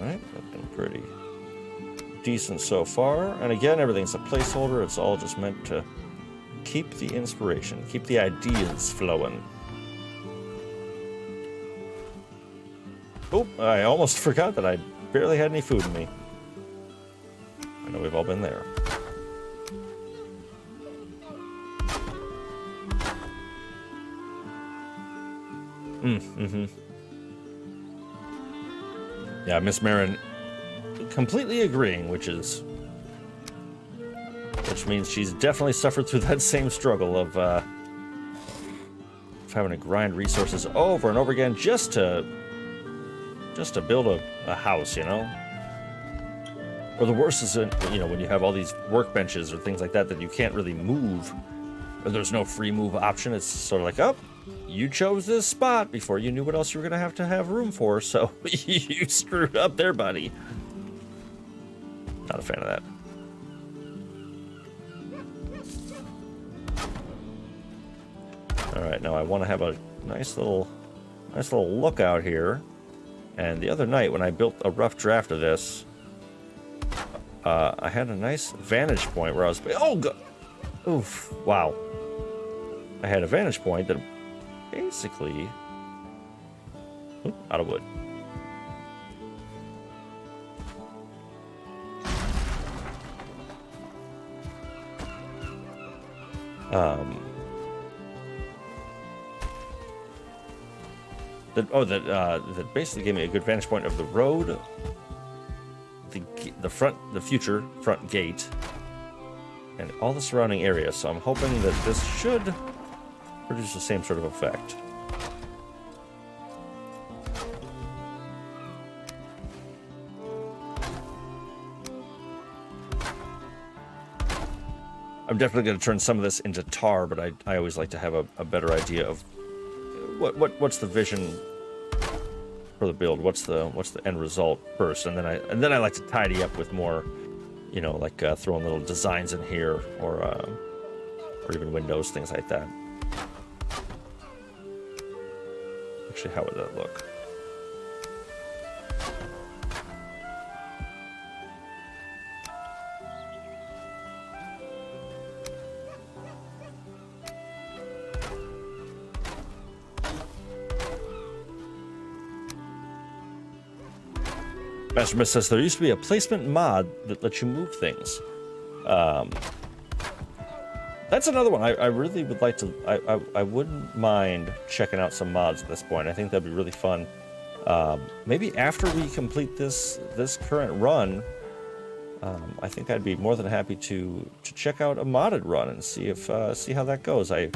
Alright, looking pretty decent so far. And again, everything's a placeholder. It's all just meant to keep the inspiration, keep the ideas flowing. Oh, I almost forgot that I barely had any food in me. I know we've all been there. Yeah, Miss Marin completely agreeing, which means she's definitely suffered through that same struggle of having to grind resources over and over again just to build a house, you know? Or the worst is, you know, when you have all these workbenches or things like that you can't really move, or there's no free move option. It's sort of like, oh, you chose this spot before you knew what else you were going to have room for, so you screwed up there, buddy. Not a fan of that. All right, now I want to have a nice little lookout here. And the other night when I built a rough draft of this, I had a nice vantage point where I was, oh, God. Oof, wow. I had a vantage point that basically, out of wood. That basically gave me a good vantage point of the road, the future front gate, and all the surrounding area. So I'm hoping that this should produce the same sort of effect. I'm definitely going to turn some of this into tar, but I always like to have a better idea of what's the vision for the build, what's the end result first, and then I like to tidy up with more, you know, like throwing little designs in here, or even windows, things like that. Actually, how would that look? Master Mist says there used to be a placement mod that lets you move things. That's another one I really would like to. I wouldn't mind checking out some mods at this point. I think that'd be really fun. Maybe after we complete this current run, I think I'd be more than happy to check out a modded run and see how that goes. I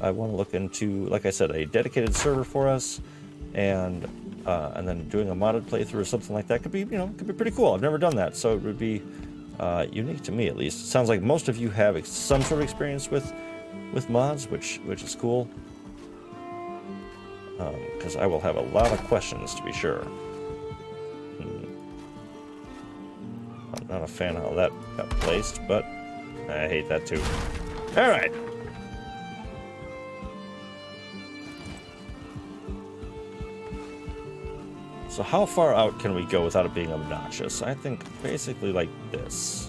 want to look into, like I said, a dedicated server for us, and then doing a modded playthrough or something like that could be pretty cool. I've never done that, so it would be unique to me at least. It sounds like most of you have some sort of experience with mods, which is cool. Because I will have a lot of questions, to be sure. I'm not a fan of how that got placed, but I hate that too. All right. So how far out can we go without it being obnoxious? I think basically like this.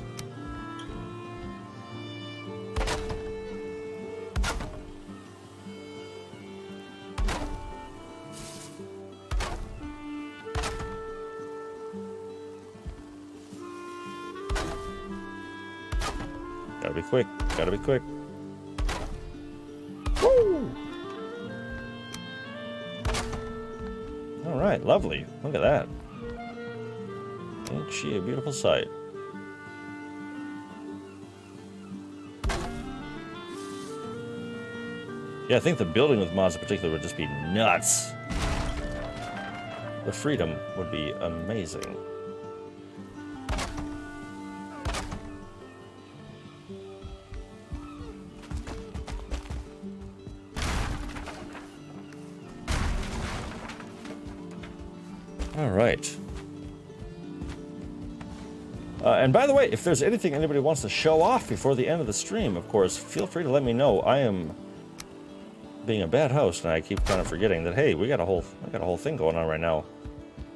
Gotta be quick. Gotta be quick. Woo! All right, lovely. Look at that. Ain't she a beautiful sight? Yeah, I think the building with mods in particular would just be nuts. The freedom would be amazing. All right. And by the way, if there's anything anybody wants to show off before the end of the stream, of course, feel free to let me know. I am being a bad host, and I keep kind of forgetting that, hey, I got a whole thing going on right now.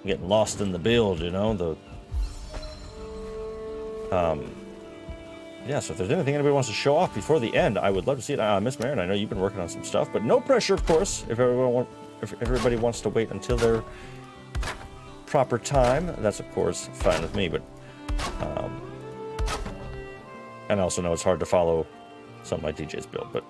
I'm getting lost in the build, you know. Yeah, so if there's anything anybody wants to show off before the end, I would love to see it. Miss Marin, I know you've been working on some stuff, but no pressure, of course. If everybody wants to wait until their proper time, that's of course fine with me. But and I also know it's hard to follow some of my DJ's build, but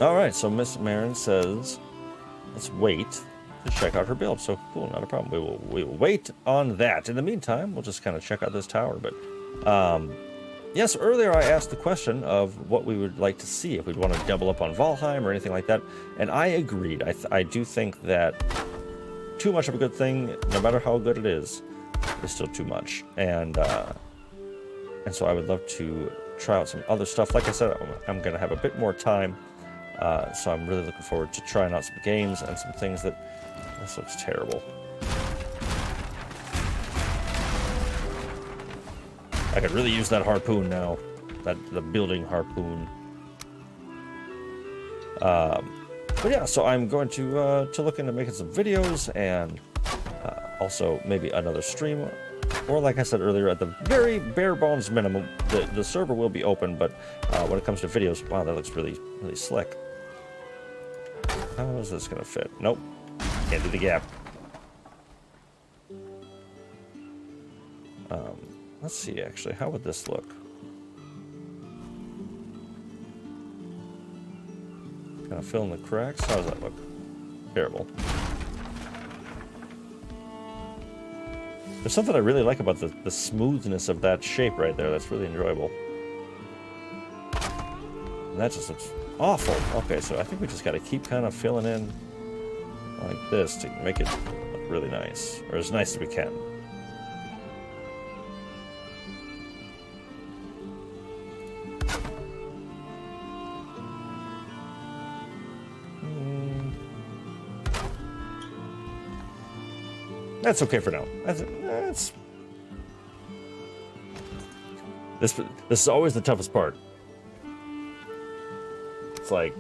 all right. So Miss Marin says, let's wait to check out her build. So cool, not a problem. We will wait on that. In the meantime, we'll just kind of check out this tower. But yes, earlier I asked the question of what we would like to see, if we'd want to double up on Valheim or anything like that, and I agreed. I do think that too much of a good thing, no matter how good it is still too much. And so I would love to try out some other stuff. Like I said, I'm going to have a bit more time. So I'm really looking forward to trying out some games and some things that... This looks terrible. I could really use that harpoon now. The building harpoon. But yeah, so I'm going to look into making some videos, and also maybe another stream. Or like I said earlier, at the very bare bones minimum, the server will be open, but when it comes to videos, wow, that looks really, really slick. How is this going to fit? Nope. Can't do the gap. Let's see, actually. How would this look? Kind of fill in the cracks? How does that look? Terrible. There's something I really like about the smoothness of that shape right there. That's really enjoyable. And that just looks awful. Okay, so I think we just got to keep kind of filling in like this to make it look really nice, or as nice as we can. That's okay for now. This is always the toughest part. It's like,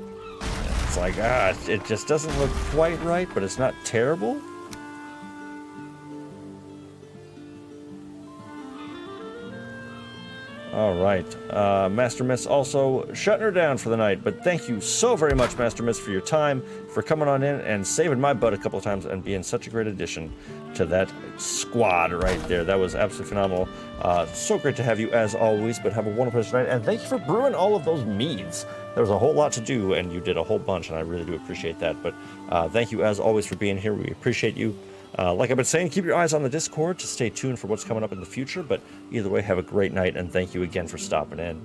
it just doesn't look quite right, but it's not terrible. All right. Master Miss also shutting her down for the night, but thank you so very much, Master Miss, for your time, for coming on in and saving my butt a couple of times and being such a great addition to that squad right there. That was absolutely phenomenal. So great to have you as always, but have a wonderful night, and thank you for brewing all of those meads. There was a whole lot to do, and you did a whole bunch, and I really do appreciate that. But thank you as always for being here. We appreciate you. Like I've been saying, keep your eyes on the Discord to stay tuned for what's coming up in the future. But either way, have a great night, and thank you again for stopping in.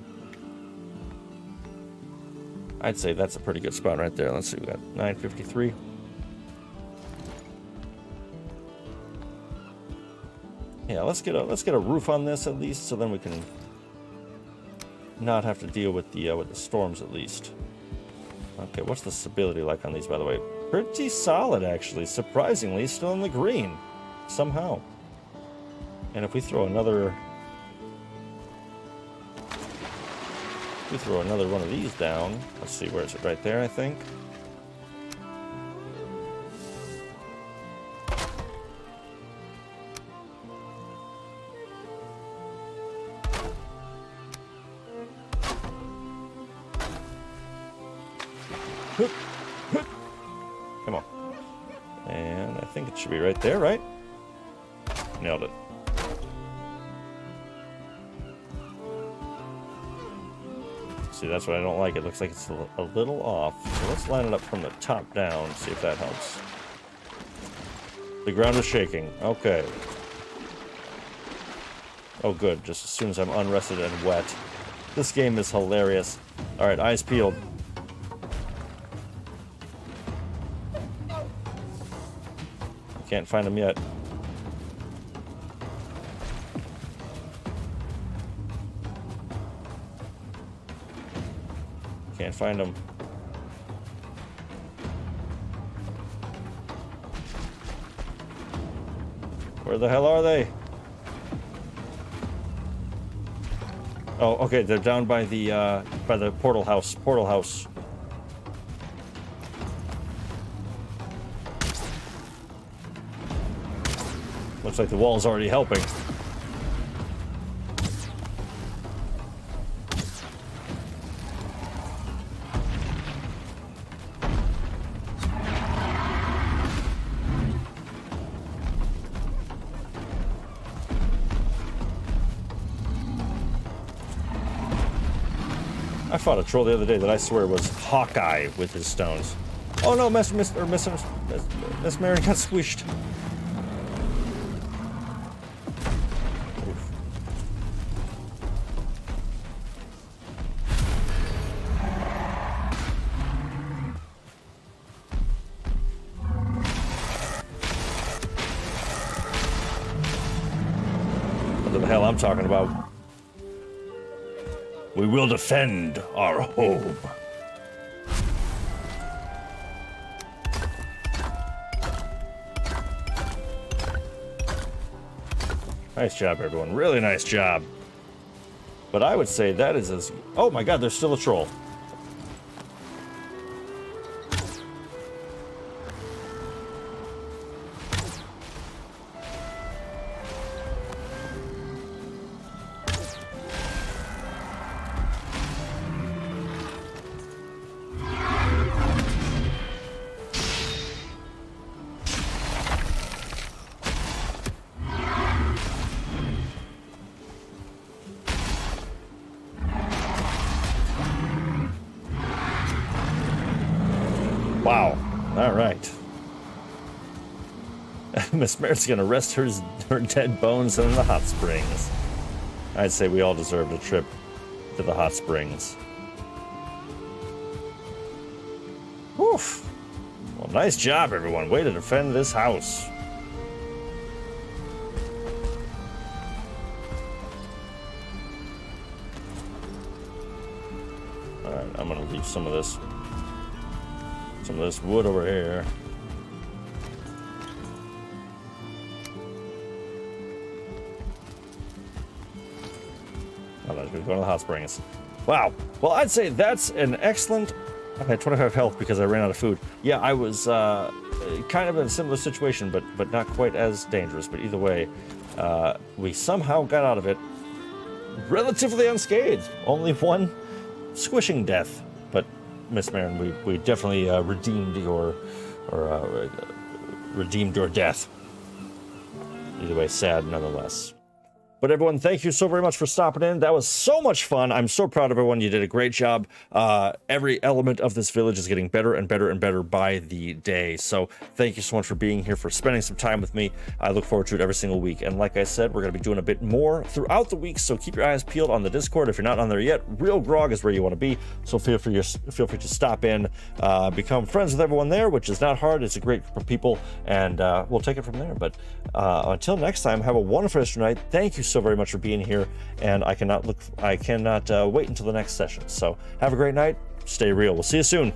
I'd say that's a pretty good spot right there. Let's see, we got 953. Yeah, let's get a roof on this at least, so then we can not have to deal with the storms at least. Okay, what's the stability like on these, by the way? Pretty solid, actually. Surprisingly, still in the green somehow. And if we throw another one of these down, let's see, where is it? Right there, I think. Come on. And I think it should be right there, right? Nailed it. See, that's what I don't like. It looks like it's a little off. So let's line it up from the top down, see if that helps. The ground is shaking. Okay. Oh, good. Just as soon as I'm unrested and wet. This game is hilarious. All right, eyes peeled. Can't find him yet. Can't find him. Where the hell are they? Oh, okay, they're down by the portal house. Portal house. Looks like the wall's already helping. I fought a troll the other day that I swear was Hawkeye with his stones. Oh no, Miss Mary got squished. What the hell I'm talking about? We will defend our home. Nice job, everyone. Really nice job. But I would say that is as... Oh my god, there's still a troll. Wow. All right. Miss Merritt's gonna rest her dead bones in the hot springs. I'd say we all deserved a trip to the hot springs. Woof. Well, nice job, everyone. Way to defend this house. All right, I'm gonna leave some of this wood over here. Oh, that's going to the hot springs. Wow. Well, I'd say that's an excellent... I had 25 health because I ran out of food. Yeah, I was kind of in a similar situation, but not quite as dangerous. But either way, we somehow got out of it. relatively unscathed. Only one squishing death. But, Miss Marin, we definitely redeemed your death. Either way, sad nonetheless. But everyone, thank you so very much for stopping in. That was so much fun. I'm so proud of everyone. You did a great job. Every element of this village is getting better and better and better by the day. So thank you so much for being here, for spending some time with me. I look forward to it every single week. And like I said, we're going to be doing a bit more throughout the week. So keep your eyes peeled on the Discord. If you're not on there yet, RealGrogg is where you want to be. So feel free to stop in, become friends with everyone there, which is not hard. It's a great group of people, and we'll take it from there. But until next time, have a wonderful rest of your night. Thank you so very much for being here, and I cannot wait until the next session. So have a great night. Stay real. We'll see you soon.